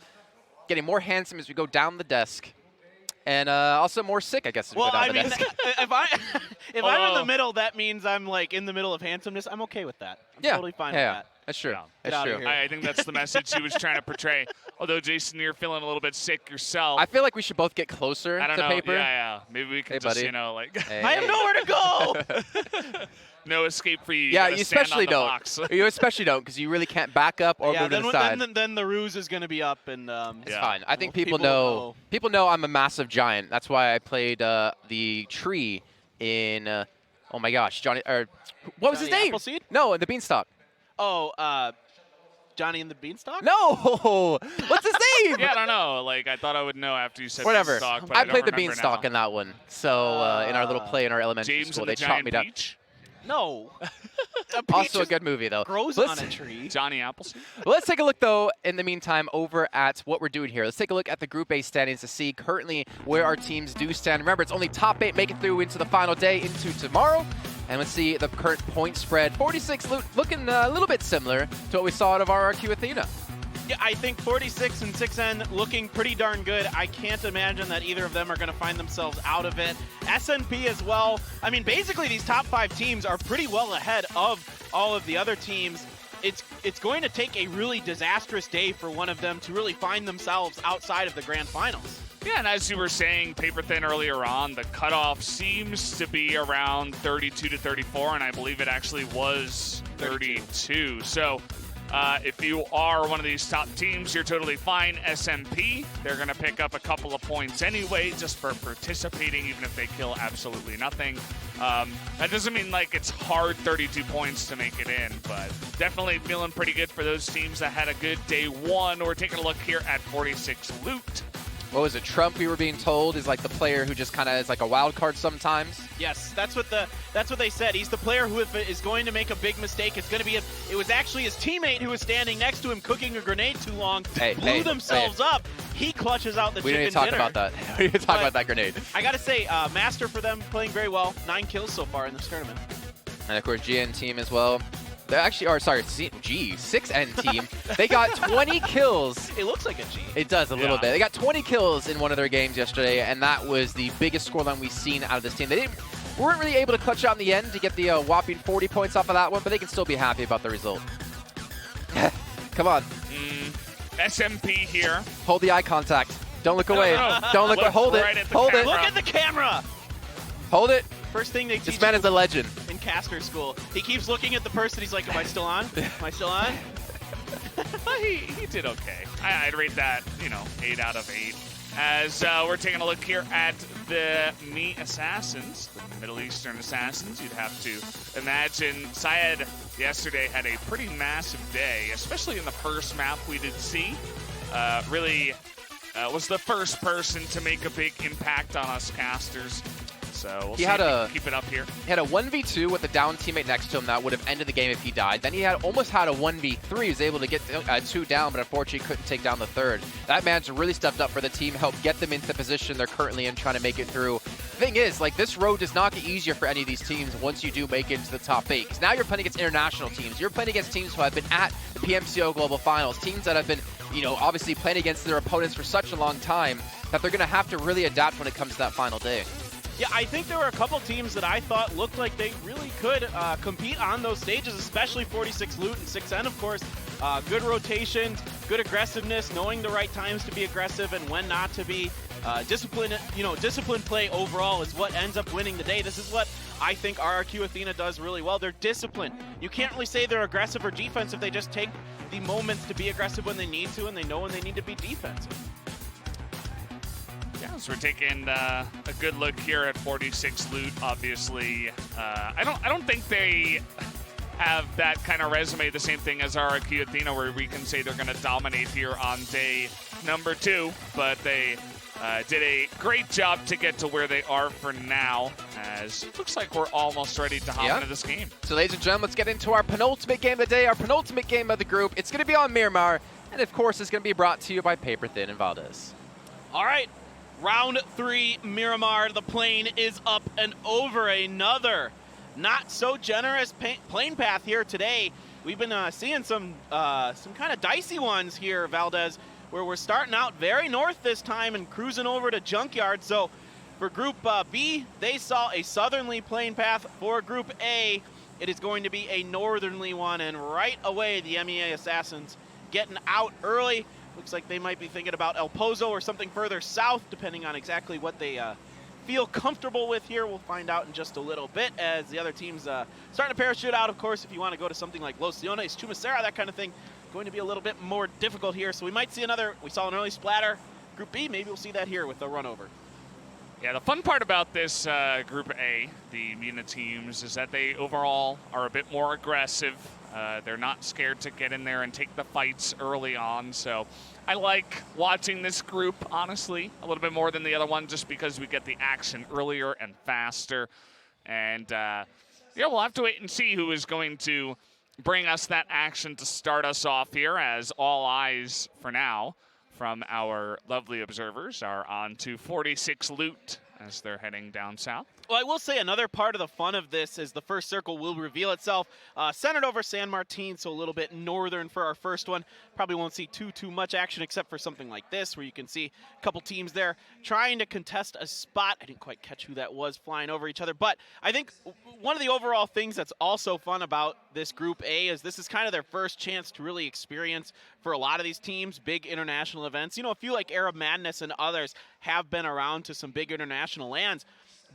getting more handsome as we go down the desk. And also more sick, I guess, as we go down the desk. if I'm in the middle, that means I'm like in the middle of handsomeness. I'm okay with that. I'm totally fine with that. That's true. That's true. I think that's the message he was trying to portray. Although, Jason, you're feeling a little bit sick yourself. I feel like we should both get closer I don't to know. Paper. Yeah. Maybe we can just, buddy. you know, like. Hey. I have nowhere to go. No escape for you. Yeah, you you especially don't. Box. You especially don't, because you really can't back up or move to the side. Then the ruse is going to be up, and it's fine. I think people know. People know I'm a massive giant. That's why I played the tree in. Oh my gosh, Johnny. Or what was his name? Appleseed? No, in the Beanstalk. Oh, Johnny and the Beanstalk? No! What's his name? Yeah, I don't know. Like, I thought I would know after you said Whatever. Beanstalk, but I I don't played the remember Beanstalk now. in that one. So in our little play in our elementary James school, and the they chopped me down. Peach? No. Also a good movie, though. Grows on a tree. Johnny Appleseed? Well, let's take a look, though, in the meantime, over at what we're doing here. Let's take a look at the Group A standings to see currently where our teams do stand. Remember, it's only top 8 making through into the final day, into tomorrow. And let's see the current point spread. 46 looking a little bit similar to what we saw out of RRQ Athena. Yeah, I think 46 and 6N looking pretty darn good. I can't imagine that either of them are going to find themselves out of it. SNP as well. I mean, basically these top 5 teams are pretty well ahead of all of the other teams. It's going to take a really disastrous day for one of them to really find themselves outside of the grand finals. Yeah, and as you were saying, Paper Thin earlier on, the cutoff seems to be around 32 to 34, and I believe it actually was 32. So if you are one of these top teams, you're totally fine. SMP, they're going to pick up a couple of points anyway just for participating, even if they kill absolutely nothing. That doesn't mean like it's hard 32 points to make it in, but definitely feeling pretty good for those teams that had a good day one. We're taking a look here at 46 Loot. What was it? Trump, we were being told, is like the player who just kind of is like a wild card sometimes. Yes, that's what they said. He's the player who, if it is going to make a big mistake, it's going to be. It was actually his teammate who was standing next to him cooking a grenade too long, blew themselves up. He clutches out the chicken dinner. We didn't talk about that. We didn't talk about that grenade. I got to say, Master for them playing very well. 9 kills so far in this tournament. And of course, GN team as well. They actually are, sorry, 6N team. They got 20 kills. It looks like a G. It does a little bit. They got 20 kills in one of their games yesterday, and that was the biggest scoreline we've seen out of this team. They weren't really able to clutch out in the end to get the whopping 40 points off of that one, but they can still be happy about the result. Come on. SMP here. Hold the eye contact. Don't look away. No. Don't look away. Hold right it. Hold it. Look at the camera. Hold it. First thing they teach This man is a legend. in caster school. He keeps looking at the person. He's like, am I still on? Am I still on? he did okay. I'd rate that, 8 out of 8. As we're taking a look here at the MENA Assassins, the Middle Eastern Assassins, you'd have to imagine Syed yesterday had a pretty massive day, especially in the first map we did see. Really was the first person to make a big impact on us casters. So we'll see if he can keep it up here. He had a 1v2 with a down teammate next to him that would have ended the game if he died. Then he almost had a 1v3. He was able to get 2 down, but unfortunately couldn't take down the 3rd. That man's really stepped up for the team, helped get them into the position they're currently in, trying to make it through. The thing is, like, this road does not get easier for any of these teams once you do make it into the top 8. Because now you're playing against international teams. You're playing against teams who have been at the PMCO Global Finals. Teams that have been, obviously playing against their opponents for such a long time that they're going to have to really adapt when it comes to that final day. Yeah, I think there were a couple teams that I thought looked like they really could compete on those stages, especially 46 Loot and 6N, of course. Good rotations, good aggressiveness, knowing the right times to be aggressive and when not to be. Disciplined play overall is what ends up winning the day. This is what I think RRQ Athena does really well. They're disciplined. You can't really say they're aggressive or defensive. They just take the moments to be aggressive when they need to, and they know when they need to be defensive. Yeah, so we're taking a good look here at 46 Loot. Obviously, I don't think they have that kind of resume, the same thing as RRQ Athena, where we can say they're going to dominate here on day number 2, but they did a great job to get to where they are for now, as it looks like we're almost ready to hop into this game. So ladies and gentlemen, let's get into our penultimate game of the day, our penultimate game of the group. It's going to be on Miramar, and of course it's going to be brought to you by Paper Thin and Valdez. All right. Round 3, Miramar. The plane is up and over. Another not so generous plane path here today. We've been seeing some kind of dicey ones here, Valdez, where we're starting out very north this time and cruising over to Junkyard. So for Group B, they saw a southerly plane path. For Group A, it is going to be a northerly one, and right away the MEA Assassins getting out early. Looks like they might be thinking about El Pozo or something further south, depending on exactly what they feel comfortable with here. We'll find out in just a little bit as the other teams starting to parachute out. Of course, if you want to go to something like Los Leones, Chumacera, that kind of thing, going to be a little bit more difficult here. So we might see another, we saw an early splatter. Group B, maybe we'll see that here with the run over. Yeah, the fun part about this Group A, the MENA teams, is that they overall are a bit more aggressive. They're not scared to get in there and take the fights early on. So I like watching this group, honestly, a little bit more than the other one, just because we get the action earlier and faster. And yeah, we'll have to wait and see who is going to bring us that action to start us off here, as all eyes for now from our lovely observers are on to 46 Loot as they're heading down south. Well, I will say another part of the fun of this is the first circle will reveal itself. Centered over San Martin, so a little bit northern for our first one. Probably won't see too much action except for something like this, where you can see a couple teams there trying to contest a spot. I didn't quite catch who that was flying over each other, but I think one of the overall things that's also fun about this Group A is this is kind of their first chance to really experience, for a lot of these teams, big international events. You know, a few like Arab Madness and others have been around to some big international lands.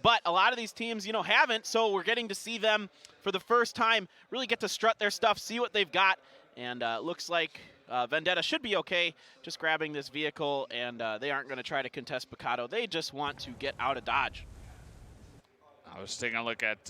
But a lot of these teams, you know, haven't, so we're getting to see them for the first time really get to strut their stuff, see what they've got, and looks like Vendetta should be okay just grabbing this vehicle, and they aren't going to try to contest Picado. They just want to get out of Dodge. I was taking a look at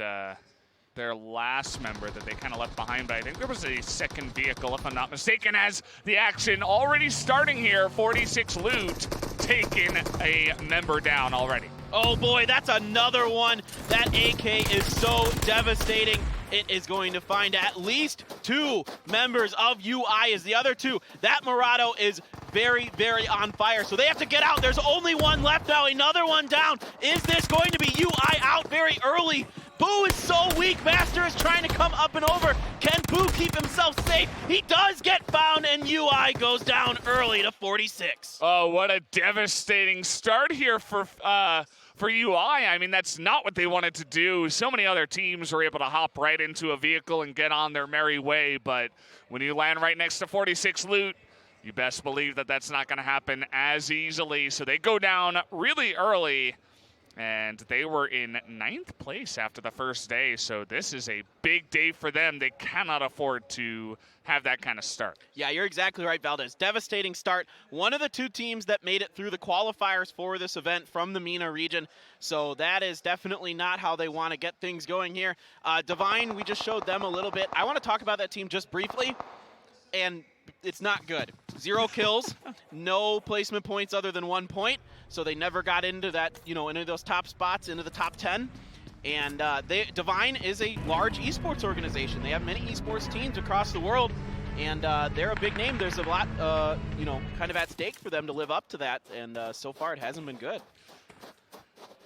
their last member that they kind of left behind, but I think there was a second vehicle, if I'm not mistaken, as the action already starting here. 46 Loot taking a member down already. Oh boy, that's another one. That AK is so devastating. It is going to find at least 2 members of UI as the other 2. That Murado is very, very on fire. So they have to get out. There's only one left now. Another one down. Is this going to be UI out very early? Boo is so weak. Master is trying to come up and over. Can Boo keep himself safe? He does get found, and UI goes down early to 46. Oh, what a devastating start here for UI. I mean, that's not what they wanted to do. So many other teams were able to hop right into a vehicle and get on their merry way, but when you land right next to 46 Loot, you best believe that that's not going to happen as easily. So they go down really early, and they were in 9th place after the first day. So this is a big day for them. They cannot afford to have that kind of start. Yeah, you're exactly right, Valdez. Devastating start. One of the 2 teams that made it through the qualifiers for this event from the MENA region. So that is definitely not how they want to get things going here. Divine, we just showed them a little bit. I want to talk about that team just briefly, and it's not good. 0 kills, no placement points other than 1 point. So they never got into that, you know, into those top spots, into the top 10. And Divine is a large esports organization. They have many esports teams across the world, and they're a big name. There's a lot, you know, kind of at stake for them to live up to that, and so far it hasn't been good.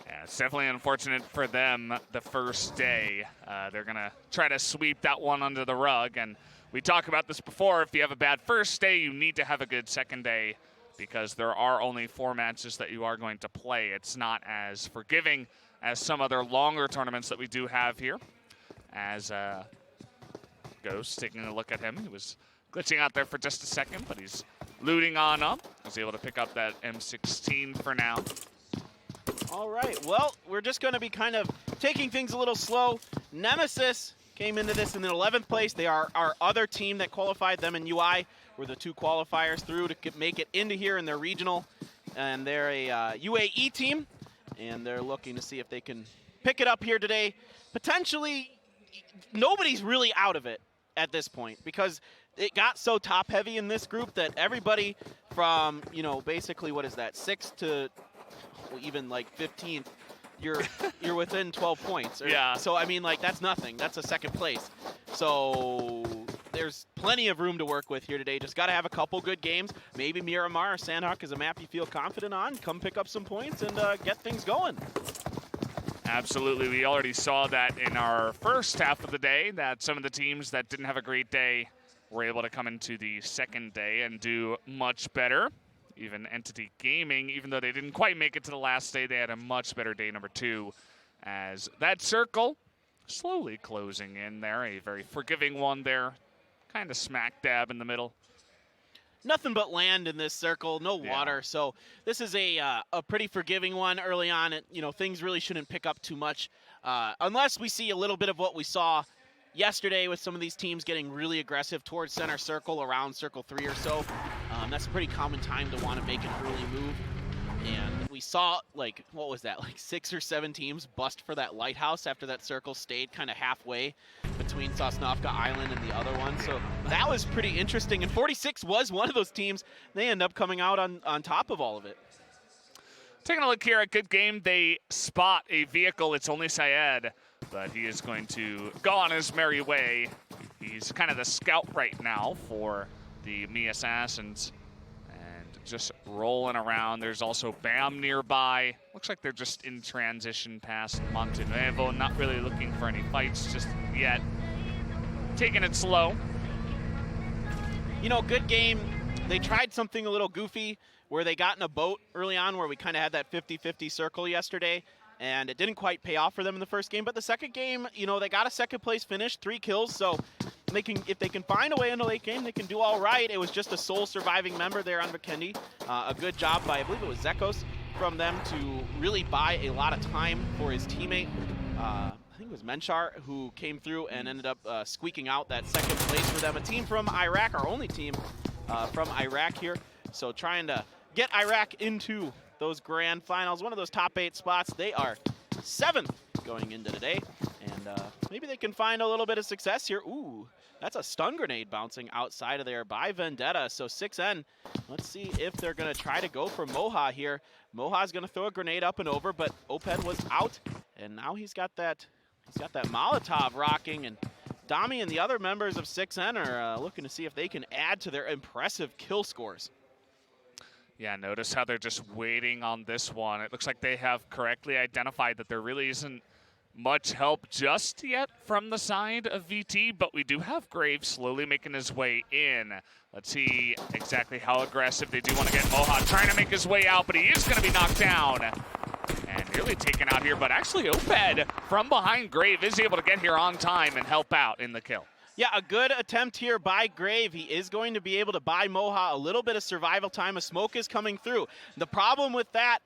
Yeah, it's definitely unfortunate for them the first day. They're going to try to sweep that one under the rug, and we talked about this before. If you have a bad first day, you need to have a good second day, because there are only 4 matches that you are going to play. It's not as forgiving as some other longer tournaments that we do have here. As Ghost taking a look at him. He was glitching out there for just a second, but he's looting on up. Was able to pick up that M16 for now. All right, well, we're just going to be kind of taking things a little slow. Nemesis came into this in the 11th place. They are our other team that qualified. Them and UI were the 2 qualifiers through to make it into here in their regional. And they're a UAE team, and they're looking to see if they can pick it up here today. Potentially, nobody's really out of it at this point, because it got so top heavy in this group that everybody from, you know, basically, what is that, 6th to even like 15th, you're within 12 points. Yeah. So, I mean, like, that's nothing. That's a 2nd place. So there's plenty of room to work with here today. Just got to have a couple good games. Maybe Miramar or Sanhok is a map you feel confident on. Come pick up some points and get things going. Absolutely. We already saw that in our first half of the day, that some of the teams that didn't have a great day were able to come into the second day and do much better. Even Entity Gaming, even though they didn't quite make it to the last day, they had a much better day number 2, as that circle slowly closing in there. A very forgiving one there, kind of smack dab in the middle. Nothing but land in this circle, no water. So this is a pretty forgiving one early on. You know, things really shouldn't pick up too much unless we see a little bit of what we saw yesterday with some of these teams getting really aggressive towards center circle, around circle 3 or so. That's a pretty common time to want to make an early move. And we saw, like, what was that, like 6 or 7 teams bust for that lighthouse after that circle stayed kind of halfway between Sosnovka Island and the other one. So that was pretty interesting. And 46 was one of those teams. They end up coming out on top of all of it. Taking a look here at Good Game, they spot a vehicle. It's only Syed, but he is going to go on his merry way. He's kind of the scout right now for the Mi Assassins. Just rolling around. There's also BAM nearby. Looks like they're just in transition past Monte Nuevo. Not really looking for any fights just yet. Taking it slow. You know, Good Game, they tried something a little goofy where they got in a boat early on where we kind of had that 50-50 circle yesterday, and it didn't quite pay off for them in the first game. But the second game, you know, they got a second place finish, 3 kills, so if they can find a way in the late game, they can do all right. It was just a sole surviving member there on Vikendi. A good job by, I believe it was Zekos, from them to really buy a lot of time for his teammate. I think it was Menchar who came through and ended up squeaking out that second place for them. A team from Iraq, our only team from Iraq here. So trying to get Iraq into those grand finals, one of those top 8 spots. They are 7th going into today. And maybe they can find a little bit of success here. Ooh, that's a stun grenade bouncing outside of there by Vendetta. So 6N, let's see if they're going to try to go for Moha here. Moha's going to throw a grenade up and over, but Oped was out. And now he's got that Molotov rocking. And Dami and the other members of 6N are looking to see if they can add to their impressive kill scores. Yeah, notice how they're just waiting on this one. It looks like they have correctly identified that there really isn't much help just yet from the side of VT, but we do have Graves slowly making his way in. Let's see exactly how aggressive they do want to get. Moha trying to make his way out, but he is going to be knocked down and nearly taken out here. But actually, Oped from behind Grave is able to get here on time and help out in the kill. Yeah, a good attempt here by Grave. He is going to be able to buy Moha a little bit of survival time. A smoke is coming through. The problem with that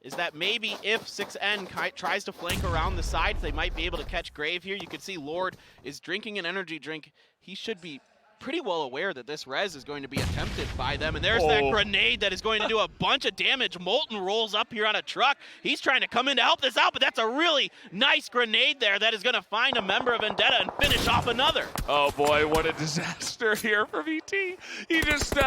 is that maybe if 6N tries to flank around the sides, they might be able to catch Grave here. You can see Lord is drinking an energy drink. He should be pretty well aware that this res is going to be attempted by them. And there's that grenade that is going to do a bunch of damage. Molten rolls up here on a truck. He's trying to come in to help this out, but that's a really nice grenade there that is going to find a member of Vendetta and finish off another. Oh boy, what a disaster here for VT. He just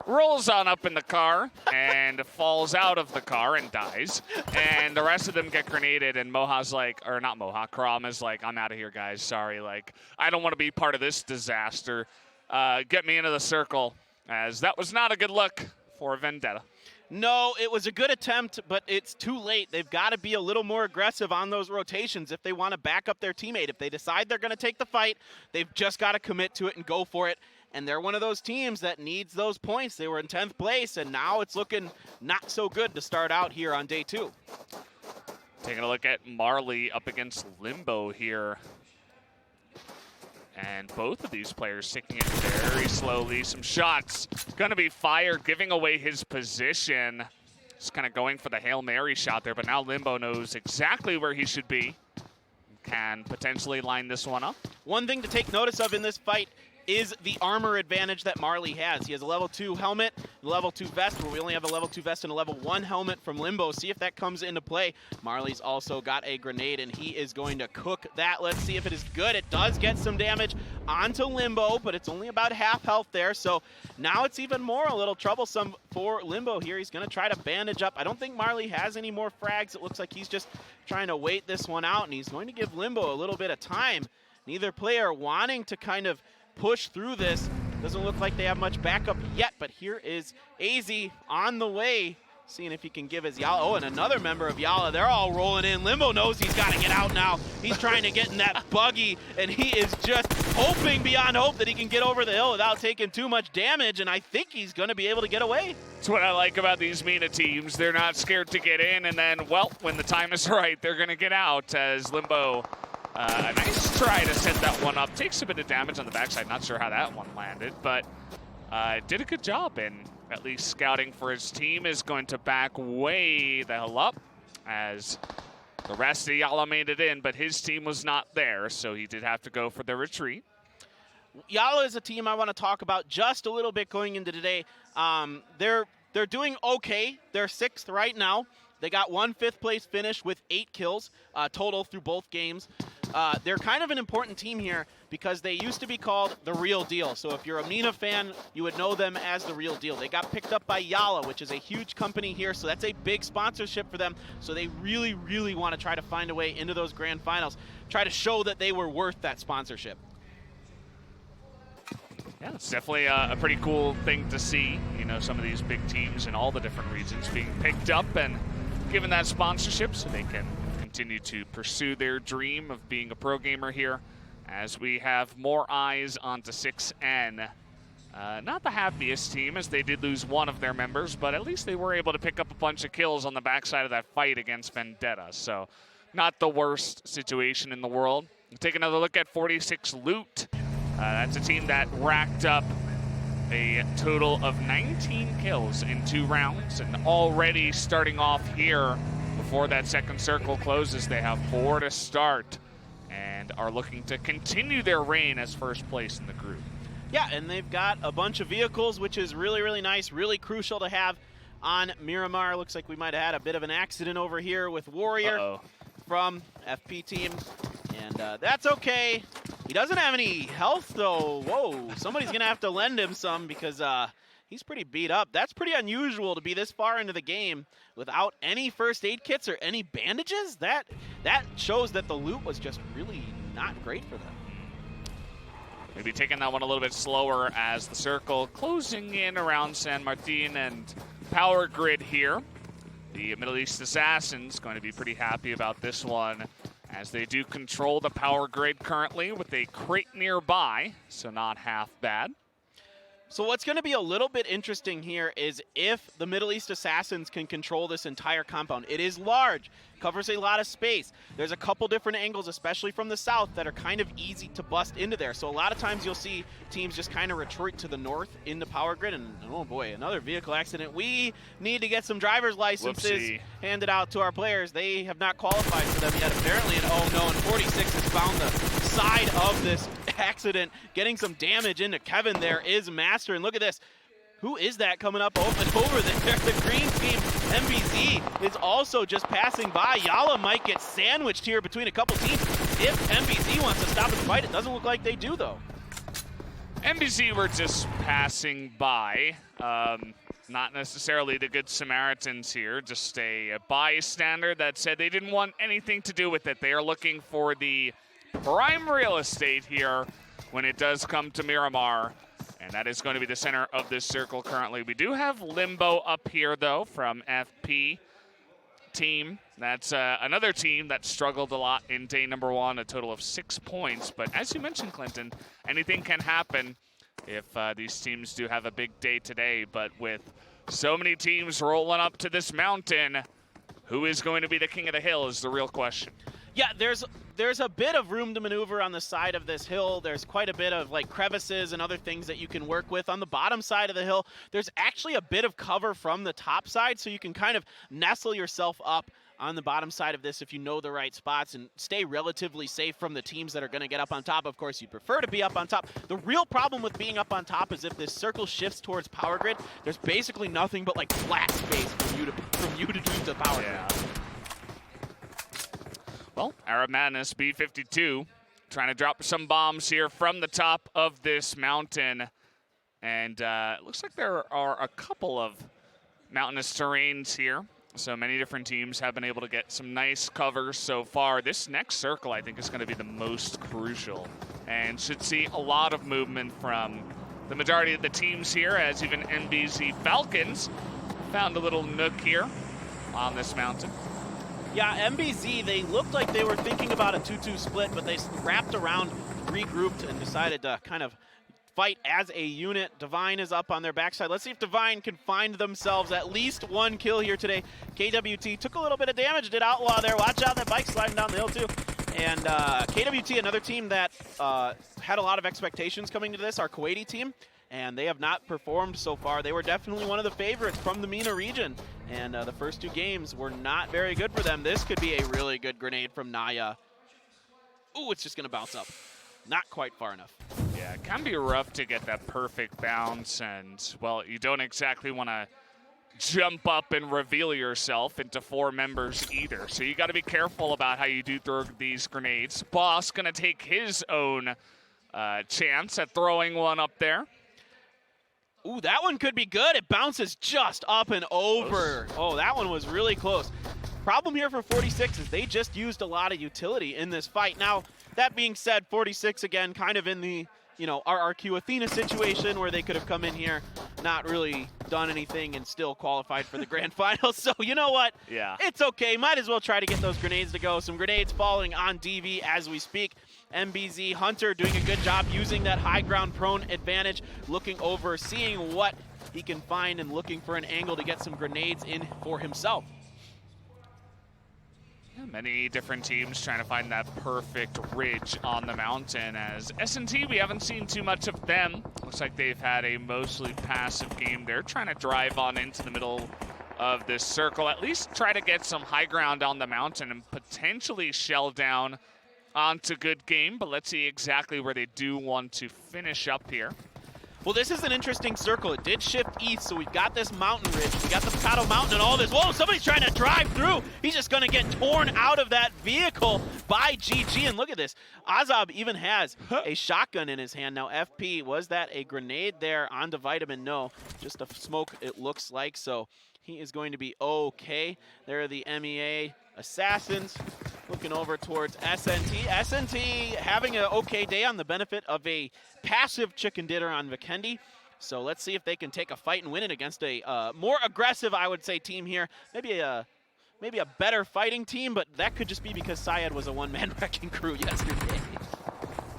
rolls on up in the car and falls out of the car and dies. And the rest of them get grenaded, and Moha's like, or not Moha, Karam is like, I'm out of here, guys. Sorry, like, I don't want to be part of this disaster. Get me into the circle, as that was not a good look for Vendetta. No, it was a good attempt, but it's too late. They've got to be a little more aggressive on those rotations if they want to back up their teammate. If they decide they're going to take the fight, they've just got to commit to it and go for it. And they're one of those teams that needs those points. They were in 10th place, and now it's looking not so good to start out here on day 2. Taking a look at Marley up against Limbo here. And both of these players taking it very slowly. Some shots going to be fired, giving away his position. Just kind of going for the Hail Mary shot there, but now Limbo knows exactly where he should be. Can potentially line this one up. One thing to take notice of in this fight is the armor advantage that Marley has. He has a level 2 helmet, level 2 vest, where we only have a level 2 vest and a level 1 helmet from Limbo. See if that comes into play. Marley's also got a grenade, and he is going to cook that. Let's see if it is good. It does get some damage onto Limbo, but it's only about half health there, so now it's even more a little troublesome for Limbo here. He's going to try to bandage up. I don't think Marley has any more frags. It looks like he's just trying to wait this one out, and he's going to give Limbo a little bit of time. Neither player wanting to kind of push through this. Doesn't look like they have much backup yet, but here is AZ on the way, seeing if he can give his Yalla. Oh, and another member of Yalla. They're all rolling in. Limbo knows he's got to get out now. He's trying to get in that buggy, and he is just hoping beyond hope that he can get over the hill without taking too much damage, and I think he's going to be able to get away. That's what I like about these MENA teams. They're not scared to get in, and then, well, when the time is right, they're going to get out as Limbo. A nice try to set that one up. Takes a bit of damage on the backside. Not sure how that one landed, but did a good job in at least scouting for his team. Is going to back way the hell up as the rest of Yalla made it in, but his team was not there, so he did have to go for the retreat. Yalla is a team I want to talk about just a little bit going into today. They're doing okay. They're 6th right now. They got one 5th place finish with 8 kills total through both games. They're kind of an important team here because they used to be called the Real Deal. So if you're a MENA fan, you would know them as the Real Deal. They got picked up by Yalla, which is a huge company here, so that's a big sponsorship for them. So they really, really want to try to find a way into those grand finals, try to show that they were worth that sponsorship. Yeah, it's definitely a pretty cool thing to see, you know, some of these big teams in all the different regions being picked up and given that sponsorship so they can continue to pursue their dream of being a pro gamer here as we have more eyes onto 6N. Not the happiest team as they did lose one of their members, but at least they were able to pick up a bunch of kills on the backside of that fight against Vendetta. So not the worst situation in the world. Take another look at 46 Loot. That's a team that racked up a total of 19 kills in 2 rounds, and already starting off here before that second circle closes, they have 4 to start and are looking to continue their reign as first place in the group. Yeah, and they've got a bunch of vehicles, which is really, really nice, really crucial to have on Miramar. Looks like we might have had a bit of an accident over here with Warrior from FP team, and that's okay. He doesn't have any health, though. Whoa, somebody's going to have to lend him some because he's pretty beat up. That's pretty unusual to be this far into the game without any first aid kits or any bandages. That shows that the loot was just really not great for them. Maybe taking that one a little bit slower as the circle closing in around San Martin and Power Grid here. The Middle East Assassins going to be pretty happy about this one as they do control the Power Grid currently with a crate nearby, so not half bad. So what's going to be a little bit interesting here is if the Middle East Assassins can control this entire compound. It is large, covers a lot of space. There's a couple different angles, especially from the south, that are kind of easy to bust into there. So a lot of times you'll see teams just kind of retreat to the north into Power Grid, and oh boy, another vehicle accident. We need to get some driver's licenses handed out to our players. They have not qualified for them yet, apparently, and oh no, and 46 has found the side of this accident, getting some damage into Kevin. There is Master, and look at this. Who is that coming up over there? The green team, MBZ, is also just passing by. Yalla might get sandwiched here between a couple teams. If MBZ wants to stop and fight, it doesn't look like they do, though. MBZ were just passing by. Not necessarily the Good Samaritans here, just a bystander that said they didn't want anything to do with it. They are looking for the prime real estate here when it does come to Miramar, and that is going to be the center of this circle currently. We do have Limbo up here, though, from FP team. That's another team that struggled a lot in day number 1, a total of 6 points. But as you mentioned, Clinton, anything can happen if these teams do have a big day today. But with so many teams rolling up to this mountain, who is going to be the king of the hill is the real question. Yeah, there's a bit of room to maneuver on the side of this hill. There's quite a bit of like crevices and other things that you can work with. On the bottom side of the hill, there's actually a bit of cover from the top side, so you can kind of nestle yourself up on the bottom side of this if you know the right spots and stay relatively safe from the teams that are going to get up on top. Of course, you prefer to be up on top. The real problem with being up on top is if this circle shifts towards Power Grid, there's basically nothing but like flat space from you to do the Power Grid. Well, Arab Madness B52 trying to drop some bombs here from the top of this mountain. And it looks like there are a couple of mountainous terrains here So many different teams have been able to get some nice covers so far. This next circle, I think, is going to be the most crucial and should see a lot of movement from the majority of the teams here, as even MBZ Falcons found a little nook here on this mountain. Yeah, MBZ, they looked like they were thinking about a 2-2 split, but they wrapped around, regrouped, and decided to kind of fight as a unit. Divine is up on their backside. Let's see if Divine can find themselves at least one kill here today. KWT took a little bit of damage, did Outlaw there. Watch out, that bike sliding down the hill too. And KWT, another team that had a lot of expectations coming to this, our Kuwaiti team, and they have not performed so far. They were definitely one of the favorites from the MENA region, and the first 2 games were not very good for them. This could be a really good grenade from Naya. Ooh, it's just gonna bounce up. Not quite far enough. Yeah, it can be rough to get that perfect bounce, and, well, you don't exactly want to jump up and reveal yourself into 4 members either. So you got to be careful about how you do throw these grenades. Boss going to take his own chance at throwing one up there. Ooh, that one could be good. It bounces just up and over. Oh, that one was really close. Problem here for 46 is they just used a lot of utility in this fight. Now, that being said, 46 again, kind of in the, you know, RRQ Athena situation where they could have come in here, not really done anything and still qualified for the grand final. So you know what? Yeah. It's okay. Might as well try to get those grenades to go. Some grenades falling on DV as we speak. MBZ Hunter doing a good job using that high ground prone advantage, looking over, seeing what he can find and looking for an angle to get some grenades in for himself. Many different teams trying to find that perfect ridge on the mountain. As S&T, we haven't seen too much of them. Looks like they've had a mostly passive game. They're trying to drive on into the middle of this circle, at least try to get some high ground on the mountain and potentially shell down onto good game. But let's see exactly where they do want to finish up here. Well, this is an interesting circle. It did shift east, so we've got this mountain ridge. We got the Paddle Mountain and all this. Whoa, somebody's trying to drive through. He's just going to get torn out of that vehicle by GG. And look at this. Azab even has a shotgun in his hand. Now, FP, was that a grenade there onto Vitamin? No, just a smoke it looks like. So he is going to be okay. There are the MEA Assassins looking over towards SNT. SNT having an okay day on the benefit of a passive chicken dinner on Vikendi. So let's see if they can take a fight and win it against a more aggressive, I would say, team here. Maybe a better fighting team, but that could just be because Syed was a one-man wrecking crew yesterday.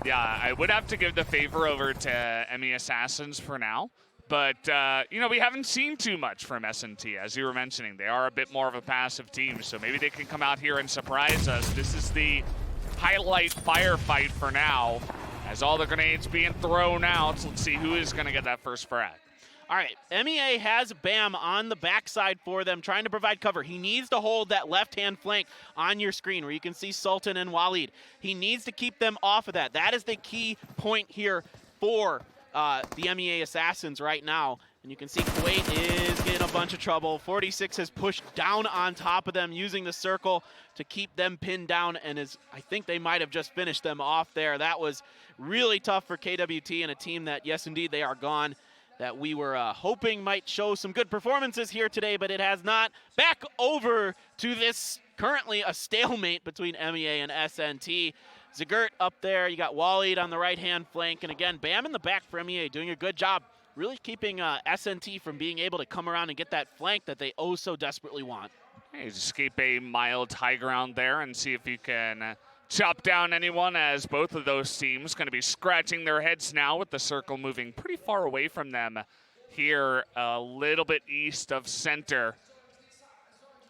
Yeah, I would have to give the favor over to ME Assassins for now. But, you know, we haven't seen too much from S&T, as you were mentioning. They are a bit more of a passive team, so maybe they can come out here and surprise us. This is the highlight firefight for now. As all the grenades being thrown out, let's see who is going to get that first frag. All right, MEA has Bam on the backside for them, trying to provide cover. He needs to hold that left-hand flank on your screen where you can see Sultan and Waleed. He needs to keep them off of that. That is the key point here for the MEA Assassins right now. And you can see Kuwait is getting a bunch of trouble. 46 has pushed down on top of them, using the circle to keep them pinned down, and I think they might have just finished them off there. That was really tough for KWT and a team that, yes, indeed, they are gone, that we were hoping might show some good performances here today, but it has not. Back over to this currently a stalemate between MEA and SNT. Zagurt up there, you got Waleed on the right-hand flank, and again, Bam in the back for MEA, doing a good job, really keeping SNT from being able to come around and get that flank that they oh so desperately want. Hey, escape a mild high ground there and see if you can chop down anyone, as both of those teams going to be scratching their heads now with the circle moving pretty far away from them here, a little bit east of center.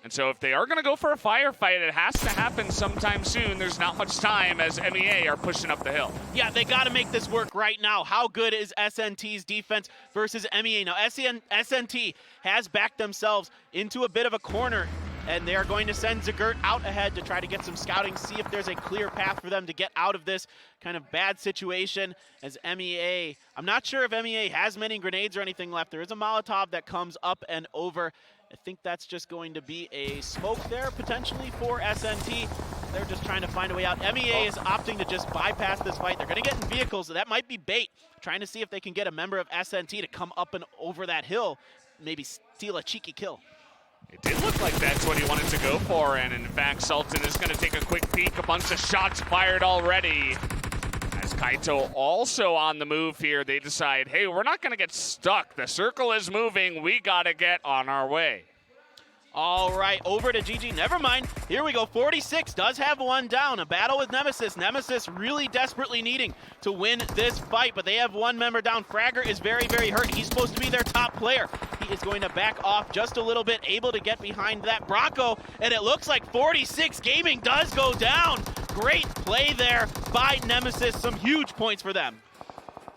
And so if they are going to go for a firefight, it has to happen sometime soon. There's not much time as MEA are pushing up the hill. Yeah, they got to make this work right now. How good is SNT's defense versus MEA? Now, SNT has backed themselves into a bit of a corner, and they are going to send Zagurt out ahead to try to get some scouting, see if there's a clear path for them to get out of this kind of bad situation. As MEA, I'm not sure if MEA has many grenades or anything left. There is a Molotov that comes up and over. I think that's just going to be a smoke there, potentially, for SNT. They're just trying to find a way out. MEA is opting to just bypass this fight. They're going to get in vehicles, so that might be bait. Trying to see if they can get a member of SNT to come up and over that hill, maybe steal a cheeky kill. It did look like that's what he wanted to go for, and in fact, Sultan is going to take a quick peek. A bunch of shots fired already. As Kaito also on the move here, they decide, hey, we're not going to get stuck. The circle is moving. We got to get on our way. All right, over to GG. Never mind. Here we go. 46 does have one down. A battle with Nemesis. Nemesis really desperately needing to win this fight, but they have one member down. Fragger is very, very hurt. He's supposed to be their top player. He is going to back off just a little bit, able to get behind that Bronco, and it looks like 46 Gaming does go down. Great play there by Nemesis. Some huge points for them.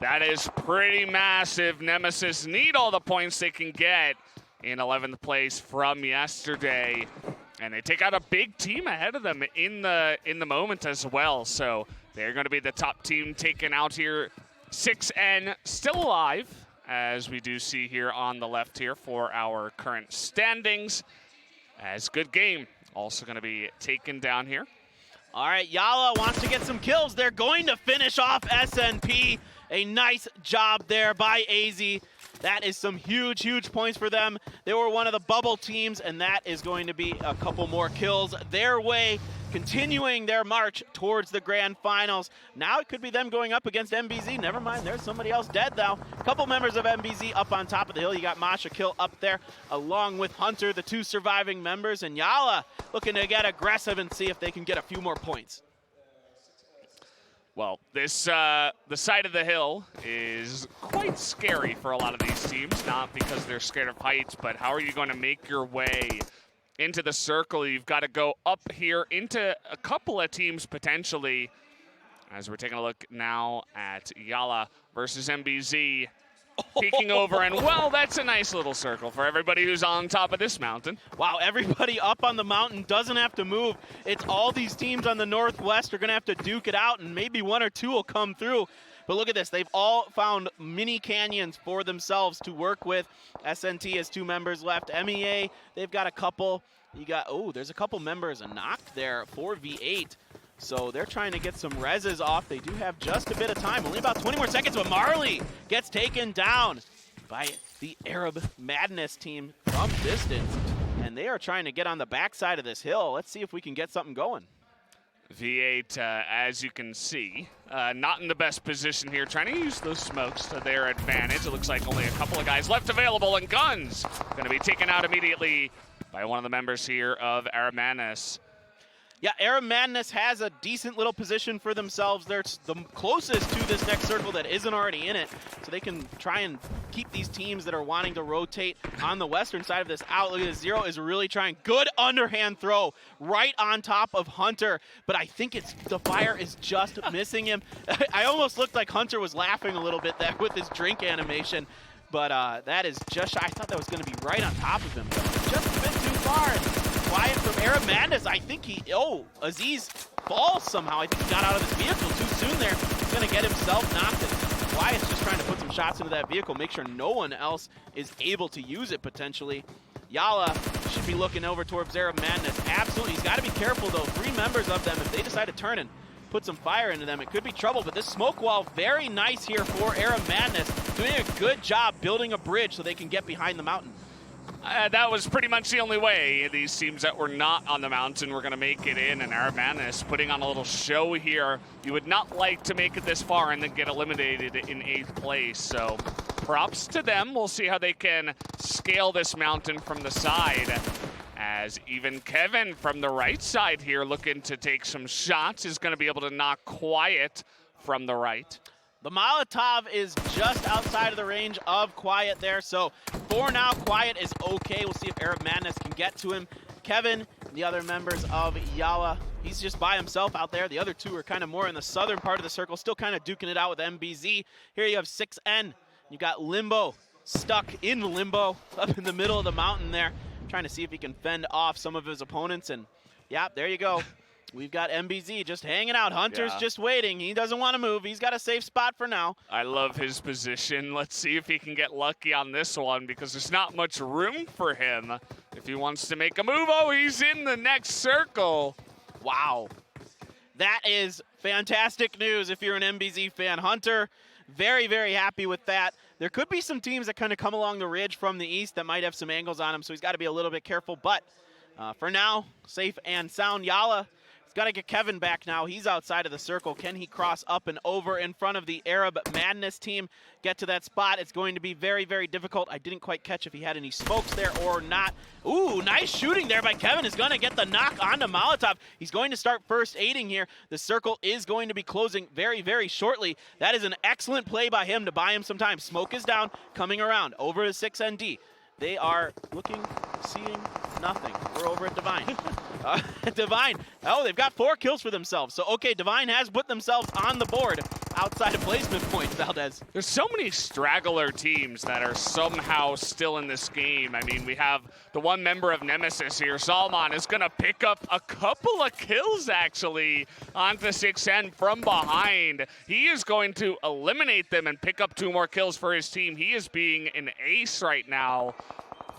That is pretty massive. Nemesis need all the points they can get in 11th place from yesterday, and they take out a big team ahead of them in the moment as well. So they're going to be the top team taken out here. 6N still alive, as we do see here on the left here for our current standings, as good game also going to be taken down here. All right, Yalla wants to get some kills. They're going to finish off SNP. A nice job there by AZ. That is some huge, huge points for them. They were one of the bubble teams, and that is going to be a couple more kills their way, continuing their march towards the grand finals. Now it could be them going up against MBZ. Never mind, there's somebody else dead now. A couple members of MBZ up on top of the hill. You got Masha Kill up there, along with Hunter, the two surviving members, and Yalla looking to get aggressive and see if they can get a few more points. Well, this the side of the hill is quite scary for a lot of these teams, not because they're scared of heights, but how are you going to make your way into the circle? You've got to go up here into a couple of teams potentially, as we're taking a look now at Yalla versus MBZ. Peeking over, and well, that's a nice little circle for everybody who's on top of this mountain. Wow, everybody up on the mountain doesn't have to move. It's all these teams on the northwest are going to have to duke it out, and maybe one or two will come through. But look at this. They've all found mini canyons for themselves to work with. SNT has 2 members left. MEA, they've got a couple. You got, oh, there's a couple members knocked there, 4v8. So they're trying to get some reses off. They do have just a bit of time, only about 20 more seconds, but Marley gets taken down by the Arab Madness team from distance. And they are trying to get on the backside of this hill. Let's see if we can get something going. V8, as you can see, not in the best position here, trying to use those smokes to their advantage. It looks like only a couple of guys left available, and Guns going to be taken out immediately by one of the members here of Arab Madness. Yeah, Arab Madness has a decent little position for themselves. They're the closest to this next circle that isn't already in it, so they can try and keep these teams that are wanting to rotate on the western side of this out. Look at this, Zero is really trying. Good underhand throw right on top of Hunter, but I think it's the fire is just missing him. I almost looked like Hunter was laughing a little bit there with his drink animation, but that is just shy. I thought that was going to be right on top of him, but just a bit too far. Quiet from Arab Madness. I think Aziz falls somehow. I think he got out of his vehicle too soon there. He's going to get himself knocked. And Wyatt's just trying to put some shots into that vehicle, make sure no one else is able to use it potentially. Yalla should be looking over towards Arab Madness. Absolutely. He's got to be careful though. 3 members of them, if they decide to turn and put some fire into them, it could be trouble. But this smoke wall, very nice here for Arab Madness. Doing a good job building a bridge so they can get behind the mountain. That was pretty much the only way. These teams that were not on the mountain were going to make it in, and Arab Madness putting on a little show here. You would not like to make it this far and then get eliminated in 8th place. So props to them. We'll see how they can scale this mountain from the side. As even Kevin from the right side here looking to take some shots is going to be able to knock Quiet from the right. The Molotov is just outside of the range of Quiet there, so for now, Quiet is okay. We'll see if Arab Madness can get to him. Kevin, the other members of Yalla, he's just by himself out there. The other 2 are kind of more in the southern part of the circle, still kind of duking it out with MBZ. Here you have 6N. You got Limbo stuck in limbo up in the middle of the mountain there, trying to see if he can fend off some of his opponents, and yeah, there you go. We've got MBZ just hanging out. Hunter's just waiting. He doesn't want to move. He's got a safe spot for now. I love his position. Let's see if he can get lucky on this one because there's not much room for him if he wants to make a move. Oh, he's in the next circle. Wow. That is Fantastic news if you're an MBZ fan. Hunter, very, very happy with that. There could be some teams that kind of come along the ridge from the east that might have some angles on him, so he's got to be a little bit careful. But for now, safe and sound. Yalla, he's got to get Kevin back now. He's outside of the circle. Can he cross up and over in front of the Arab Madness team? Get to that spot. It's going to be very, very difficult. I didn't quite catch if he had any smokes there or not. Ooh, nice shooting there by Kevin. Is going to get the knock onto Molotov. He's going to start first aiding here. The circle is going to be closing very, very shortly. That is an excellent play by him to buy him some time. Smoke is down, coming around over to 6ND. They are looking, seeing nothing. We're over at Divine. Divine, oh, they've got 4 kills for themselves. So, okay, Divine has put themselves on the board outside of placement points, Valdez. There's so many straggler teams that are somehow still in this game. I mean, we have the one member of Nemesis here. Salman is going to pick up a couple of kills, actually, onto 6N from behind. He is going to eliminate them and pick up 2 more kills for his team. He is being an ace right now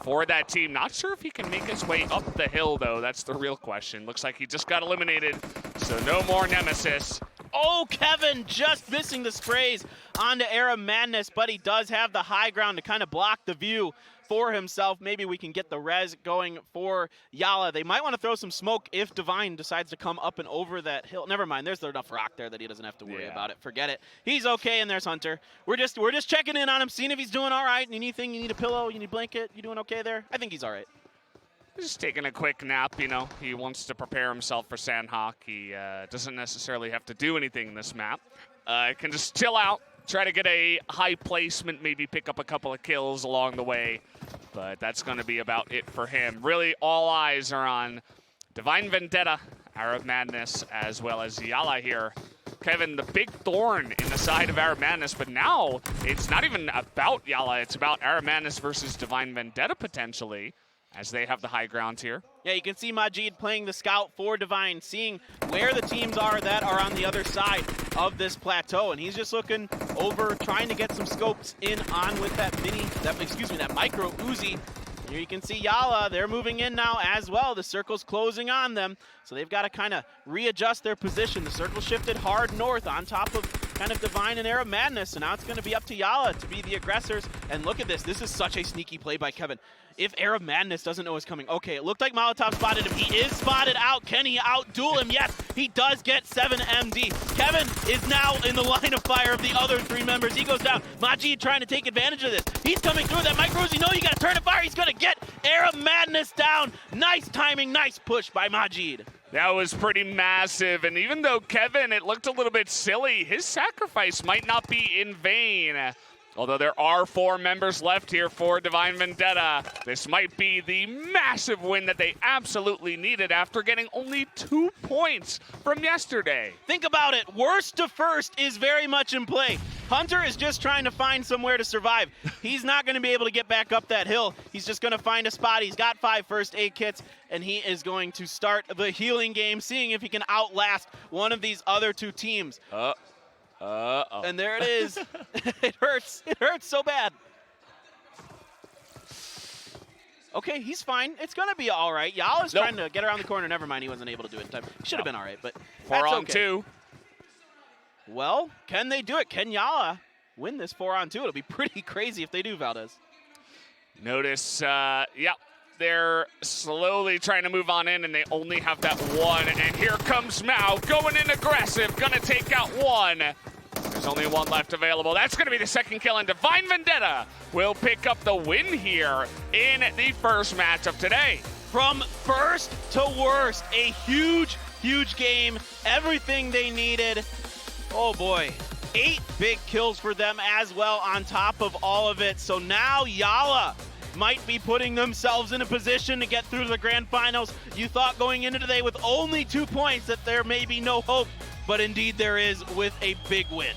for that team. Not sure if he can make his way up the hill, though. That's the real question. Looks like he just got eliminated, so no more Nemesis. Oh, Kevin just missing the sprays onto Arab Madness, but he does have the high ground to kind of block the view for himself. Maybe we can get the res going for Yalla. They might want to throw some smoke if Divine decides to come up and over that hill. Never mind, there's enough rock there that he doesn't have to worry about it. Forget it. He's okay, and there's Hunter. We're just checking in on him, seeing if he's doing all right. Anything, you need a pillow, you need a blanket, you doing okay there? I think he's all right. Just taking a quick nap, you know. He wants to prepare himself for Sanhok. He doesn't necessarily have to do anything in this map. Can just chill out, try to get a high placement, maybe pick up a couple of kills along the way. But that's going to be about it for him. Really, all eyes are on Divine Vendetta, Arab Madness, as well as Yalla here. Kevin, the big thorn in the side of Arab Madness, but now it's not even about Yalla. It's about Arab Madness versus Divine Vendetta, potentially, as they have the high ground here. Yeah, you can see Majid playing the scout for Divine, seeing where the teams are that are on the other side of this plateau, and he's just looking over, trying to get some scopes in on with that that micro Uzi. Here you can see Yalla, they're moving in now as well. The circle's closing on them, so they've got to kind of readjust their position. The circle shifted hard north on top of kind of Divine and Arab Madness, so now it's going to be up to Yalla to be the aggressors. And look at this. This is such a sneaky play by Kevin. If Arab Madness doesn't know what's coming. Okay, it looked like Molotov spotted him. He is spotted out. Can he out-duel him? Yes, he does get 7 MD. Kevin is now in the line of fire of the other 3 members. He goes down. Majid trying to take advantage of this. He's coming through that micro Uzi. No, you got to turn and fire. He's going to get Arab Madness down. Nice timing, nice push by Majid. That was pretty massive, and even though Kevin, it looked a little bit silly, his sacrifice might not be in vain. Although there are 4 members left here for Divine Vendetta, this might be the massive win that they absolutely needed after getting only 2 points from yesterday. Think about it. Worst to first is very much in play. Hunter is just trying to find somewhere to survive. He's not going to be able to get back up that hill. He's just going to find a spot. He's got 5 first aid kits, and he is going to start the healing game, seeing if he can outlast one of these other 2 teams. And there it is. It hurts. It hurts so bad. Okay, he's fine. It's going to be all right. Yalla's trying to get around the corner. Never mind, he wasn't able to do it in time. He should have been all right, but 4 on okay. 2. Well, can they do it? Can Yalla win this 4 on 2? It'll be pretty crazy if they do, Valdez. Notice, they're slowly trying to move on in, and they only have that 1. And here comes Mao, going in aggressive, gonna take out 1. There's only 1 left available. That's gonna be the 2nd kill, and Divine Vendetta will pick up the win here in the first match of today. From first to worst, a huge, huge game. Everything they needed. Oh boy. 8 big kills for them as well on top of all of it. So now Yalla might be putting themselves in a position to get through to the grand finals. You thought going into today with only 2 points that there may be no hope, but indeed there is with a big win.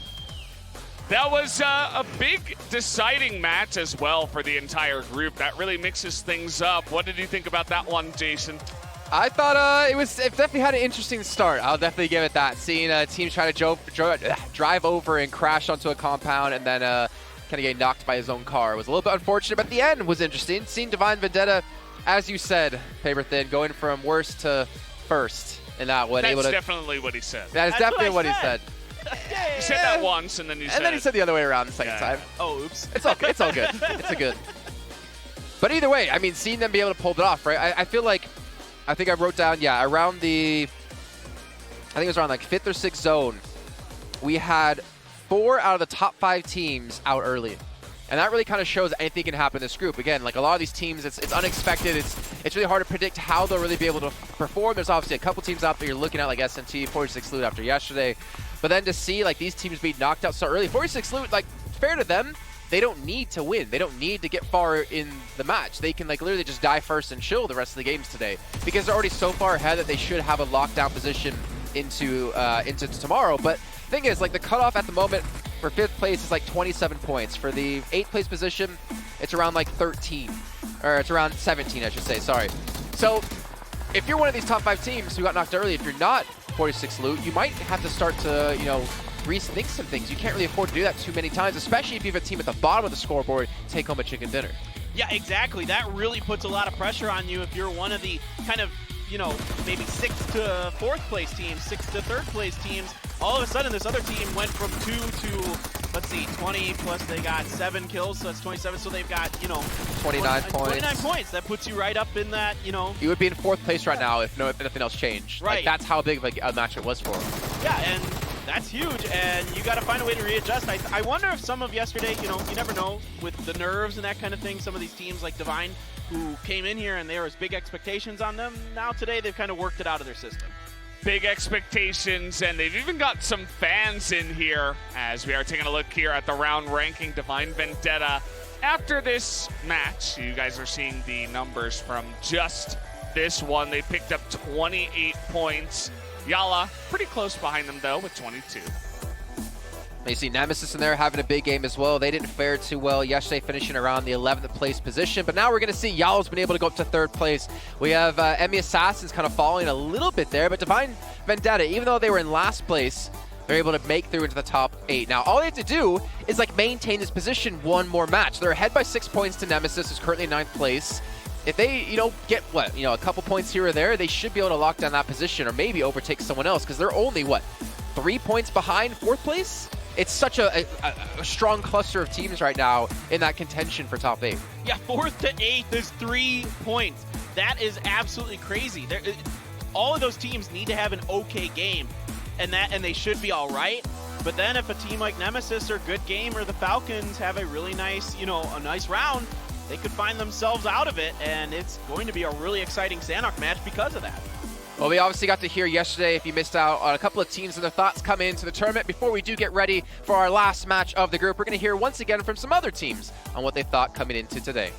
That was a big deciding match as well for the entire group. That really mixes things up. What did you think about that one, Jason? I thought it definitely had an interesting start. I'll definitely give it that. Seeing teams try to drive over and crash onto a compound and then kind of get knocked by his own car. It was a little bit unfortunate, but the end was interesting. Seeing Divine Vendetta, as you said, Paper Thin, going from worst to first. and not what That's able to. definitely what he said. That is definitely what he said. He said that once, and then he said the other way around the second time. Oh, oops. It's all good. It's all good. It's a good. But either way, I mean, seeing them be able to pull it off, right? I feel like, I think I wrote down, yeah, around the, I think it was around like 5th or 6th zone, we had 4 out of the top 5 teams out early. And that really kind of shows anything can happen in this group. Again, like a lot of these teams, it's unexpected. It's really hard to predict how they'll really be able to perform. There's obviously a couple teams out there you're looking at, like SNT, 46 Loot after yesterday. But then to see like these teams be knocked out so early, 46 Loot, like fair to them, they don't need to win. They don't need to get far in the match. They can like literally just die first and chill the rest of the games today because they're already so far ahead that they should have a lockdown position into tomorrow. But thing is, like the cutoff at the moment for 5th place is like 27 points. For the 8th place position, it's around like 13, or it's around 17, I should say. Sorry. So if you're one of these top 5 teams who got knocked early, if you're not 46 Loot, you might have to start to, you know, rethink some things. You can't really afford to do that too many times, especially if you have a team at the bottom of the scoreboard take home a chicken dinner. Yeah, exactly. That really puts a lot of pressure on you if you're one of the kind of, you know, maybe 6th to 4th place teams, 6th to 3rd place teams. All of a sudden, this other team went from 2 to, let's see, 20 plus they got 7 kills, so that's 27. So they've got, you know, 29 points. 29 points. That puts you right up in that, you know. You would be in 4th place right now if nothing else changed. Right. Like, that's how big of a match it was for them. Yeah, and that's huge, and you got to find a way to readjust. I wonder if some of yesterday, you know, you never know with the nerves and that kind of thing. Some of these teams like Divine, who came in here and there was big expectations on them. Now today they've kind of worked it out of their system. Big expectations, and they've even got some fans in here as we are taking a look here at the round ranking. Divine Vendetta. After this match, you guys are seeing the numbers from just this one. They picked up 28 points. Yalla, pretty close behind them, though, with 22. You see Nemesis in there having a big game as well. They didn't fare too well yesterday, finishing around the 11th place position. But now we're going to see Yalla's been able to go up to 3rd place. We have Emmy Assassins kind of falling a little bit there. But Divine Vendetta, even though they were in last place, they're able to make through into the top 8. Now, all they have to do is like maintain this position one more match. They're ahead by 6 points to Nemesis, who's currently in 9th place. If they, you know, get, what, you know, a couple points here or there, they should be able to lock down that position or maybe overtake someone else because they're only, what, 3 points behind 4th place? It's such a strong cluster of teams right now in that contention for top 8. Yeah, 4th to 8th is 3 points. That is absolutely crazy. All of those teams need to have an okay game, and they should be all right. But then if a team like Nemesis or Good Game or the Falcons have a really nice, you know, a nice round, they could find themselves out of it, and it's going to be a really exciting Sanhok match because of that. Well, we obviously got to hear yesterday, if you missed out, on a couple of teams and their thoughts coming into the tournament. Before we do get ready for our last match of the group, we're going to hear once again from some other teams on what they thought coming into today.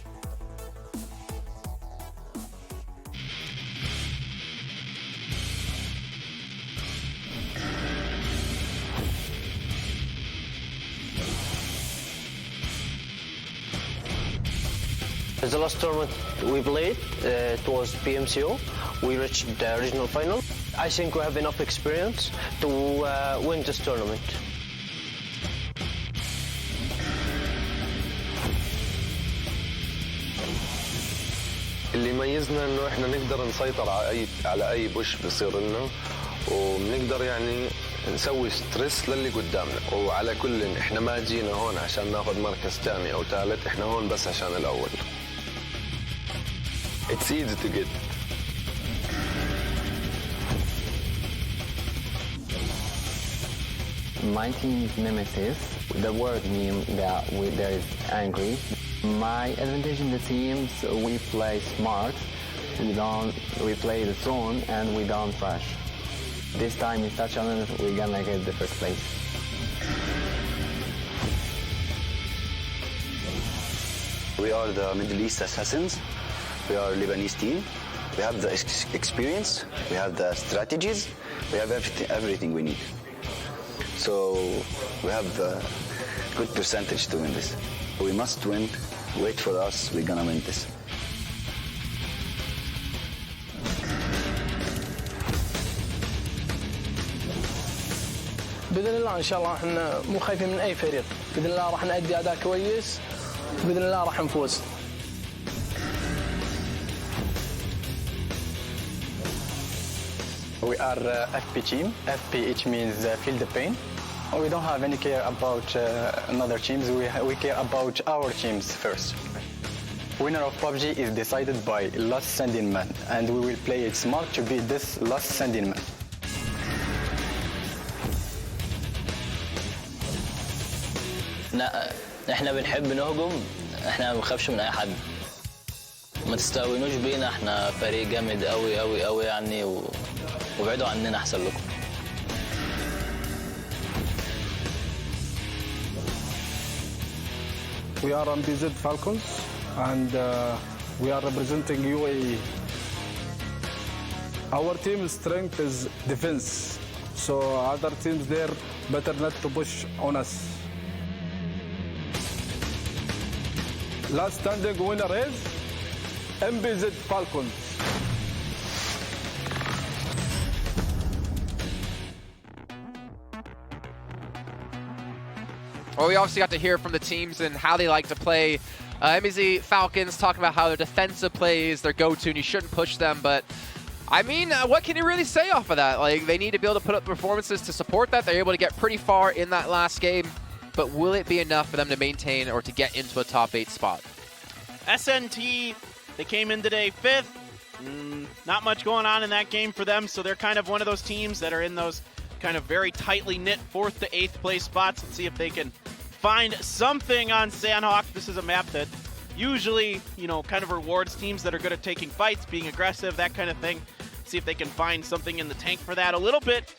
The last tournament we played, it was PMCO. We reached the regional final. I think we have enough experience to win this tournament. اللي يميزنا انه احنا نقدر نسيطر على اي بوش بيصير لنا وبنقدر يعني نسوي ستريس للي قدامنا وعلى كل احنا ما جينا هون عشان ناخذ مركز ثاني او ثالث احنا هون بس عشان الاول. It's easy to get. My team is Nemesis. The word means that there is angry. My advantage in the teams, we play smart. We play the zone and we don't rush. This time in such challenge, we're gonna get the 1st place. We are the Middle East Assassins. We are a Lebanese team. We have the experience. We have the strategies. We have everything we need. So we have a good percentage to win this. We must win. Wait for us. We're gonna win this. بإذن الله إن شاء الله احنا مو خايفين من أي فريق. بإذن الله راح نأدي أداء كويس. بإذن الله راح نفوز. We are FP team. FP each means feel the pain. We don't have any care about another teams. We care about our teams first. Winner of PUBG is decided by last standing man, and we will play it smart to beat this last standing man. احنا بنحب نهجم، احنا ما بنخافش من اي حد. ما تستهونوش بينا، احنا فريق جامد قوي قوي قوي يعني وابعدوا عننا احسن لكم. We are MBZ Falcons and we are representing UAE. Our team strength is defense, so other teams there better not to push on us. Last standing winner is MBZ Falcons. Well, we obviously got to hear from the teams and how they like to play. MEZ Falcons talking about how their defensive play is their go-to and you shouldn't push them, but I mean, what can you really say off of that? Like, they need to be able to put up performances to support that. They're able to get pretty far in that last game, but will it be enough for them to maintain or to get into a top 8 spot? SNT, they came in today 5th. Not much going on in that game for them, so they're kind of one of those teams that are in those kind of very tightly knit 4th to 8th place spots. Let's see if they can find something on Sanhok. This is a map that usually, you know, kind of rewards teams that are good at taking fights, being aggressive, that kind of thing. See if they can find something in the tank for that a little bit.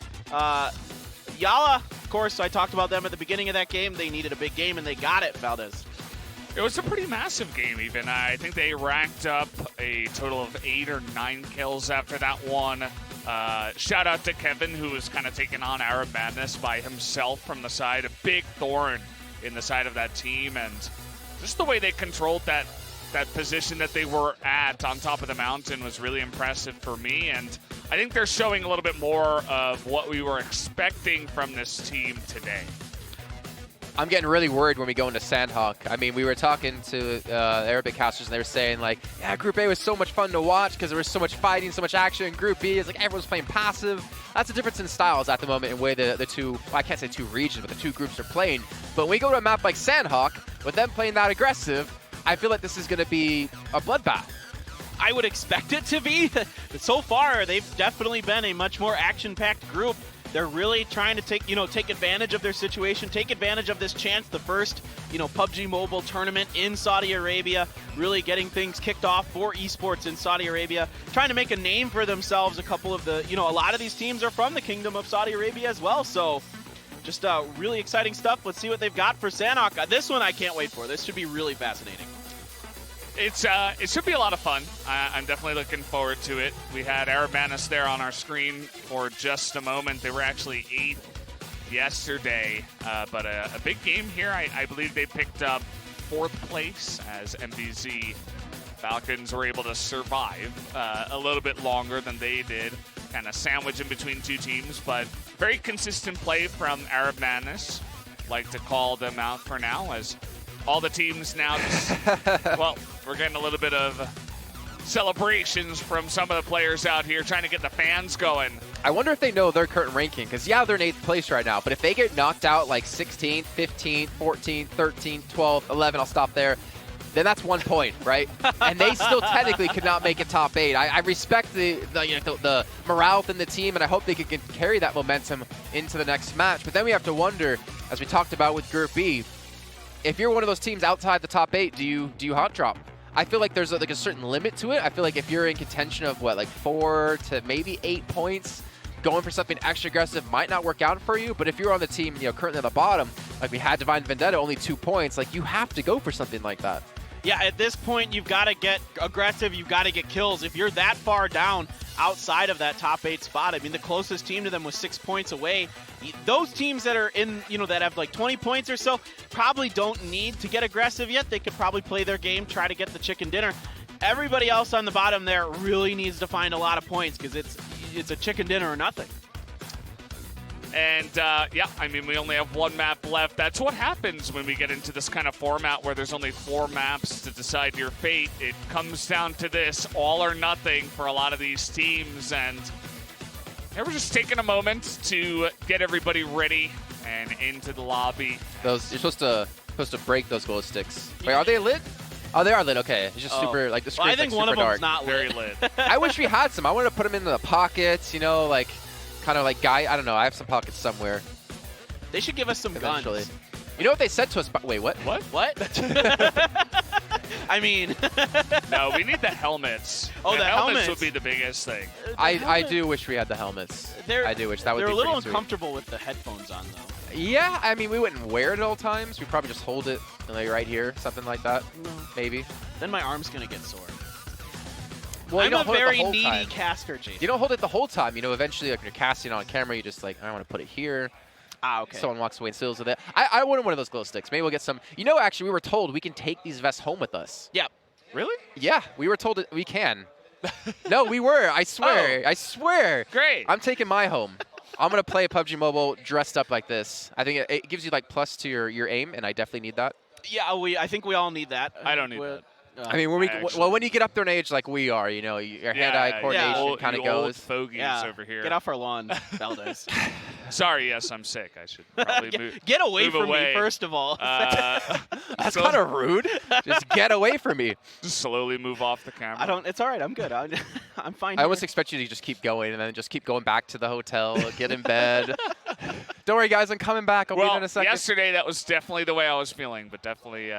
Yalla, of course, I talked about them at the beginning of that game. They needed a big game, and they got it, Valdez. It was a pretty massive game, even. I think they racked up a total of 8 or 9 kills after that one. Shout out to Kevin, who was kind of taking on Arab Madness by himself from the side. A big thorn in the side of that team, and just the way they controlled that position that they were at on top of the mountain was really impressive for me, and I think they're showing a little bit more of what we were expecting from this team today. I'm getting really worried when we go into Sanhok. I mean, we were talking to Arabic casters, and they were saying, like, yeah, Group A was so much fun to watch because there was so much fighting, so much action. In Group B, it's like everyone's playing passive. That's the difference in styles at the moment in the way the two, well, I can't say two regions, but the two groups are playing. But when we go to a map like Sanhok, with them playing that aggressive, I feel like this is going to be a bloodbath. I would expect it to be. So far, they've definitely been a much more action-packed group. They're really trying to take advantage of their situation, take advantage of this chance, the first, PUBG Mobile tournament in Saudi Arabia, really getting things kicked off for esports in Saudi Arabia, trying to make a name for themselves. A couple of the, a lot of these teams are from the Kingdom of Saudi Arabia as well, so just really exciting stuff. Let's see what they've got for Sanhok. This one I can't wait for. This should be really fascinating. It should be a lot of fun. I'm definitely looking forward to it. We had Arab Madness there on our screen for just a moment. They were actually 8th yesterday, but a big game here. I believe they picked up 4th place as MBZ Falcons were able to survive a little bit longer than they did, kind of sandwich in between two teams, but very consistent play from Arab Madness. Like to call them out for now, as all the teams now well, we're getting a little bit of celebrations from some of the players out here trying to get the fans going. I wonder if they know their current ranking, because yeah, they're in 8th place right now, but if they get knocked out like 16th, 15th, 14th, 13th, 12th, 11, I'll stop there, then that's 1 point, right? And they still technically could not make it top 8. I respect the morale within the team, and I hope they can carry that momentum into the next match. But then we have to wonder, as we talked about with Group B, if you're one of those teams outside the top 8, do you hot drop? I feel like there's a certain limit to it. I feel like if you're in contention of 4 to maybe 8 points, going for something extra aggressive might not work out for you. But if you're on the team, currently at the bottom, like we had Divine Vendetta, only 2 points, like you have to go for something like that. Yeah, at this point, you've got to get aggressive. You've got to get kills. If you're that far down outside of that top 8 spot, I mean, the closest team to them was 6 points away. Those teams that are in, that have like 20 points or so, probably don't need to get aggressive yet. They could probably play their game, try to get the chicken dinner. Everybody else on the bottom there really needs to find a lot of points because it's a chicken dinner or nothing. And, yeah, I mean, we only have 1 map left. That's what happens when we get into this kind of format where there's only 4 maps to decide your fate. It comes down to this, all or nothing for a lot of these teams. And we're just taking a moment to get everybody ready and into the lobby. You're supposed to break those glow sticks. Wait, are they lit? Oh, they are lit. Okay, it's just super like the screen's I think like one super of them's dark. not Very lit. lit. I wish we had some. I wanted to put them in the pockets, you know, like kind of like guy. I don't know. I have some pockets somewhere. They should give us some Eventually. guns. You know what they said to us? Wait, what? What? I mean, no, we need the helmets. Oh, the helmets would be the biggest thing. I do wish we had the helmets. I do wish that would be They're a little pretty sweet. uncomfortable with the headphones on, though. Yeah, I mean, we wouldn't wear it at all times. We'd probably just hold it like right here, something like that, maybe. Then my arm's going to get sore. Well, I'm you don't a hold it the very whole needy time. caster, Jason. You don't hold it the whole time. You know, eventually, like when you're casting on camera, you just like, I want to put it here. Ah, okay. Someone walks away and steals with it. I wanted one of those glow sticks. Maybe we'll get some. You know, actually, we were told we can take these vests home with us. Yep. Really? Yeah, we were told that we can. No, we were. I swear. Oh. I swear. Great. I'm taking my home. I'm going to play PUBG Mobile dressed up like this. I think it gives you like plus to your aim, and I definitely need that. Yeah, I think we all need that. I don't need that. I mean, when you get up there in age like we are, you know, your hand-eye coordination kind of goes. Old fogies over here. Get off our lawn, Valdez. Sorry, yes, I'm sick. I should probably move. Get away move from away. me, first of all. That's kind of rude. Just get away from me. Just slowly move off the camera. I don't. It's all right. I'm good. I'm fine. I almost expect you to just keep going and then just keep going back to the hotel, get in bed. Don't worry, guys. I'm coming back. I'll be in a second. Yesterday that was definitely the way I was feeling, but definitely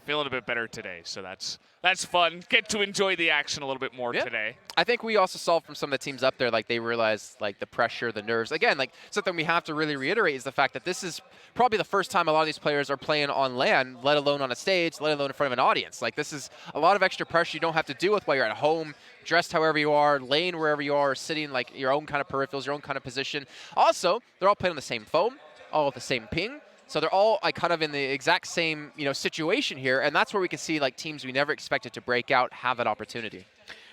feeling a bit better today. So that's fun. Get to enjoy the action a little bit more today. I think we also saw from some of the teams up there, like they realized like the pressure, the nerves. Again, like something we have to really reiterate is the fact that this is probably the first time a lot of these players are playing on LAN, let alone on a stage, let alone in front of an audience. Like this is a lot of extra pressure you don't have to deal with while you're at home, dressed however you are, laying wherever you are, sitting like your own kind of peripherals, your own kind of position. Also, they're all playing on the same phone, all at the same ping. So they're all like kind of in the exact same, you know, situation here, and that's where we can see like teams we never expected to break out have that opportunity.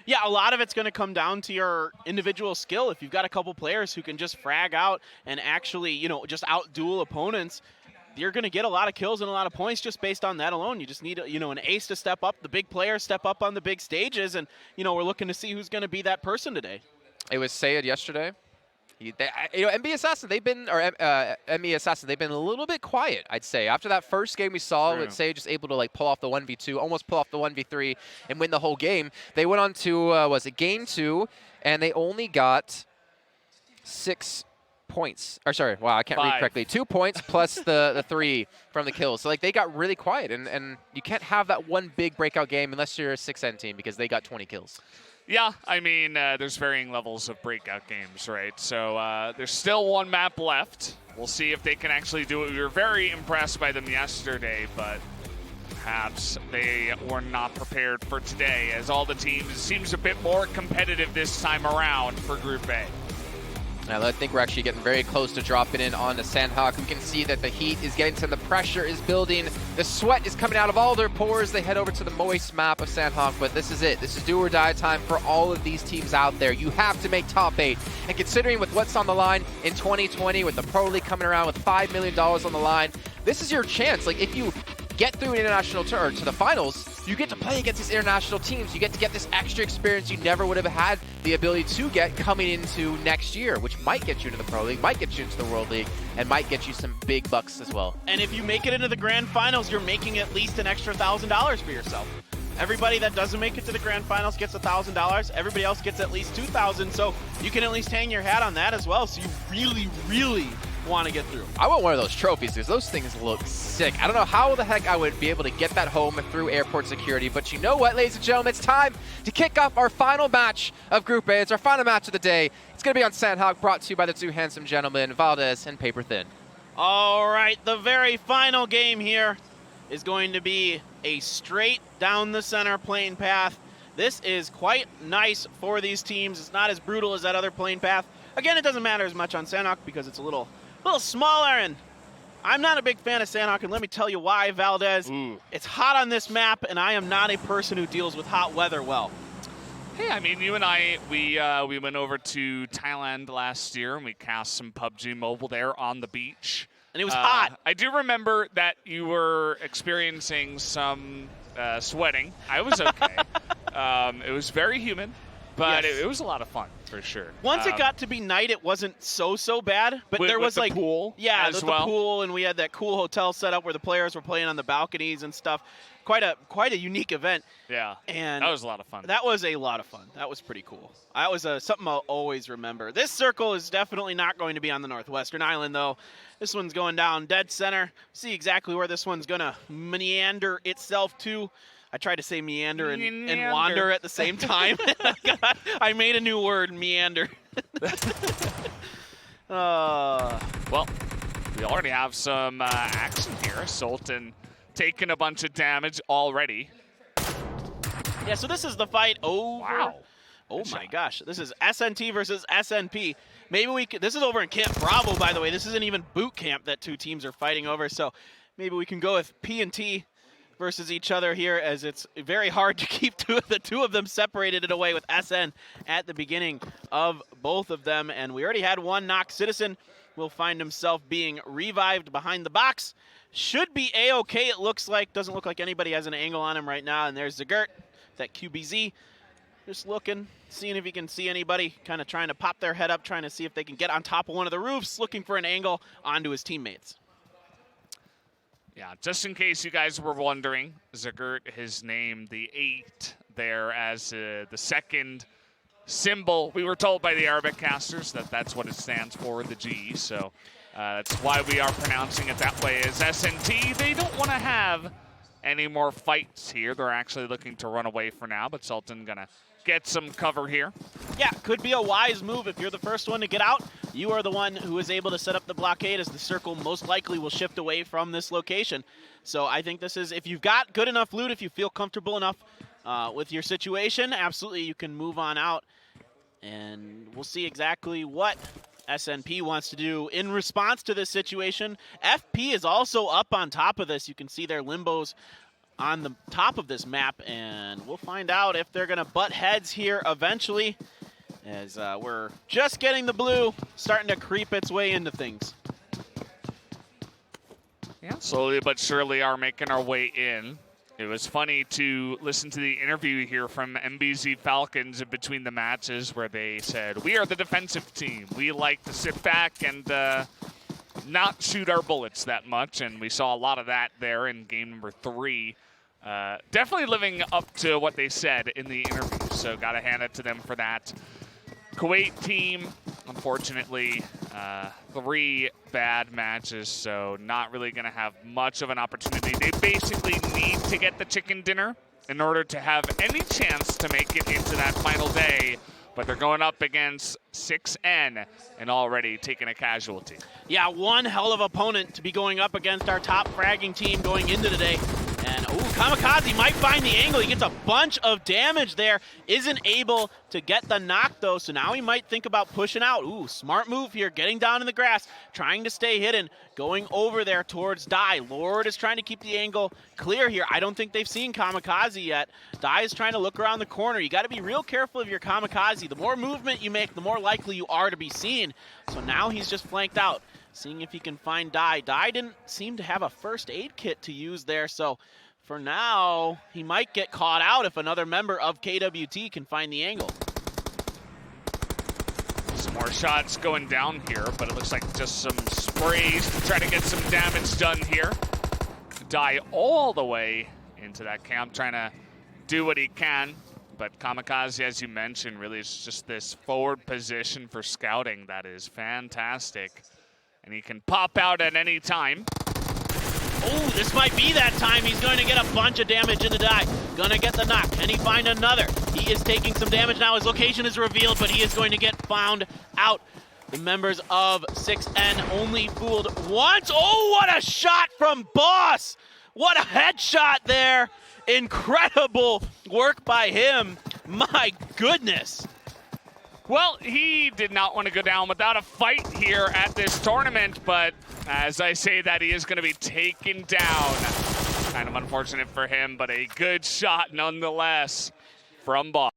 Yeah, a lot of it's going to come down to your individual skill. If you've got a couple players who can just frag out and actually, you know, just out-duel opponents, you're going to get a lot of kills and a lot of points just based on that alone. You just need, you know, an ace to step up, the big players step up on the big stages, and, you know, we're looking to see who's going to be that person today. It was Sayed yesterday. You know, MB Assassin, they've been, or ME Assassin, they've been a little bit quiet, I'd say. After that first game we saw, with Sayed just able to like pull off the 1v2, almost pull off the 1v3, and win the whole game. They went on to, was it game 2, and they only got 6 points. Or sorry, wow, I can't read correctly. 2 points plus the 3 from the kills. So like they got really quiet, and you can't have that one big breakout game unless you're a 6N team because they got 20 kills. Yeah, I mean, there's varying levels of breakout games, right? So there's still one map left. We'll see if they can actually do it. We were very impressed by them yesterday, but perhaps they were not prepared for today, as all the teams, it seems a bit more competitive this time around for Group A. Now, I think we're actually getting very close to dropping in on the Sanhok. We can see that the heat is getting to them, the pressure is building, the sweat is coming out of all their pores. They head over to the moist map of Sanhok, but this is it. This is do or die time for all of these teams out there. You have to make top 8. And considering with what's on the line in 2020, with the Pro League coming around with $5 million on the line, this is your chance. Like, if you get through an international tour to the finals, you get to play against these international teams. You get to get this extra experience you never would have had the ability to get coming into next year, which might get you into the Pro League, might get you into the World League, and might get you some big bucks as well. And if you make it into the grand finals, you're making at least an extra $1,000 for yourself. Everybody that doesn't make it to the grand finals gets $1,000. Everybody else gets at least $2,000. So you can at least hang your hat on that as well. So you really, really want to get through. I want one of those trophies because those things look sick. I don't know how the heck I would be able to get that home through airport security, but you know what, ladies and gentlemen, it's time to kick off our final match of Group A. It's our final match of the day. It's going to be on Sanhok, brought to you by the two handsome gentlemen, Valdez and Paper Thin. All right, the very final game here is going to be a straight down the center plane path. This is quite nice for these teams. It's not as brutal as that other plane path. Again, it doesn't matter as much on Sanhok because it's a little smaller, and I'm not a big fan of Sanhok, and let me tell you why, Valdez. It's hot on this map, and I am not a person who deals with hot weather well. Hey, I mean, you and I, we went over to Thailand last year, and we cast some PUBG Mobile there on the beach. And it was hot. I do remember that you were experiencing some sweating. I was okay. It was very humid. But Yes. it was a lot of fun, for sure. Once it got to be night, it wasn't so bad. But there was the like pool yeah, as the well. pool, and we had that cool hotel set up where the players were playing on the balconies and stuff. Quite a unique event. Yeah, and that was a lot of fun. That was a lot of fun. That was pretty cool. That was something I'll always remember. This circle is definitely not going to be on the Northwestern Island, though. This one's going down dead center. See exactly where this one's going to meander itself to. I tried to say meander and wander at the same time. God, I made a new word, meander. Well, we already have some action here. Sultan taking a bunch of damage already. Yeah, so this is the fight over. Wow. Oh my gosh, this is SNT versus SNP. Maybe we could, this is over in Camp Bravo, by the way. This isn't even boot camp that two teams are fighting over, so maybe we can go with P&T versus each other here, as it's very hard to keep the two of them separated in a way with SN at the beginning of both of them. And we already had one knock. Citizen will find himself being revived behind the box. Should be A-okay, it looks like. Doesn't look like anybody has an angle on him right now. And there's Zagurt, that QBZ, just looking, seeing if he can see anybody, kind of trying to pop their head up, trying to see if they can get on top of one of the roofs, looking for an angle onto his teammates. Yeah, just in case you guys were wondering, Zagurt has named the 8 there as the second symbol. We were told by the Arabic casters that that's what it stands for, the G. So that's why we are pronouncing it that way as SNT. They don't want to have any more fights here. They're actually looking to run away for now, but Sultan going to get some cover here. Yeah, could be a wise move. If you're the first one to get out, you are the one who is able to set up the blockade, as the circle most likely will shift away from this location. So I think this is, if you've got good enough loot, if you feel comfortable enough with your situation, absolutely you can move on out. And we'll see exactly what SNP wants to do in response to this situation. FP is also up on top of this. You can see their limbos on the top of this map, and we'll find out if they're going to butt heads here eventually, as we're just getting the blue starting to creep its way into things. Yeah, slowly but surely are making our way in. It was funny to listen to the interview here from MBZ Falcons in between the matches, where they said, we are the defensive team. We like to sit back and not shoot our bullets that much, and we saw a lot of that there in game number 3. Definitely living up to what they said in the interview, so got to hand it to them for that. Kuwait team, unfortunately, 3 bad matches, so not really going to have much of an opportunity. They basically need to get the chicken dinner in order to have any chance to make it into that final day, but they're going up against 6N and already taking a casualty. Yeah, one hell of opponent to be going up against our top fragging team going into today. And, ooh, Kamikaze might find the angle. He gets a bunch of damage there. Isn't able to get the knock, though, so now he might think about pushing out. Ooh, smart move here, getting down in the grass, trying to stay hidden, going over there towards Dai. Lord is trying to keep the angle clear here. I don't think they've seen Kamikaze yet. Dai is trying to look around the corner. You got to be real careful of your Kamikaze. The more movement you make, the more likely you are to be seen. So now he's just flanked out, seeing if he can find Dai. Dai didn't seem to have a first aid kit to use there, so for now, he might get caught out if another member of KWT can find the angle. Some more shots going down here, but it looks like just some sprays to try to get some damage done here. Dai all the way into that camp, trying to do what he can. But Kamikaze, as you mentioned, really is just this forward position for scouting that is fantastic. And he can pop out at any time. Oh, this might be that time. He's going to get a bunch of damage into Dai. Gonna get the knock. Can he find another? He is taking some damage now. His location is revealed, but he is going to get found out. The members of 6N only fooled once. Oh, what a shot from Boss! What a headshot there. Incredible work by him. My goodness. Well, he did not want to go down without a fight here at this tournament, but as I say that, he is going to be taken down. Kind of unfortunate for him, but a good shot nonetheless from Boss.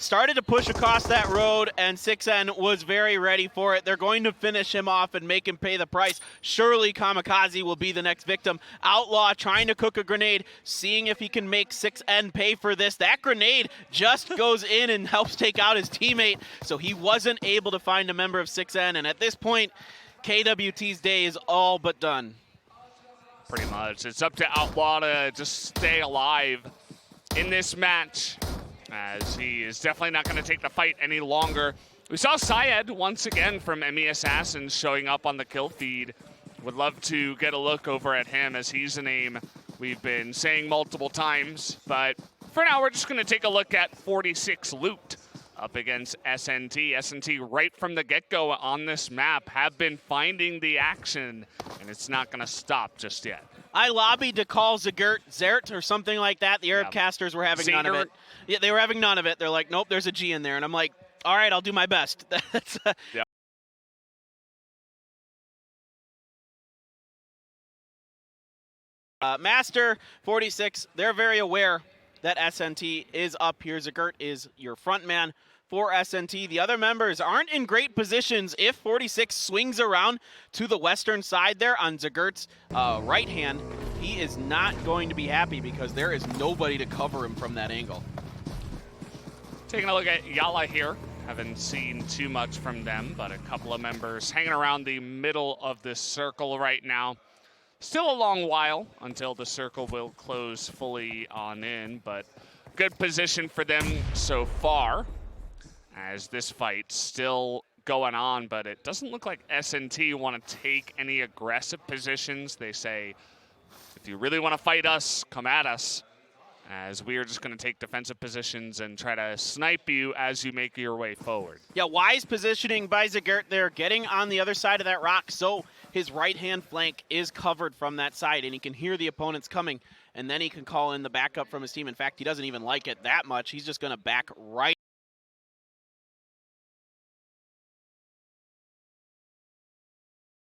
started to push across that road, and 6N was very ready for it. They're going to finish him off and make him pay the price. Surely Kamikaze will be the next victim. Outlaw trying to cook a grenade, seeing if he can make 6N pay for this. That grenade just goes in and helps take out his teammate, so he wasn't able to find a member of 6N, and at this point, KWT's day is all but done. Pretty much. It's up to Outlaw to just stay alive in this match, as he is definitely not going to take the fight any longer. We saw Syed once again from ME Assassins showing up on the kill feed. Would love to get a look over at him, as he's a name we've been saying multiple times. But for now, we're just going to take a look at 46 Loot up against SNT. SNT right from the get-go on this map have been finding the action, and it's not going to stop just yet. I lobbied to call Zert or something like that. The Arab casters were having none of it. Yeah, they were having none of it. They're like, nope, there's a G in there. And I'm like, all right, I'll do my best. That's yeah. Master 46, they're very aware that SNT is up here. Zagurt is your front man for SNT. The other members aren't in great positions. If 46 swings around to the western side there on Zagurt's right hand, he is not going to be happy because there is nobody to cover him from that angle. Taking a look at Yalla here. Haven't seen too much from them, but a couple of members hanging around the middle of this circle right now. Still a long while until the circle will close fully on in, but good position for them so far, as this fight's still going on, but it doesn't look like SNT want to take any aggressive positions. They say, if you really want to fight us, come at us, as we are just going to take defensive positions and try to snipe you as you make your way forward. Yeah, wise positioning by Zagurt there, getting on the other side of that rock, so his right-hand flank is covered from that side, and he can hear the opponents coming, and then he can call in the backup from his team. In fact, he doesn't even like it that much. He's just going to back right.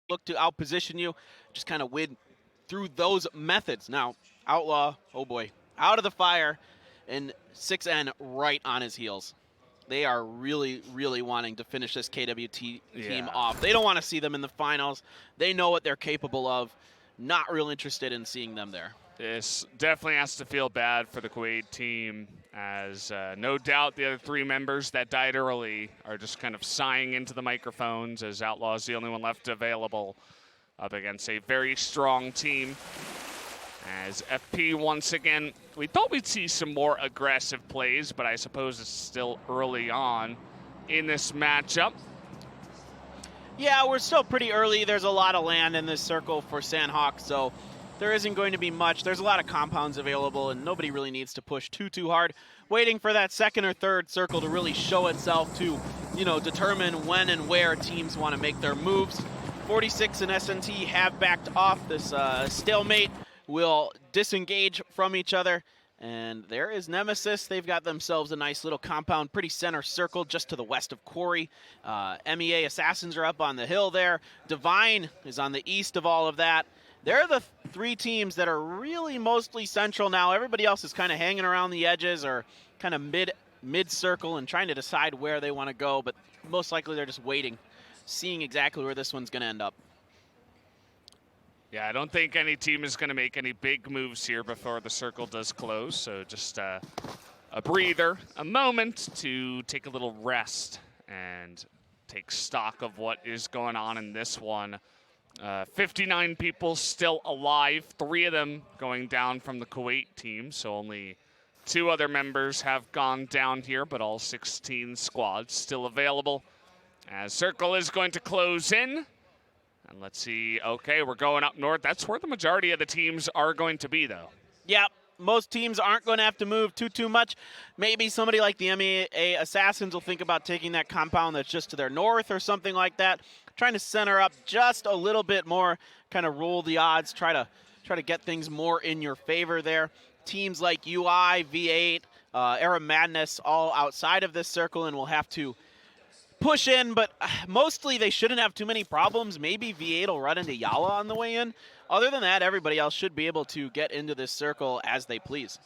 Look to outposition you, just kind of win through those methods. Now, Outlaw, oh boy, out of the fire, and 6N right on his heels. They are really, really wanting to finish this KWT team off. They don't want to see them in the finals. They know what they're capable of. Not real interested in seeing them there. This definitely has to feel bad for the Kuwait team, as no doubt the other three members that died early are just kind of sighing into the microphones, as Outlaw is the only one left available up against a very strong team. As FP once again, we thought we'd see some more aggressive plays, but I suppose it's still early on in this matchup. Yeah, we're still pretty early. There's a lot of land in this circle for Sanhok, so there isn't going to be much. There's a lot of compounds available, and nobody really needs to push too hard. Waiting for that second or third circle to really show itself to, you know, determine when and where teams want to make their moves. 46 and SNT have backed off. This stalemate will disengage from each other. And there is Nemesis. They've got themselves a nice little compound, pretty center circle just to the west of Quarry. MEA Assassins are up on the hill there. Divine is on the east of all of that. They're the three teams that are really mostly central now. Everybody else is kind of hanging around the edges or kind of mid-circle and trying to decide where they want to go, but most likely they're just waiting, seeing exactly where this one's going to end up. Yeah, I don't think any team is going to make any big moves here before the circle does close, so just a breather, a moment to take a little rest and take stock of what is going on in this one. 59 people still alive, 3 of them going down from the Kuwait team, so only 2 other members have gone down here, but all 16 squads still available. As circle is going to close in. And let's see, okay, we're going up north. That's where the majority of the teams are going to be, though. Yeah, most teams aren't going to have to move too much. Maybe somebody like the MEA Assassins will think about taking that compound that's just to their north or something like that. Trying to center up just a little bit more, kind of roll the odds, try to get things more in your favor there. Teams like UI, V8, Arab Madness, all outside of this circle, and will have to push in, but mostly they shouldn't have too many problems. Maybe V8 will run into Yalla on the way in. Other than that, everybody else should be able to get into this circle as they please.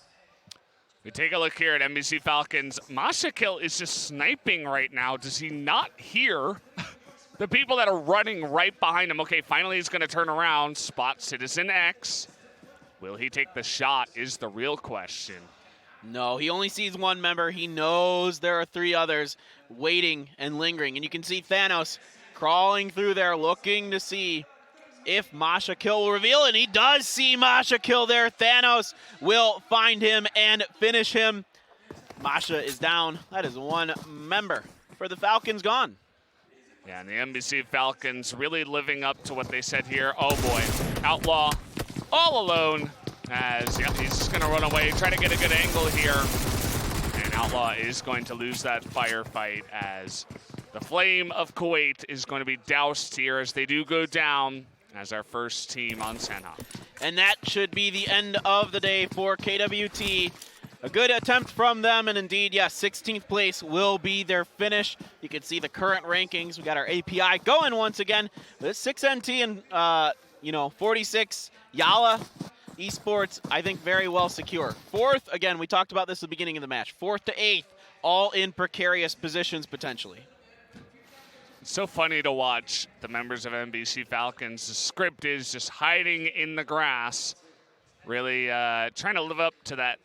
We take a look here at MBZ Falcons. Mashakil is just sniping right now. Does he not hear the people that are running right behind him? Okay, finally he's going to turn around, spot Citizen X. Will he take the shot is the real question. No, he only sees one member. He knows there are 3 others waiting and lingering. And you can see Thanos crawling through there looking to see if Mashakil will reveal, and he does see Mashakil there. Thanos will find him and finish him. Masha is down. That is 1 member for the Falcons gone. Yeah, and the MBC Falcons really living up to what they said here. Oh boy, Outlaw all alone as he's just gonna run away, try to get a good angle here. And Outlaw is going to lose that firefight as the Flame of Kuwait is going to be doused here as they do go down as our first team on Sanhok. And that should be the end of the day for KWT. A good attempt from them, and indeed, yes, 16th place will be their finish. You can see the current rankings. We got our API going once again. With 6NT and 46 Yalla eSports, I think very well secure. 4th, again, we talked about this at the beginning of the match. 4th to 8th, all in precarious positions potentially. It's so funny to watch the members of MBC Falcons. The script is just hiding in the grass, really trying to live up to that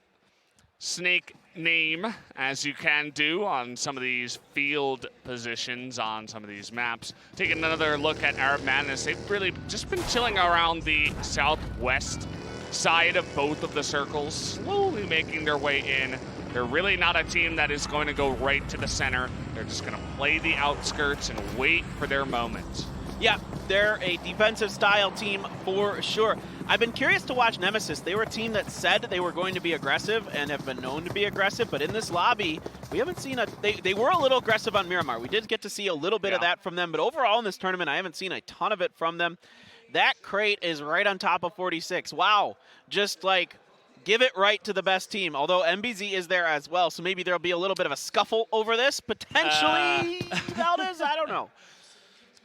snake name as you can do on some of these field positions on some of these maps. Taking another look at Arab Madness, they've really just been chilling around the southwest side of both of the circles, slowly making their way in. They're really not a team that is going to go right to the center. They're just going to play the outskirts and wait for their moment. Yeah, they're a defensive style team for sure. I've been curious to watch Nemesis. They were a team that said they were going to be aggressive and have been known to be aggressive, but in this lobby, we haven't seen they were a little aggressive on Miramar. We did get to see a little bit of that from them, but overall in this tournament, I haven't seen a ton of it from them. That crate is right on top of 46. Wow, just like give it right to the best team, although MBZ is there as well, so maybe there'll be a little bit of a scuffle over this, potentially, Valdez, I don't know.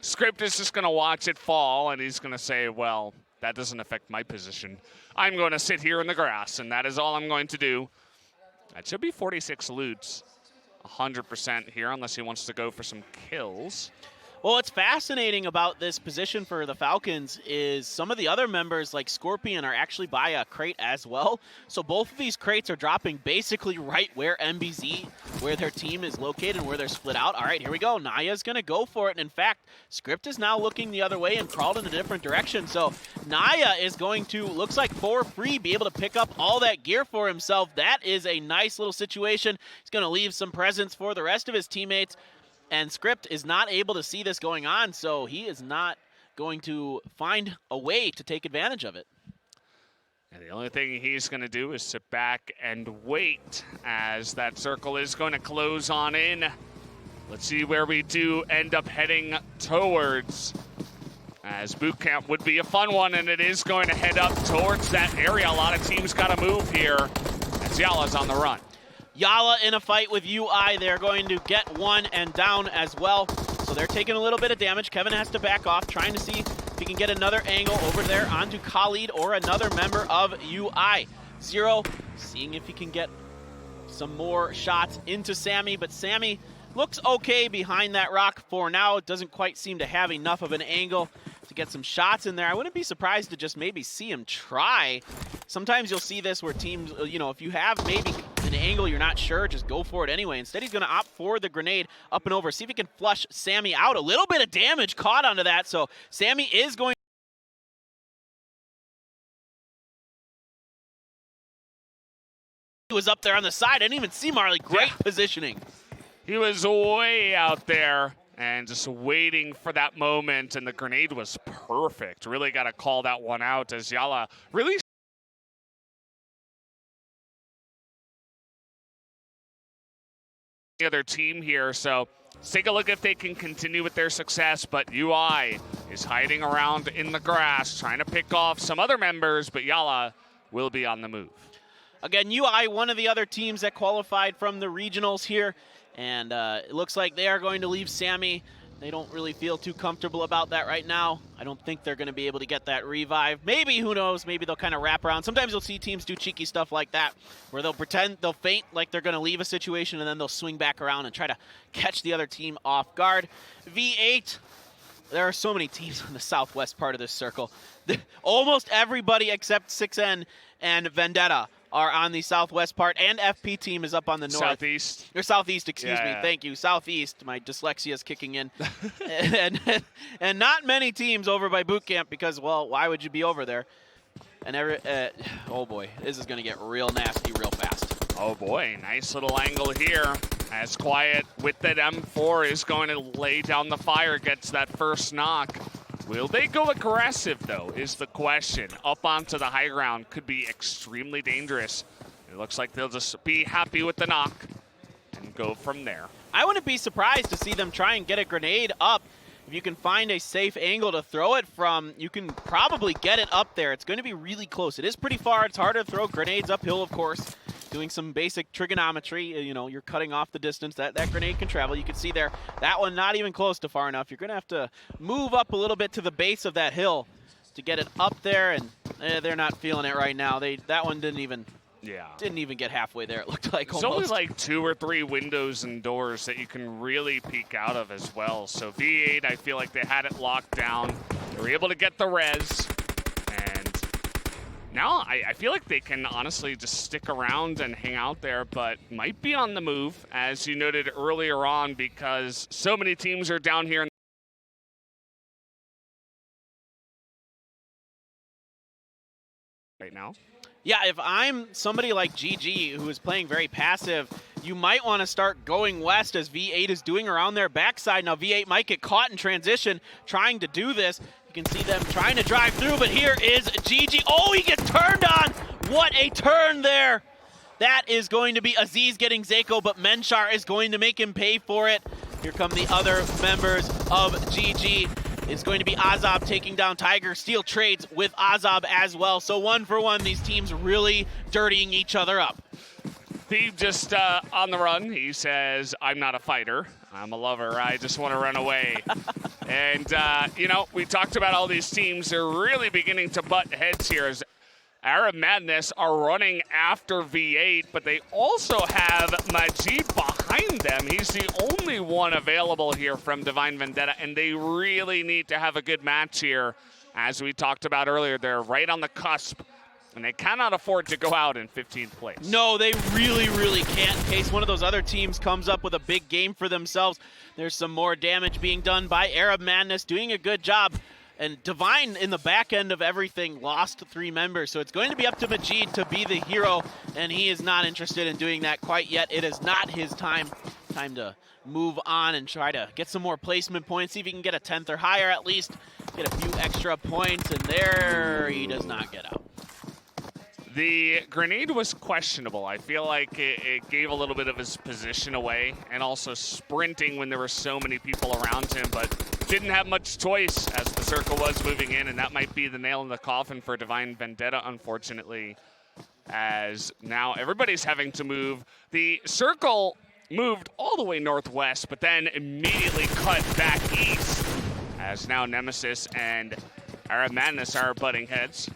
Script is just going to watch it fall, and he's going to say, well, that doesn't affect my position. I'm going to sit here in the grass, and that is all I'm going to do. That should be 46 loots, 100% here, unless he wants to go for some kills. Well, what's fascinating about this position for the Falcons is some of the other members like Scorpion are actually by a crate as well. So both of these crates are dropping basically right where MBZ, where their team is located and where they're split out. All right, here we go. Naya's going to go for it. And in fact, Script is now looking the other way and crawled in a different direction. So Naya is going to, looks like for free, be able to pick up all that gear for himself. That is a nice little situation. He's going to leave some presents for the rest of his teammates. And Script is not able to see this going on, so he is not going to find a way to take advantage of it. And the only thing he's going to do is sit back and wait as that circle is going to close on in. Let's see where we do end up heading towards, as boot camp would be a fun one, and it is going to head up towards that area. A lot of teams got to move here as Yalla's on the run. Yalla in a fight with UI. They're going to get one and down as well. So they're taking a little bit of damage. Kevin has to back off, trying to see if he can get another angle over there onto Khalid or another member of UI. Zero seeing if he can get some more shots into Sammy, but Sammy looks okay behind that rock for now. It doesn't quite seem to have enough of an angle to get some shots in there. I wouldn't be surprised to just maybe see him try. Sometimes you'll see this where teams, if you have maybe an angle you're not sure, just go for it anyway. Instead, he's going to opt for the grenade up and over. See if he can flush Sammy out. A little bit of damage caught onto that, so Sammy is going. He was up there on the side. I didn't even see Marley. Great positioning. He was way out there and just waiting for that moment, and the grenade was perfect. Really got to call that one out as Yalla really the other team here. So let's take a look if they can continue with their success, but UI is hiding around in the grass, trying to pick off some other members, but Yalla will be on the move. Again, UI, one of the other teams that qualified from the regionals here, and it looks like they are going to leave Sammy They don't really feel too comfortable about that right now. I don't think they're going to be able to get that revive. Maybe, who knows, maybe they'll kind of wrap around. Sometimes you'll see teams do cheeky stuff like that, where they'll feint like they're going to leave a situation, and then they'll swing back around and try to catch the other team off guard. V8, there are so many teams on the southwest part of this circle. Almost everybody except 6N and Vendetta are on the southwest part, and FP team is up on the north. Southeast. Or southeast, excuse me. Yeah. Thank you. Southeast. My dyslexia is kicking in. and not many teams over by boot camp because, well, why would you be over there? And oh boy, this is going to get real nasty real fast. Oh boy, nice little angle here. As Quiet with that M4 is going to lay down the fire, gets that first knock. Will they go aggressive, though, is the question. Up onto the high ground could be extremely dangerous. It looks like they'll just be happy with the knock and go from there. I wouldn't be surprised to see them try and get a grenade up. If you can find a safe angle to throw it from, you can probably get it up there. It's going to be really close. It is pretty far. It's hard to throw grenades uphill, of course. Doing some basic trigonometry, you know, you're cutting off the distance that grenade can travel. You can see there, that one not even close to far enough. You're going to have to move up a little bit to the base of that hill to get it up there, and they're not feeling it right now. That one didn't even get halfway there, it looked like. There's only like 2 or 3 windows and doors that you can really peek out of as well. So V8, I feel like they had it locked down. They were able to get the res. Now, I feel like they can honestly just stick around and hang out there, but might be on the move, as you noted earlier on, because so many teams are down here right now. Yeah, if I'm somebody like GG who is playing very passive, you might want to start going west as V8 is doing around their backside. Now V8 might get caught in transition trying to do this. You can see them trying to drive through, but here is GG. Oh, he gets turned on. What a turn there. That is going to be Aziz getting Zako, but Menshar is going to make him pay for it. Here come the other members of GG. It's going to be Azab taking down Tiger. Steel trades with Azab as well. So 1 for 1, these teams really dirtying each other up. Steve just on the run. He says, I'm not a fighter. I'm a lover. I just want to run away. And, you know, we talked about all these teams. They're really beginning to butt heads here as Arab Madness are running after V8, but they also have Majid behind them. He's the only one available here from Divine Vendetta, and they really need to have a good match here. As we talked about earlier, they're right on the cusp, and they cannot afford to go out in 15th place. No, they really, really can't in case one of those other teams comes up with a big game for themselves. There's some more damage being done by Arab Madness, doing a good job. And Divine, in the back end of everything, lost 3 members. So it's going to be up to Majid to be the hero, and he is not interested in doing that quite yet. It is not his time. Time to move on and try to get some more placement points, see if he can get a 10th or higher at least, get a few extra points, and there he does not get out. The grenade was questionable. I feel like it gave a little bit of his position away, and also sprinting when there were so many people around him, but didn't have much choice as the circle was moving in, and that might be the nail in the coffin for Divine Vendetta, unfortunately, as now everybody's having to move. The circle moved all the way northwest, but then immediately cut back east, as now Nemesis and Arab Madness are butting heads.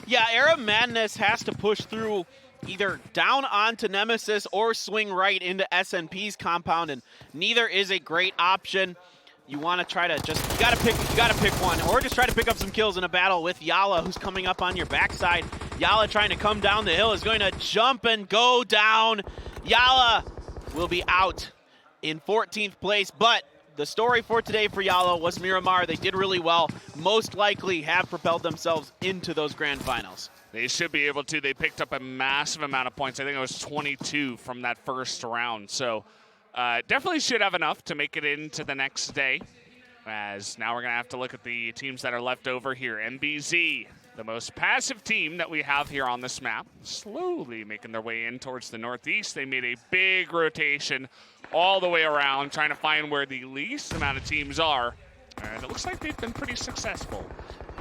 Yeah, Arab Madness has to push through either down onto Nemesis or swing right into SNP's compound, and neither is a great option. You want to try to just, you gotta pick one, or just try to pick up some kills in a battle with Yalla, who's coming up on your backside. Yalla trying to come down the hill is going to jump and go down. Yalla will be out in 14th place, but the story for today for Yalla was Miramar. They did really well, most likely have propelled themselves into those grand finals. They should be able to. They picked up a massive amount of points. I think it was 22 from that first round. So definitely should have enough to make it into the next day. As now we're going to have to look at the teams that are left over here. MBZ, the most passive team that we have here on this map, slowly making their way in towards the northeast. They made a big rotation all the way around, trying to find where the least amount of teams are. And it looks like they've been pretty successful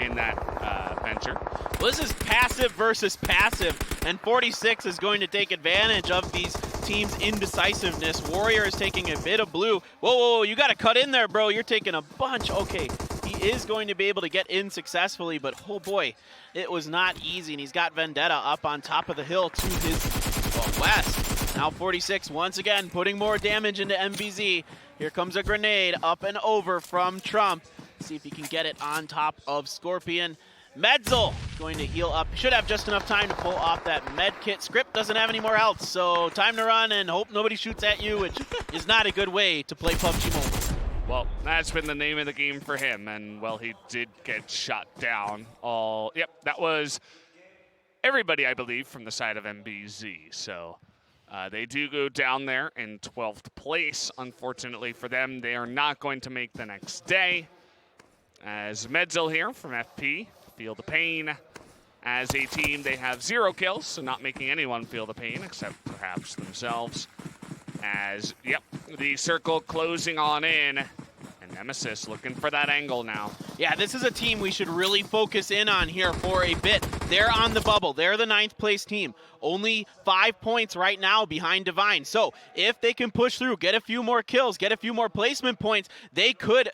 in that venture. Well, this is passive versus passive, and 46 is going to take advantage of these teams' indecisiveness. Warrior is taking a bit of blue. Whoa, you got to cut in there, bro. You're taking a bunch. Okay, he is going to be able to get in successfully, but oh boy, it was not easy, and he's got Vendetta up on top of the hill to his west. Now 46 once again putting more damage into MBZ. Here comes a grenade up and over from Trump. See if he can get it on top of Scorpion. Medzel going to heal up. Should have just enough time to pull off that med kit. Script doesn't have any more health, so time to run and hope nobody shoots at you, which is not a good way to play PUBG Mobile. Well, that's been the name of the game for him, and well, he did get shot down. Yep, that was everybody, I believe, from the side of MBZ. So they do go down there in 12th place. Unfortunately for them, they are not going to make the next day. As Medzel here from FP, feel the pain. As a team, they have 0 kills, so not making anyone feel the pain except perhaps themselves. As, yep, the circle closing on in. And Nemesis looking for that angle now. Yeah, this is a team we should really focus in on here for a bit. They're on the bubble. They're the 9th place team. Only 5 points right now behind Divine. So if they can push through, get a few more kills, get a few more placement points, they could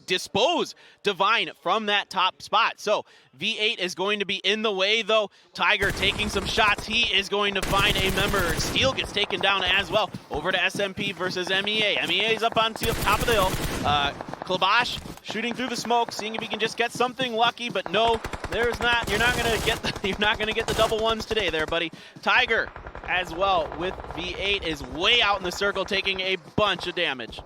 dispose Divine from that top spot. So V8 is going to be in the way, though. Tiger taking some shots. He is going to find a member. Steel gets taken down as well. Over to SMP versus MEA. MEA is up on top of the hill. Klabash shooting through the smoke, seeing if he can just get something lucky, but no, there's not. You're not gonna get the double ones today, there, buddy. Tiger as well with V8 is way out in the circle, taking a bunch of damage.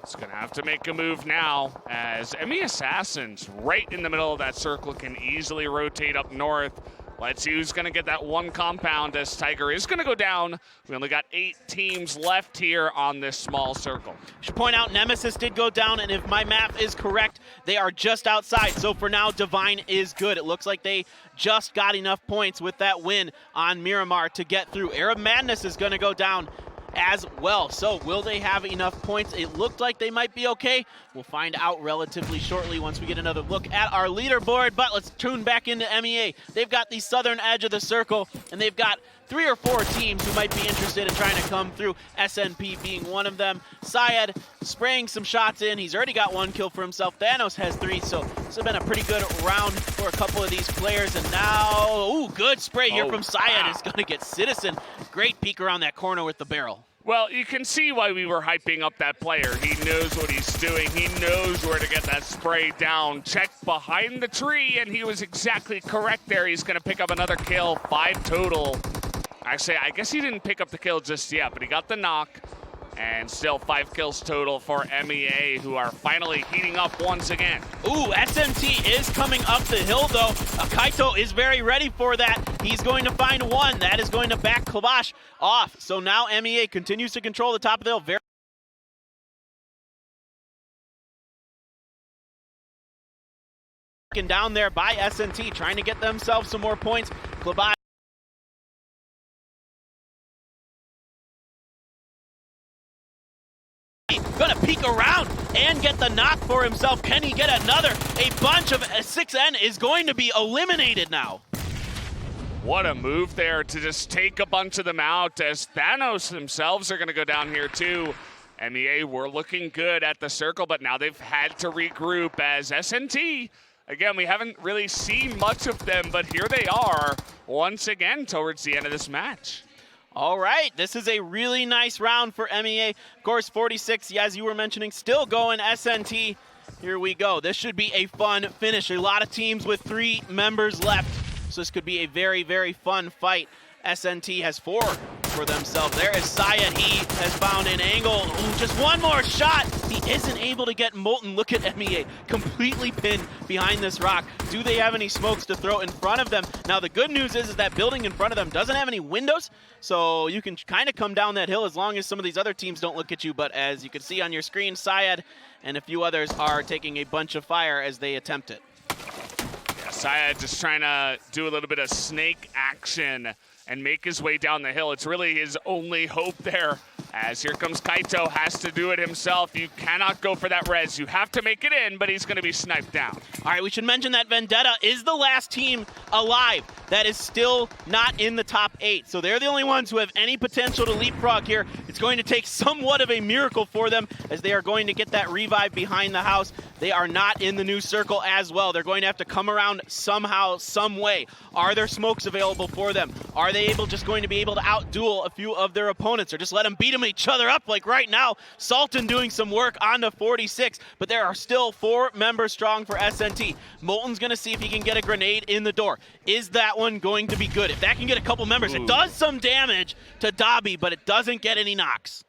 It's gonna have to make a move now, as ME Assassins right in the middle of that circle can easily rotate up north. Let's see who's gonna get that one compound, as Tiger is gonna go down. We only got 8 teams left here on this small circle. Should point out Nemesis did go down, and if my math is correct, they are just outside. So for now, Divine is good. It looks like they just got enough points with that win on Miramar to get through. Arab Madness is gonna go down as well. So will they have enough points? It looked like they might be okay. We'll find out relatively shortly once we get another look at our leaderboard, but let's tune back into MEA. They've got the southern edge of the circle, and they've got 3 or 4 teams who might be interested in trying to come through, SNP being one of them. Syed spraying some shots in. He's already got 1 kill for himself. Thanos has 3, so this has been a pretty good round for a couple of these players. And now, ooh, good spray here from Syed. Is going to get Citizen. Great peek around that corner with the barrel. Well, you can see why we were hyping up that player. He knows what he's doing. He knows where to get that spray down. Check behind the tree, and he was exactly correct there. He's going to pick up another kill, 5 total. Actually, I guess he didn't pick up the kill just yet, but he got the knock. And still 5 kills total for MEA, who are finally heating up once again. Ooh, SMT is coming up the hill, though. Kaito is very ready for that. He's going to find 1. That is going to back Klabash off. So now MEA continues to control the top of the hill. Very down there by SNT, trying to get themselves some more points. Klabash gonna peek around and get the knock for himself. Can he get another? A bunch of 6N is going to be eliminated now. What a move there to just take a bunch of them out, as Thanos themselves are gonna go down here too. MEA were looking good at the circle, but now they've had to regroup, as SNT, again, we haven't really seen much of them, but here they are once again towards the end of this match. All right, this is a really nice round for MEA. Of course, 46, as you were mentioning, still going SNT. Here we go. This should be a fun finish. A lot of teams with 3 members left, so this could be a very, very fun fight. SNT has 4 for themselves. There is Syed. He has found an angle. Ooh, just 1 more shot. He isn't able to get Molten. Look at MEA, completely pinned behind this rock. Do they have any smokes to throw in front of them? Now, the good news is that building in front of them doesn't have any windows, so you can kind of come down that hill as long as some of these other teams don't look at you. But as you can see on your screen, Syed and a few others are taking a bunch of fire as they attempt it. Yeah, Syed just trying to do a little bit of snake action and make his way down the hill. It's really his only hope there As here comes Kaito, has to do it himself. You cannot go for that res. You have to make it in, but he's going to be sniped down. All right, we should mention that Vendetta is the last team alive that is still not in the top 8. So they're the only ones who have any potential to leapfrog here. It's going to take somewhat of a miracle for them as they are going to get that revive behind the house. They are not in the new circle as well. They're going to have to come around somehow, some way. Are there smokes available for them? Are they just going to be able to outduel a few of their opponents or just let them beat them each other up like right now? Sultan doing some work on the 46, but there are still 4 members strong for SNT. Molten's going to see if he can get a grenade in the door. Is that one going to be good? If that can get a couple members, it does some damage to Dobby, but it doesn't get any knocks.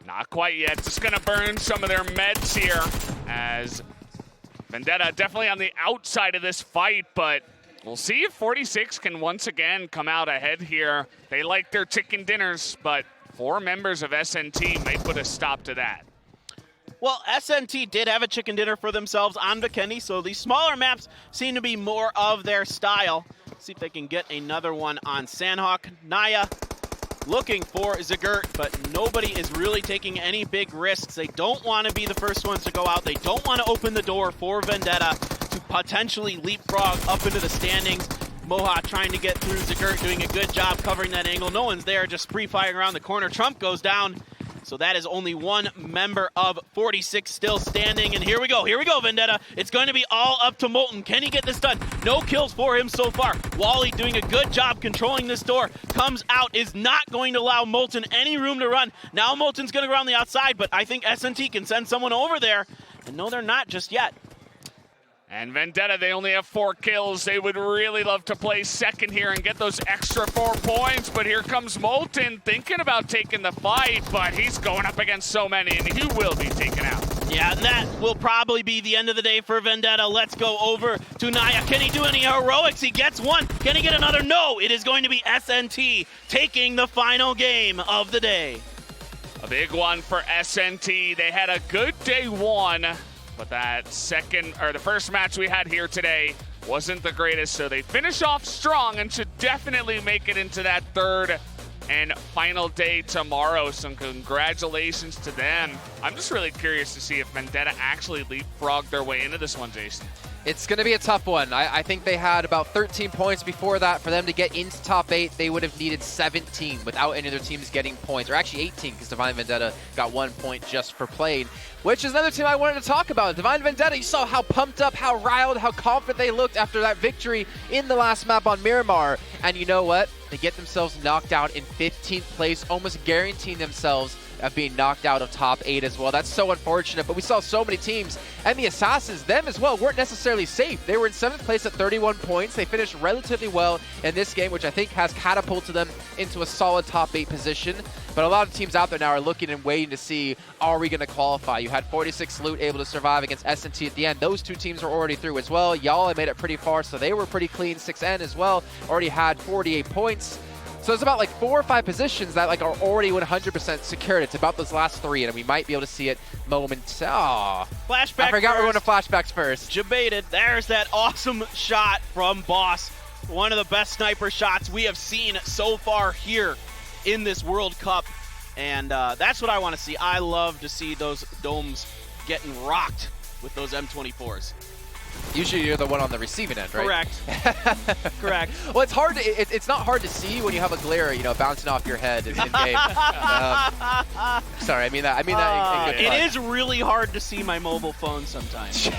Not quite yet. Just going to burn some of their meds here as Vendetta definitely on the outside of this fight, but we'll see if 46 can once again come out ahead here. They like their chicken dinners, but 4 members of SNT may put a stop to that. Well, SNT did have a chicken dinner for themselves on Vikendi, so these smaller maps seem to be more of their style. Let's see if they can get another one on Sanhok. Naya looking for Zagurt, but nobody is really taking any big risks. They don't want to be the first ones to go out. They don't want to open the door for Vendetta to potentially leapfrog up into the standings. Moha trying to get through Zagurt, doing a good job covering that angle. No one's there, just free-firing around the corner. Trump goes down. So that is only 1 member of 46 still standing. And here we go, Vendetta. It's going to be all up to Molten. Can he get this done? No kills for him so far. Wally doing a good job controlling this door. Comes out, is not going to allow Molten any room to run. Now Molten's going to go around the outside, but I think SNT can send someone over there. And no, they're not just yet. And Vendetta, they only have 4 kills. They would really love to play second here and get those extra 4 points. But here comes Molten thinking about taking the fight, but he's going up against so many, and he will be taken out. Yeah, and that will probably be the end of the day for Vendetta. Let's go over to Naya. Can he do any heroics? He gets one. Can he get another? No, it is going to be SNT taking the final game of the day. A big one for SNT. They had a good day 1. But that the first match we had here today wasn't the greatest, so they finish off strong and should definitely make it into that 3rd and final day tomorrow. Some congratulations to them. I'm just really curious to see if Vendetta actually leapfrogged their way into this one, Jason. It's going to be a tough one. I think they had about 13 points before that. For them to get into top 8, they would have needed 17 without any of their teams getting points. Or actually 18, because Divine Vendetta got 1 point just for playing. Which is another team I wanted to talk about. Divine Vendetta, you saw how pumped up, how riled, how confident they looked after that victory in the last map on Miramar. And you know what? They get themselves knocked out in 15th place, almost guaranteeing themselves of being knocked out of top 8 as well. That's so unfortunate, but we saw so many teams, and the Assassins, them as well, weren't necessarily safe. They were in 7th place at 31 points. They finished relatively well in this game, which I think has catapulted them into a solid top 8 position. But a lot of teams out there now are looking and waiting to see, are we going to qualify? You had 46 Loot able to survive against SNT at the end. Those 2 teams were already through as well. Yalla made it pretty far, so they were pretty clean. 6N as well, already had 48 points. So it's about like 4 or 5 positions that like are already 100% secured. It's about those last 3, and we might be able to see it Flashback I forgot we're going to flashbacks first. Debated. There's that awesome shot from Boss. One of the best sniper shots we have seen so far here in this World Cup. And that's what I want to see. I love to see those domes getting rocked with those M24s. Usually you're the one on the receiving end, right? Correct. Correct. Well, it's hard. It's not hard to see when you have a glare, bouncing off your head in game. Sorry, I mean that. In good fun. It is really hard to see my mobile phone sometimes.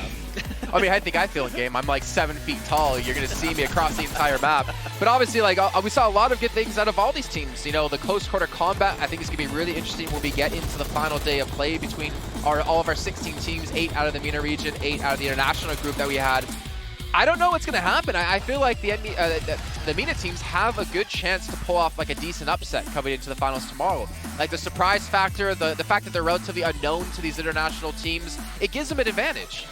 I mean, I think I feel in game. I'm like 7 feet tall. You're going to see me across the entire map. But obviously, like we saw a lot of good things out of all these teams. The close quarter combat, I think is going to be really interesting when we get into the final day of play between all of our 16 teams, 8 out of the MENA region, 8 out of the international group that we had. I don't know what's going to happen. I feel like the MENA teams have a good chance to pull off like a decent upset coming into the finals tomorrow. Like the surprise factor, the fact that they're relatively unknown to these international teams, it gives them an advantage.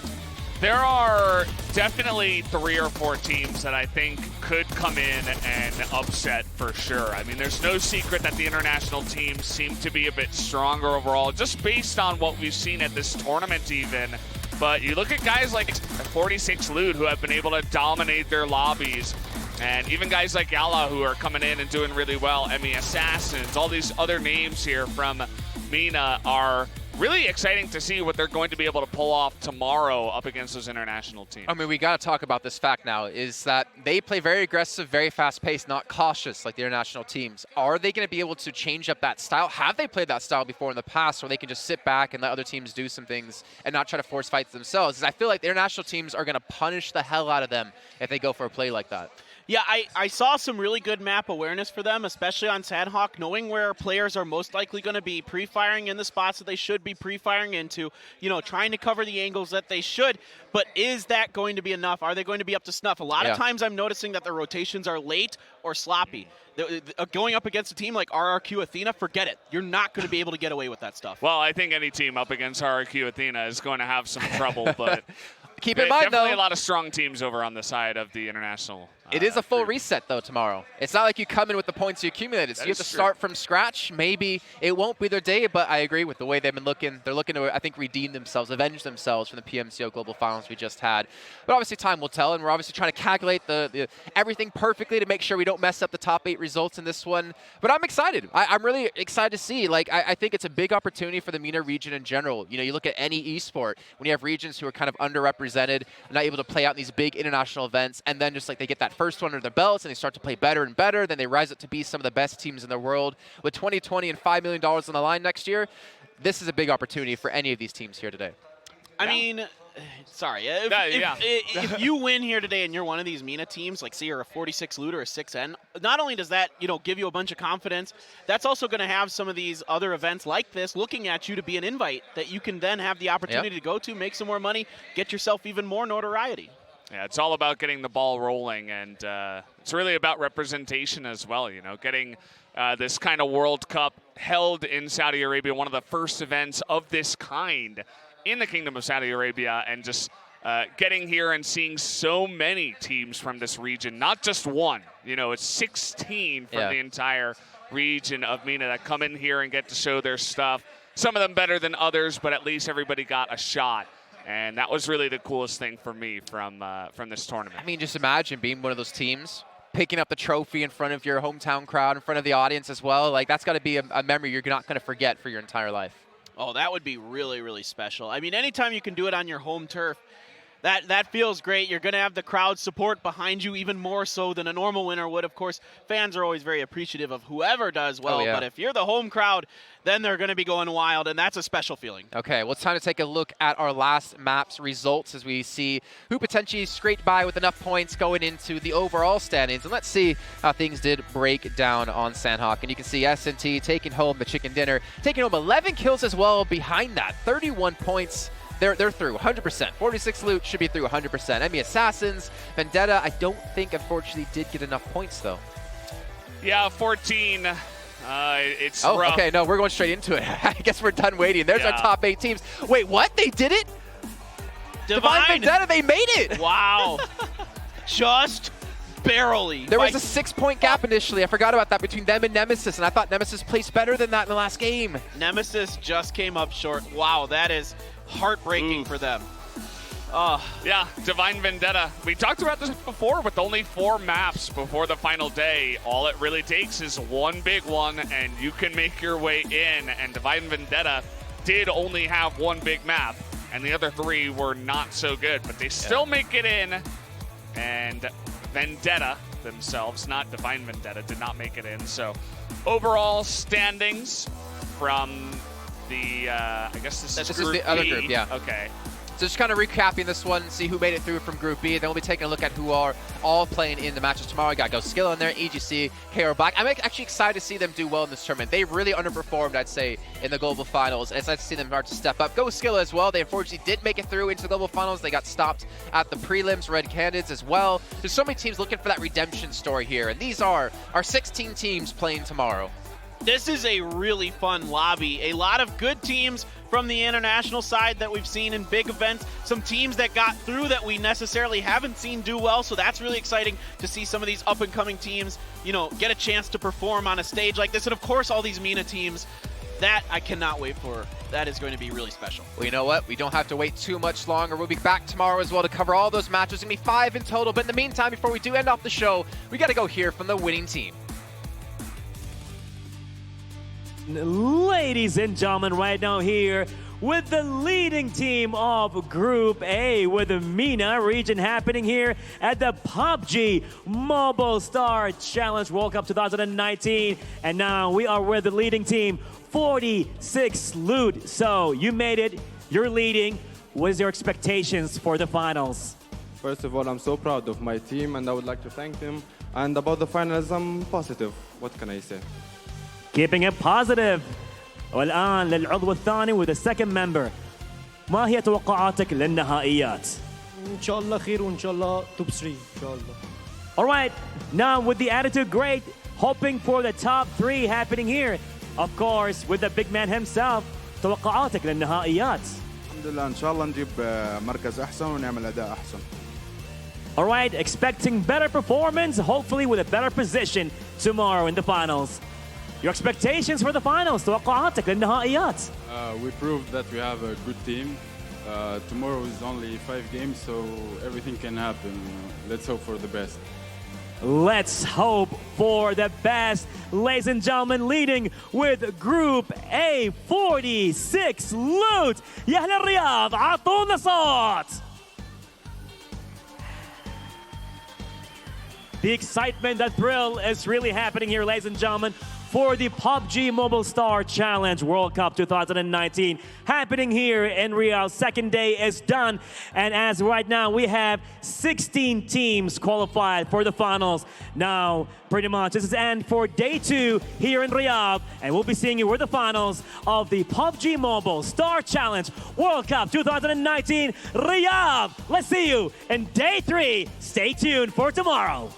There are definitely 3 or 4 teams that I think could come in and upset for sure. I mean, there's no secret that the international teams seem to be a bit stronger overall, just based on what we've seen at this tournament even. But you look at guys like 46 Loot who have been able to dominate their lobbies. And even guys like Yalla who are coming in and doing really well, Assassins, all these other names here from MENA are really exciting to see what they're going to be able to pull off tomorrow up against those international teams. I mean, we got to talk about this fact now, is that they play very aggressive, very fast-paced, not cautious like the international teams. Are they going to be able to change up that style? Have they played that style before in the past where they can just sit back and let other teams do some things and not try to force fights themselves? Because I feel like the international teams are going to punish the hell out of them if they go for a play like that. Yeah, I saw some really good map awareness for them, especially on Sanhok, knowing where players are most likely going to be pre-firing in the spots that they should be pre-firing into, trying to cover the angles that they should. But is that going to be enough? Are they going to be up to snuff? A lot of times I'm noticing that the rotations are late or sloppy. Going up against a team like RRQ Athena, forget it. You're not going to be able to get away with that stuff. Well, I think any team up against RRQ Athena is going to have some trouble, but keep in mind, definitely though, a lot of strong teams over on the side of the international. It is a full reset, though, tomorrow. It's not like you come in with the points you accumulated, so you have to start from scratch. Maybe it won't be their day, but I agree with the way they've been looking. They're looking to, I think, redeem themselves, avenge themselves from the PMCO Global Finals we just had. But obviously, time will tell, and we're obviously trying to calculate the everything perfectly to make sure we don't mess up the top 8 results in this one. But I'm excited. I'm really excited to see. I think it's a big opportunity for the MENA region in general. You look at any esport, when you have regions who are kind of underrepresented, not able to play out in these big international events, and then just like they get that first one under their belts, and they start to play better and better, then they rise up to be some of the best teams in the world. With 2020 and $5 million on the line next year, this is a big opportunity for any of these teams here today. I mean, sorry. If you win here today and you're one of these MENA teams, like say you're a 46 loot or a 6N, not only does that, give you a bunch of confidence, that's also going to have some of these other events like this looking at you to be an invite that you can then have the opportunity to go to, make some more money, get yourself even more notoriety. Yeah, it's all about getting the ball rolling, and it's really about representation as well, getting this kind of World Cup held in Saudi Arabia, one of the first events of this kind in the Kingdom of Saudi Arabia, and just getting here and seeing so many teams from this region, not just one. It's 16 from the entire region of MENA that come in here and get to show their stuff. Some of them better than others, but at least everybody got a shot. And that was really the coolest thing for me from this tournament. I mean, just imagine being one of those teams, picking up the trophy in front of your hometown crowd, in front of the audience as well. Like, that's got to be a memory you're not going to forget for your entire life. Oh, that would be really, really special. I mean, anytime you can do it on your home turf, that feels great. You're going to have the crowd support behind you even more so than a normal winner would. Of course, fans are always very appreciative of whoever does well, but if you're the home crowd, then they're going to be going wild, and that's a special feeling. Okay, well, it's time to take a look at our last map's results as we see who potentially scraped by with enough points going into the overall standings. And let's see how things did break down on Sanhok. And you can see S&T taking home the chicken dinner, taking home 11 kills as well behind that, 31 points. They're through 100%. 46 loot should be through 100%. Assassins, Vendetta, I don't think, unfortunately, did get enough points, though. Yeah, 14. It's rough. rough. Okay, no, we're going straight into it. I guess we're done waiting. There's our top 8 teams. Wait, what? They did it? Divine Vendetta, they made it! Wow. Just barely. There was a 6-point gap initially. I forgot about that between them and Nemesis, and I thought Nemesis placed better than that in the last game. Nemesis just came up short. Wow, that is heartbreaking for them. Yeah, Divine Vendetta. We talked about this before with only 4 maps before the final day. All it really takes is one big one, and you can make your way in. And Divine Vendetta did only have one big map, and the other 3 were not so good. But they still make it in, and Vendetta themselves, not Divine Vendetta, did not make it in. So overall standings from the, I guess this is Group the other B. group, yeah. Okay. So just kind of recapping this one, see who made it through from Group B. Then we'll be taking a look at who are all playing in the matches tomorrow. We got Go Skill in there, EGC, KO Black. I'm actually excited to see them do well in this tournament. They really underperformed, I'd say, in the Global Finals. It's nice to see them start to step up. Go Skill as well. They unfortunately did make it through into the Global Finals. They got stopped at the prelims, Red Candidates as well. There's so many teams looking for that redemption story here, and these are our 16 teams playing tomorrow. This is a really fun lobby. A lot of good teams from the international side that we've seen in big events. Some teams that got through that we necessarily haven't seen do well, so that's really exciting to see some of these up-and-coming teams, get a chance to perform on a stage like this. And of course, all these MENA teams, That I cannot wait for. That is going to be really special. Well, you know what? We don't have to wait too much longer. We'll be back tomorrow as well to cover all those matches. It's going to be 5 in total. But in the meantime, before we do end off the show, we got to go hear from the winning team. Ladies and gentlemen, right now here with the leading team of Group A with the MENA region happening here at the PUBG Mobile Star Challenge World Cup 2019. And now we are with the leading team, 46 loot. So you made it, you're leading. What is your expectations for the finals? First of all, I'm so proud of my team and I would like to thank them. And about the finals, I'm positive. What can I say? Keeping it positive. والآن للعضو الثاني with the second member. ما هي توقعاتك للنهائيات؟ إن شاء الله خير وإن شاء الله توب 3 إن شاء الله. All right, now with the attitude great, hoping for the top 3 happening here. Of course, with the big man himself, توقعاتك للنهائيات. الحمد لله إن شاء الله نجيب مركز أحسن ونعمل أداء أحسن. All right, expecting better performance, hopefully with a better position tomorrow in the finals. Your expectations for the finals, توقعاتك للنهائيات. We proved that we have a good team. Tomorrow is only 5 games, so everything can happen. Let's hope for the best. Let's hope for the best. Ladies and gentlemen, leading with Group A, 46 loot. يا أهل الرياض عطونا صوت. The excitement, the thrill is really happening here, ladies and gentlemen, for the PUBG Mobile Star Challenge World Cup 2019 happening here in Riyadh. Second day is done, and as right now we have 16 teams qualified for the finals. Now, pretty much this is the end for day 2 here in Riyadh, and we'll be seeing you with the finals of the PUBG Mobile Star Challenge World Cup 2019 Riyadh. Let's see you in day 3. Stay tuned for tomorrow.